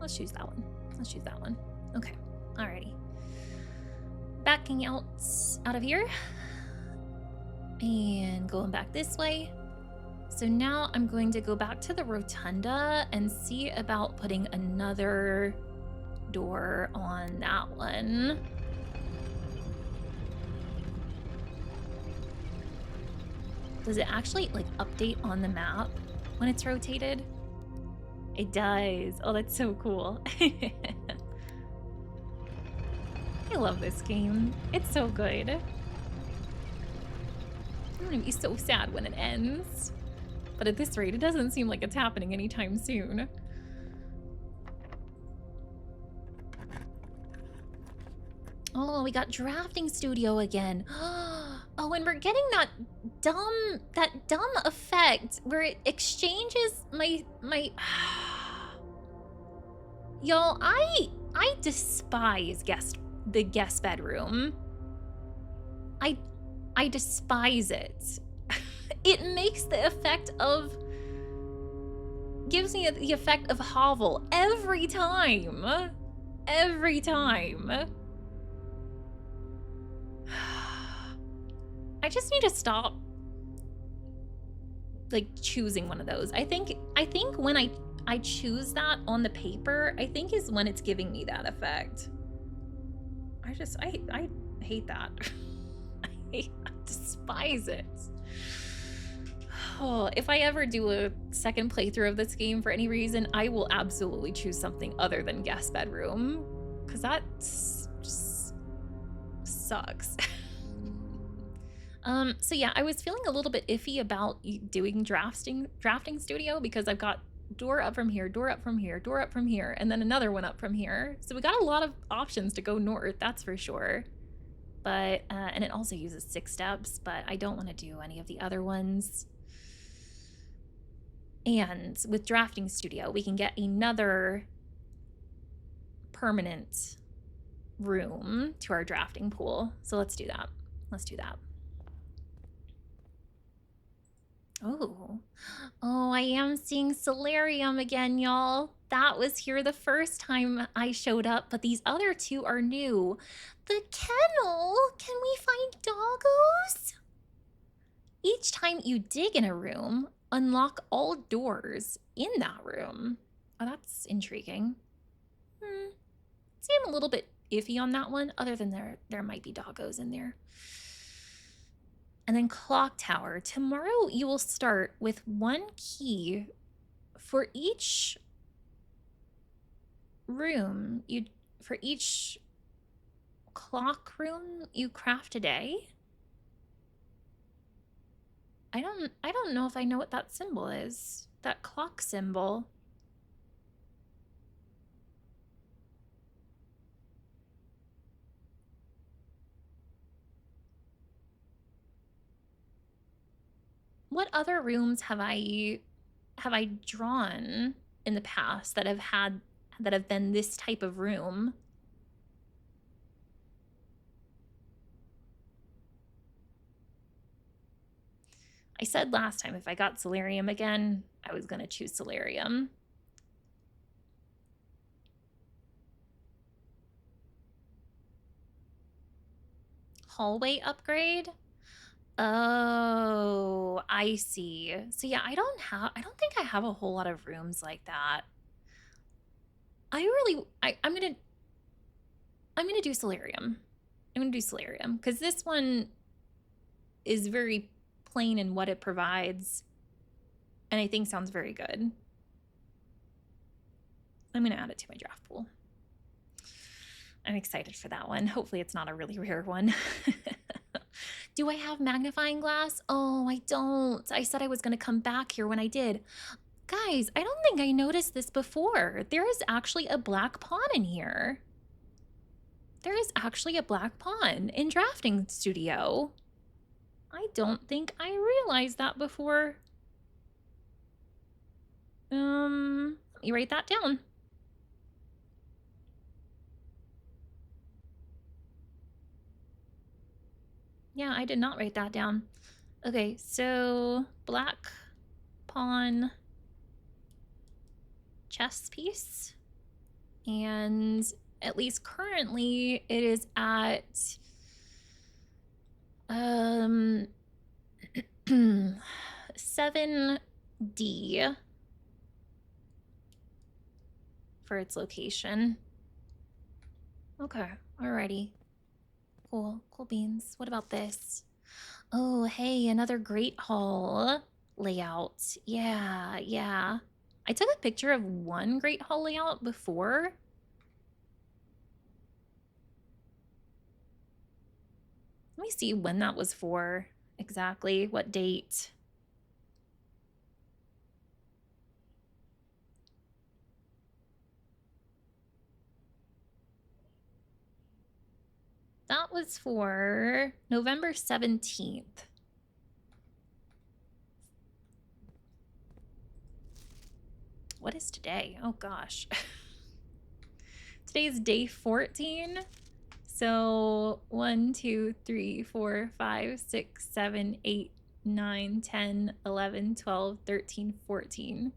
Let's choose that one. Let's choose that one. Okay. Alrighty. Backing out of here. And going back this way. So now I'm going to go back to the rotunda and see about putting another door on that one. Does it actually like update on the map when it's rotated? It does. Oh, that's so cool. I love this game. It's so good. I'm gonna be so sad when it ends. But at this rate, it doesn't seem like it's happening anytime soon. Oh, we got drafting studio again. Oh, and we're getting that dumb effect where it exchanges my Y'all, I despise the guest bedroom. I despise it. It makes the effect of, gives me the effect of hovel every time. Every time. I just need to stop like choosing one of those. I think when I choose that on the paper, I think is when it's giving me that effect. I hate that. I despise it. Oh, if I ever do a second playthrough of this game for any reason, I will absolutely choose something other than guest bedroom, because that just sucks. So yeah, I was feeling a little bit iffy about doing drafting studio because I've got door up from here, door up from here, door up from here, and then another one up from here. So we got a lot of options to go north, that's for sure. But, and it also uses 6 steps, but I don't want to do any of the other ones. And with drafting studio, we can get another permanent room to our drafting pool. So let's do that. Let's do that. Oh, I am seeing solarium again, y'all. that was here the first time I showed up, but these other two are new. The kennel? Can we find doggos? Each time you dig in a room, unlock all doors in that room. Oh, that's intriguing. Seem a little bit iffy on that one, other than there might be doggos in there. And then clock tower. Tomorrow you will start with 1 key for each room. For each clock room you craft a day. I don't know if I know what that symbol is. That clock symbol. What other rooms have I drawn in the past that have been this type of room? I said last time if I got Solarium again, I was gonna choose Solarium. Hallway upgrade? Oh, I see. So yeah, I don't think I have a whole lot of rooms like that. I'm gonna do Solarium. I'm gonna do Solarium because this one is very plain in what it provides, and I think sounds very good. I'm gonna add it to my draft pool. I'm excited for that one. Hopefully it's not a really rare one. Do I have magnifying glass? Oh, I don't. I said I was gonna come back here when I did. Guys, I don't think I noticed this before. There is actually a black pawn in here. There is actually a black pawn in Drafting Studio. I don't think I realized that before. Let me write that down. Yeah, I did not write that down. Okay, so black pawn chess piece. And at least currently it is at 7D for its location. Okay, alrighty. Cool beans. What about this? Oh, hey, another Great Hall layout. Yeah. I took a picture of one Great Hall layout before. Let me see when that was for exactly, what date. That was for November 17th. What is today? Oh gosh. Today is day 14. So 1, 2, 3, 4, 5, 6, 7, 8, 9, 10, 11, 12, 13, 14.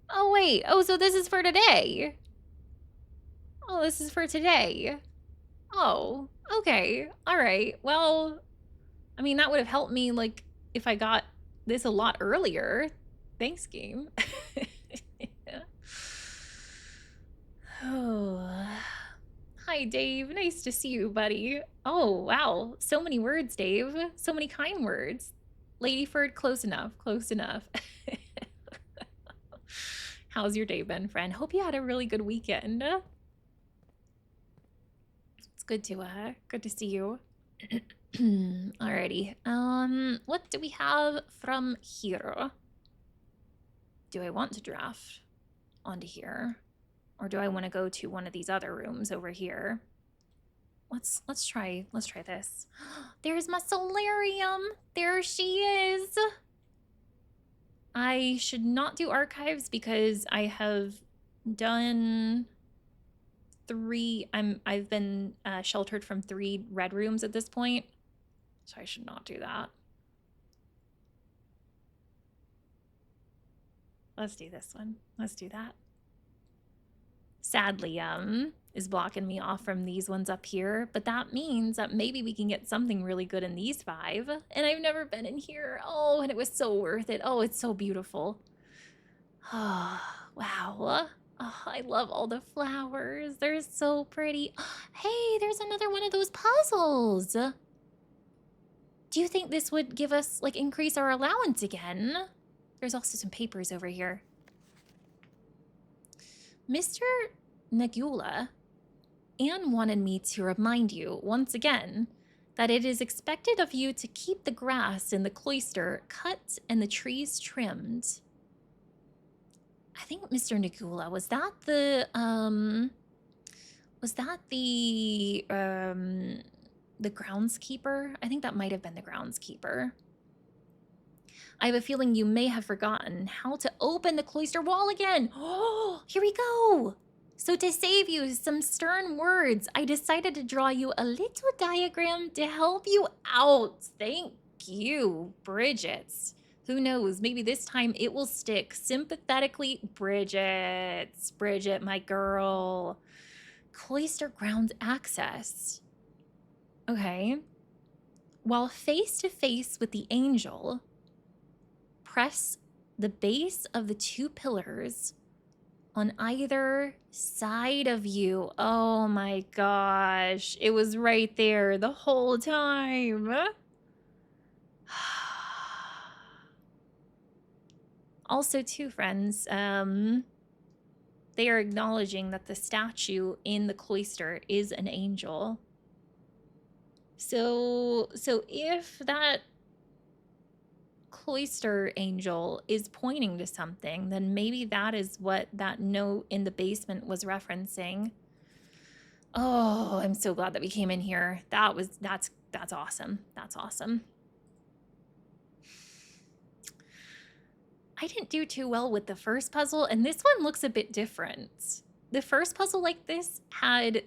Oh wait, oh, so this is for today. Oh, this is for today. Oh, okay. All right. Well, I mean, that would have helped me, like, if I got this a lot earlier. Thanks, game. Oh. Hi, Dave. Nice to see you, buddy. Oh, wow. So many words, Dave. So many kind words. Ladyford, close enough. Close enough. How's your day been, friend? Hope you had a really good weekend. It's good to see you. Alrighty. What do we have from here? Do I want to draft onto here? Or do I want to go to one of these other rooms over here? Let's try this. There's my solarium. There she is. I should not do archives because I have done 3. I've been sheltered from 3 red rooms at this point, so I should not do that. Let's do this one. Let's do that. sadly, is blocking me off from these ones up here, but that means that maybe we can get something really good in these 5. And I've never been in here. Oh, and it was so worth it. Oh, it's so beautiful. Oh, wow. Oh, I love all the flowers. They're so pretty. Hey, there's another one of those puzzles. Do you think this would give us, like, increase our allowance again? There's also some papers over here. Mr. Nagula, Anne wanted me to remind you, once again, that it is expected of you to keep the grass in the cloister cut and the trees trimmed. I think Mr. Nagula, was that the groundskeeper? I think that might have been the groundskeeper. I have a feeling you may have forgotten how to open the cloister wall again. Oh, here we go. So to save you some stern words, I decided to draw you a little diagram to help you out. Thank you, Bridget. Who knows, maybe this time it will stick. Sympathetically, Bridget, my girl. Cloister grounds access. Okay. While face to face with the angel, press the base of the 2 pillars on either side of you. Oh my gosh. It was right there the whole time. Also, too, friends, they are acknowledging that the statue in the cloister is an angel. So if that cloister angel is pointing to something, then maybe that is what that note in the basement was referencing. Oh, I'm so glad that we came in here. That's awesome. That's awesome. I didn't do too well with the first puzzle, and this one looks a bit different. The first puzzle like this had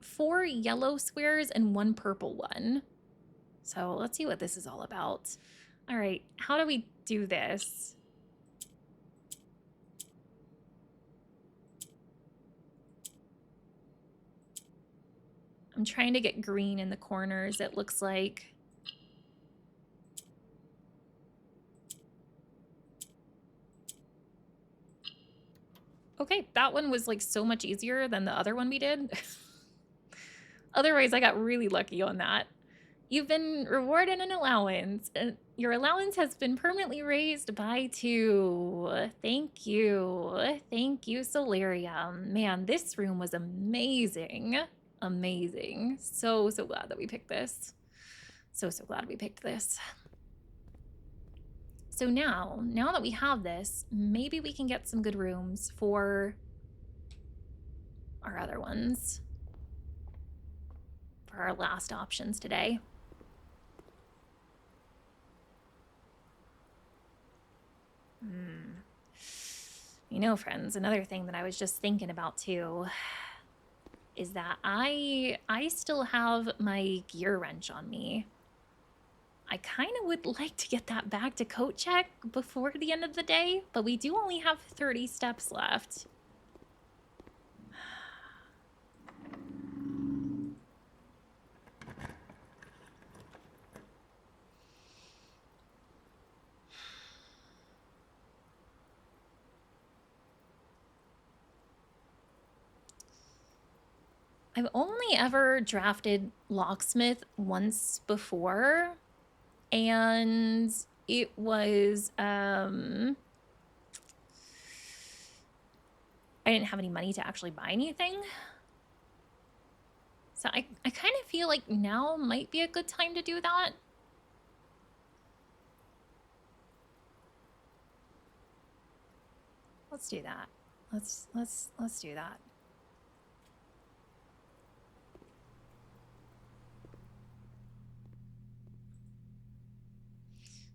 4 yellow squares and 1 purple one. So let's see what this is all about. All right, how do we do this? I'm trying to get green in the corners, it looks like. Okay, that one was like so much easier than the other one we did. Otherwise, I got really lucky on that. You've been rewarded an allowance. Your allowance has been permanently raised by 2. Thank you. Thank you, Solarium. Man, this room was amazing. Amazing. So glad that we picked this. So glad we picked this. So now that we have this, maybe we can get some good rooms for our other ones. For our last options today. You know, friends, another thing that I was just thinking about too is that I still have my gear wrench on me. I kind of would like to get that back to coat check before the end of the day, but we do only have 30 steps left. I've only ever drafted locksmith once before, and it was, I didn't have any money to actually buy anything. So I kind of feel like now might be a good time to do that. Let's do that. Let's do that.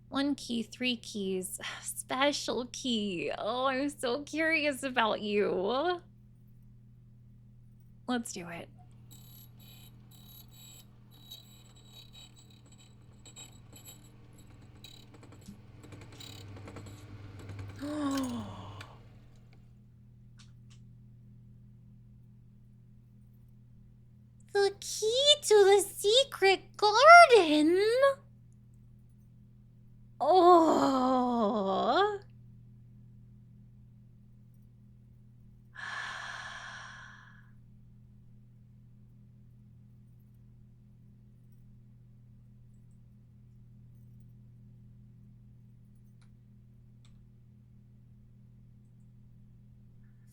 One key, 3 keys. Special key. Oh, I'm so curious about you. Let's do it.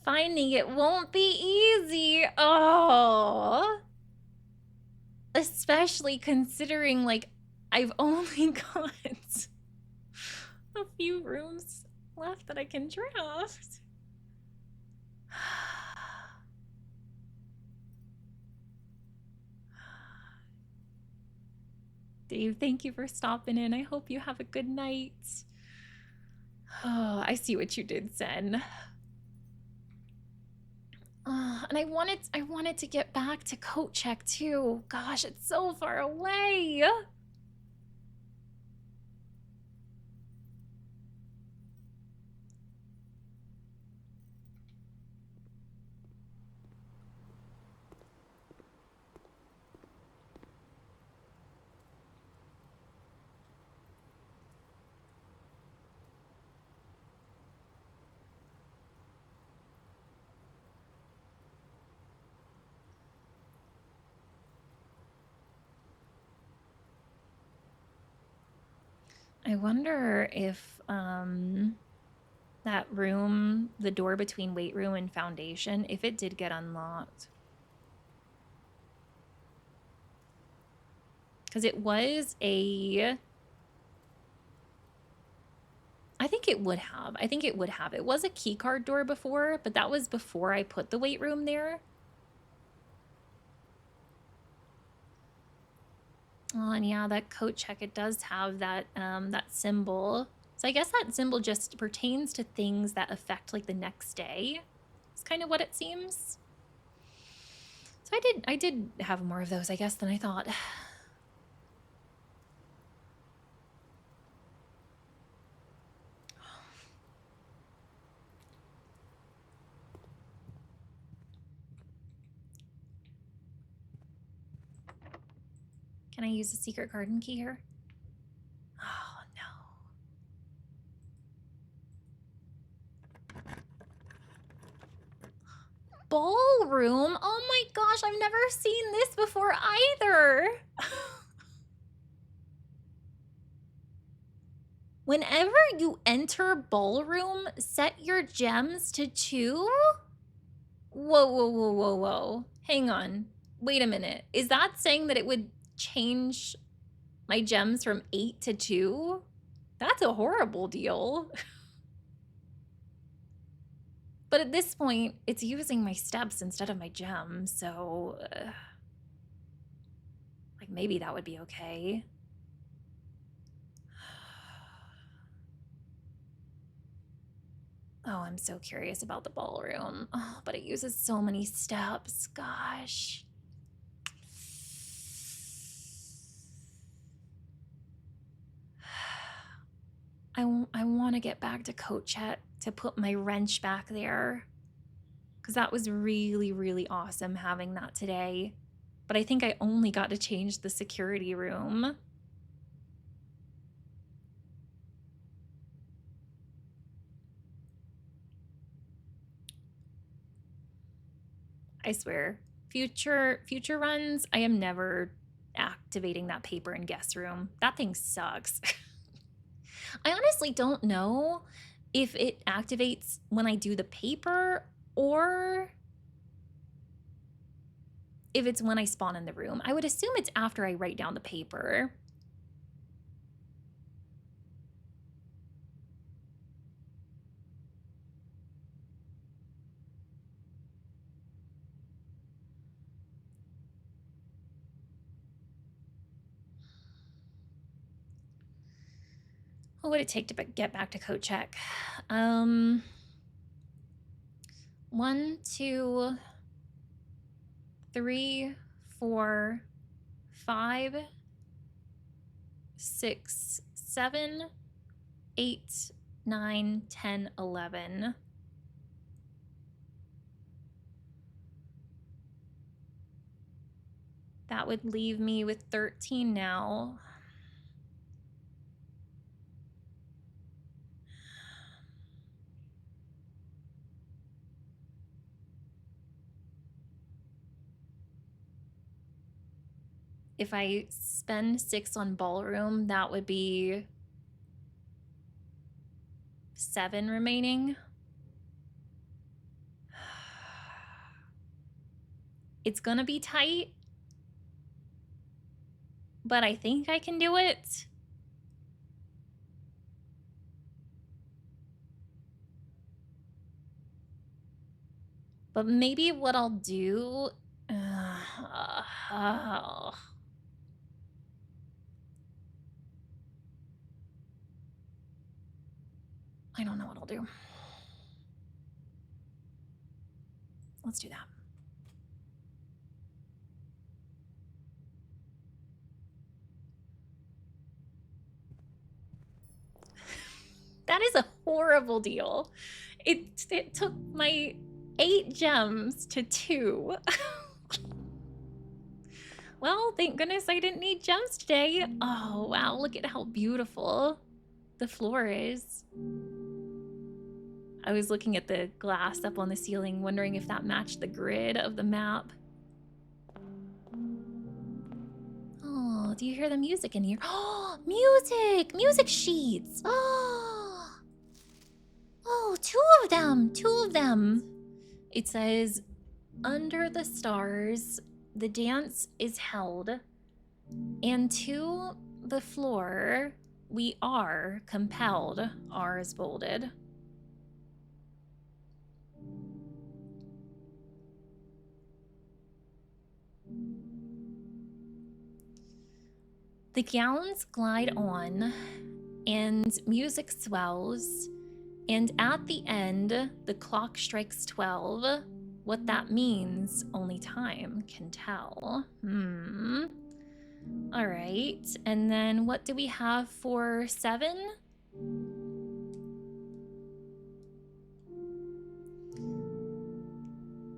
Finding it won't be easy. Oh. Especially considering, like, I've only got a few rooms left that I can draft. Dave, thank you for stopping in. I hope you have a good night. Oh, I see what you did, Zen. And I wanted to get back to coat check too. Gosh, it's so far away. I wonder if that room, the door between weight room and foundation, if it did get unlocked. Because it was a... I think it would have. It was a key card door before, but that was before I put the weight room there. Oh, and yeah, that coat check, it does have that that symbol. So I guess that symbol just pertains to things that affect like the next day. It's kind of what it seems. So I did have more of those, I guess, than I thought. Can I use the secret garden key here? Oh, no. Ballroom? Oh my gosh, I've never seen this before either. Whenever you enter ballroom, set your gems to 2? Whoa. Hang on. Wait a minute. Is that saying that it would change my gems from 8 to 2? That's a horrible deal. But at this point, it's using my steps instead of my gems, so... like, maybe that would be okay. Oh, I'm so curious about the ballroom. Oh, but it uses so many steps. Gosh. I want to get back to Coachet to put my wrench back there. Because that was really, really awesome having that today. But I think I only got to change the security room. I swear, future runs, I am never activating that paper and guest room. That thing sucks. I honestly don't know if it activates when I do the paper or if it's when I spawn in the room. I would assume it's after I write down the paper. What would it take to get back to code check? 1, 2, 3, 4, 5, 6, 7, 8, 9, 10, 11. That would leave me with 13 now. If I spend 6 on ballroom, that would be 7 remaining. It's gonna be tight, but I think I can do it. But maybe what I'll do... I don't know what I'll do. Let's do that. That is a horrible deal. It took my 8 gems to 2. Well, thank goodness I didn't need gems today. Oh, wow, look at how beautiful the floor is. I was looking at the glass up on the ceiling, wondering if that matched the grid of the map. Oh, do you hear the music in here? Oh, music! Music sheets! Oh! Oh, 2 of them! 2 of them! It says, under the stars, the dance is held, and to the floor we are compelled. R is bolded. The gowns glide on, and music swells, and at the end, the clock strikes 12. What that means, only time can tell. All right, and then what do we have for 7?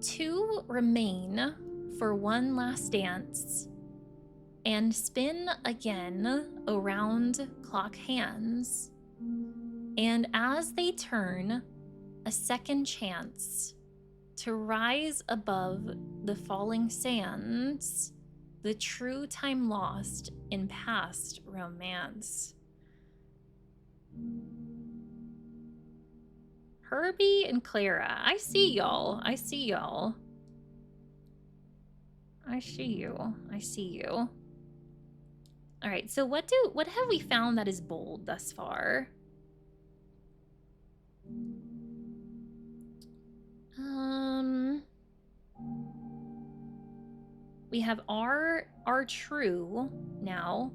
Two remain for one last dance, and spin again around clock hands. And as they turn, a second chance to rise above the falling sands, the true time lost in past romance. Herbie and Clara, I see y'all. I see y'all. I see you. I see you. All right, so what have we found that is bold thus far? We have our true now.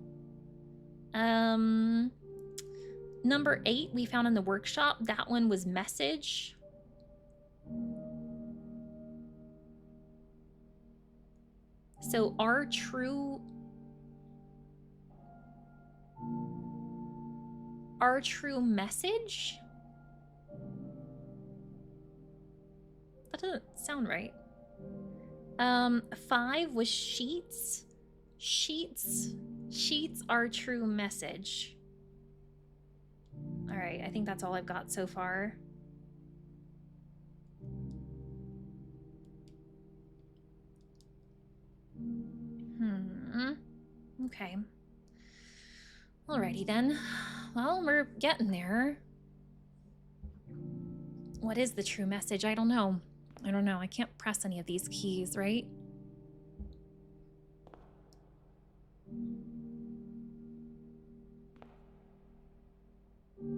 Number 8 we found in the workshop. That one was message. So our true message? That doesn't sound right. 5 was sheets. Sheets are true message. All right, I think that's all I've got so far. Okay. Alrighty then. Well, we're getting there. What is the true message? I don't know. I can't press any of these keys, right?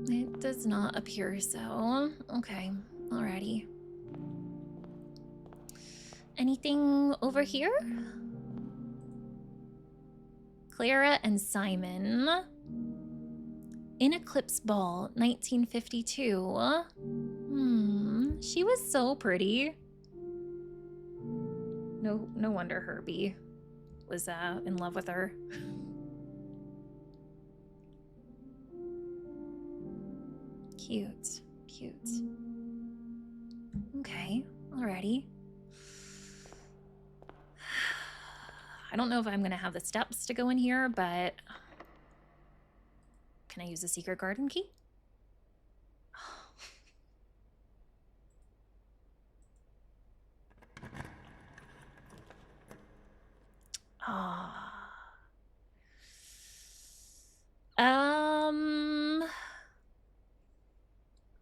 It does not appear so. Okay, alrighty. Anything over here? Clara and Simon. In Eclipse Ball, 1952. She was so pretty. No wonder Herbie was in love with her. Cute. Okay, alrighty. I don't know if I'm gonna have the steps to go in here, but can I use the secret garden key?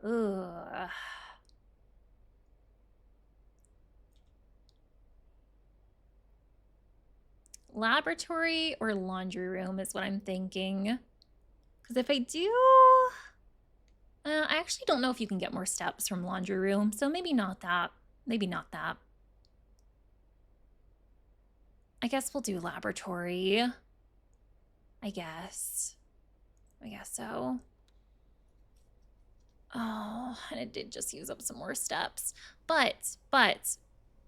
Ugh. laboratory or laundry room is what I'm thinking. Because if I do... I actually don't know if you can get more steps from laundry room, so maybe not that. Maybe not that. I guess we'll do laboratory. I guess so. Oh, and it did just use up some more steps. But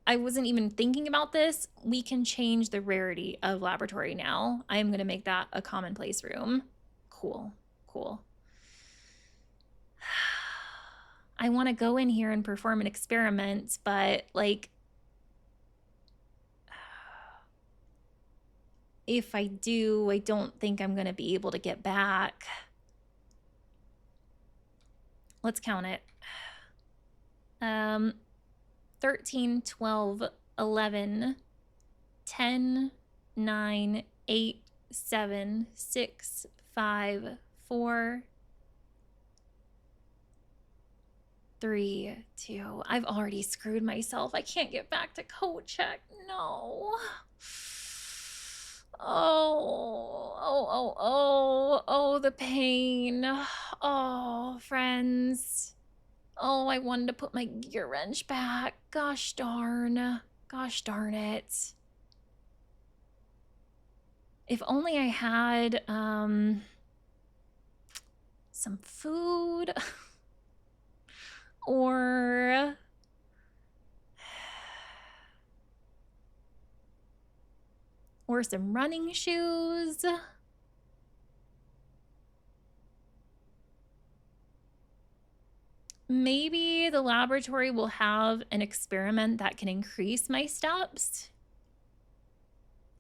I wasn't even thinking about this. We can change the rarity of laboratory now. I'm going to make that a commonplace room. Cool. I want to go in here and perform an experiment, but like, if I do, I don't think I'm going to be able to get back. Let's count it. 13, 12, 11, 10, 9, 8, 7, 6, 5, 4, 3, 2. I've already screwed myself. I can't get back to code check. No. Oh, the pain. Oh, friends. Oh, I wanted to put my gear wrench back. Gosh darn it. If only I had some food or some running shoes. Maybe the laboratory will have an experiment that can increase my steps.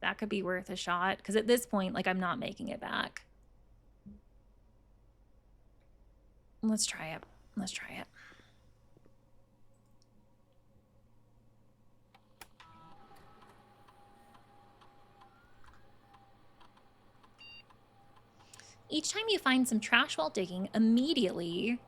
That could be worth a shot, because at this point, like, I'm not making it back. Let's try it. Each time you find some trash while digging, immediately,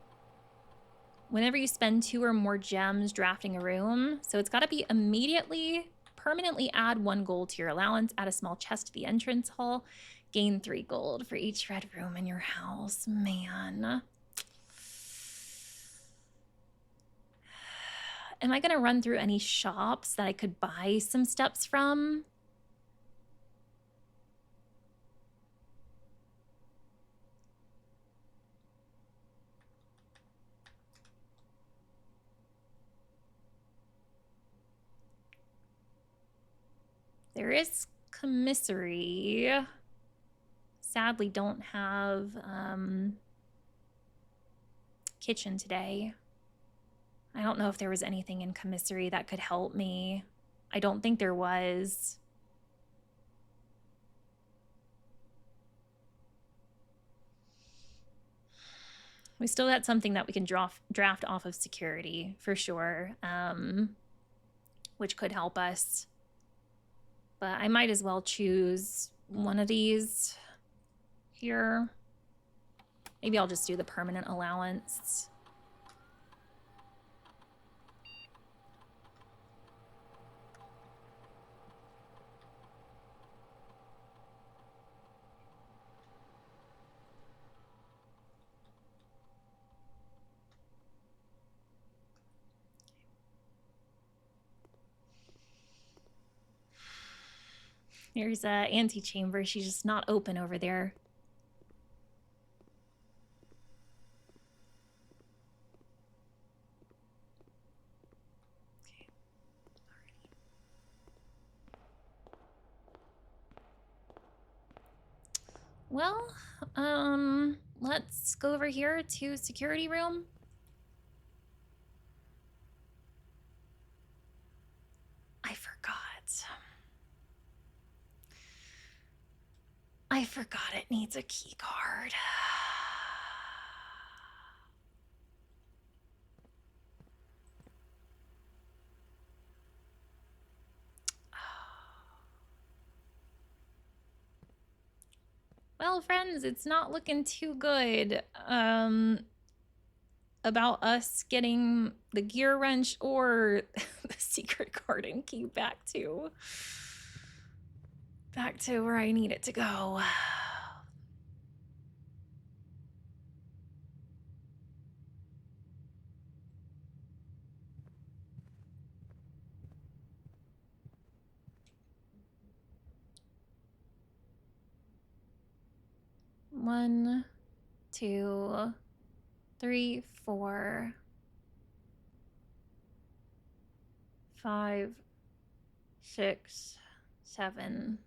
whenever you spend 2 or more gems drafting a room, so it's got to be immediately, permanently add 1 gold to your allowance, add a small chest to the entrance hall, gain 3 gold for each red room in your house. Man. Am I going to run through any shops that I could buy some steps from? There is commissary. Sadly, don't have kitchen today. I don't know if there was anything in commissary that could help me. I don't think there was. We still got something that we can draft off of security for sure, which could help us. But I might as well choose one of these here. Maybe I'll just do the permanent allowance. There's an antechamber. She's just not open over there. Okay. Well, let's go over here to security room. I forgot it needs a key card. Well, friends, it's not looking too good about us getting the gear wrench or the secret card and key back too. back to where I need it to go. One, 2, 3, 4, 5, 6, 7.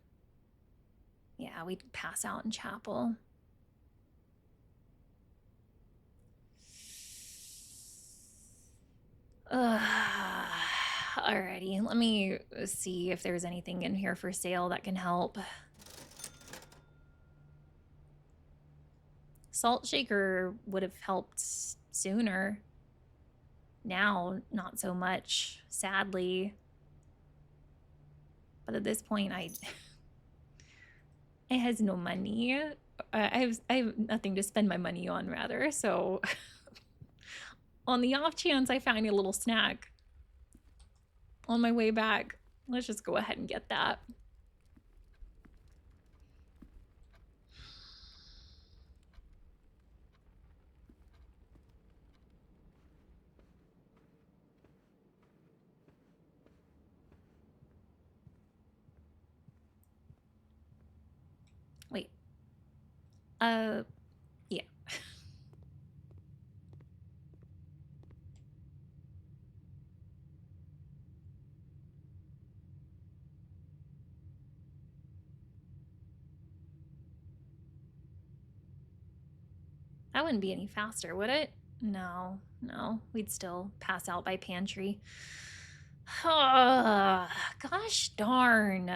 Yeah, we'd pass out in chapel. Alrighty, let me see if there's anything in here for sale that can help. Salt shaker would have helped sooner. Now, not so much, sadly. But at this point, I has no money. I have nothing to spend my money on, rather. So, on the off chance I find a little snack on my way back, let's just go ahead and get that. Wait. Yeah. That wouldn't be any faster, would it? No, no. We'd still pass out by pantry. Gosh darn.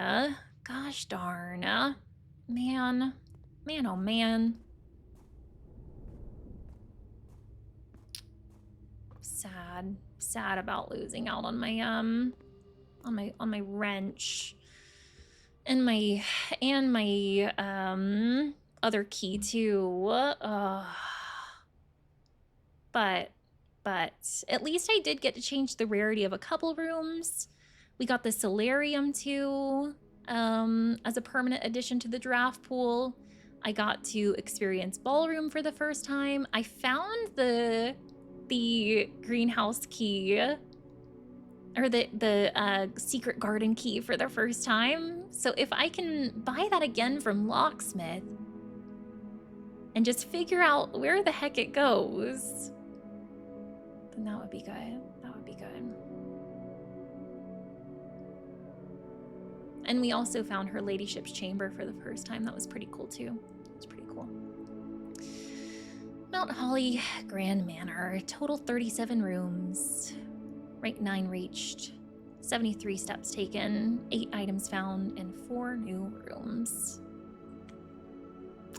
Gosh darn. Man. Man, oh man. Sad. Sad about losing out on my, on my wrench. And my, other key too. But at least I did get to change the rarity of a couple rooms. We got the solarium too, as a permanent addition to the draft pool. I got to experience ballroom for the first time. I found the greenhouse key, or the secret garden key for the first time. So if I can buy that again from Locksmith and just figure out where the heck it goes, then that would be good. That would be good. And we also found her ladyship's chamber for the first time. That was pretty cool too. It's pretty cool. Mount Holly Grand Manor. Total 37 rooms. Rank 9 reached. 73 steps taken. 8 items found, and 4 new rooms.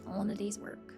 All in a day's work.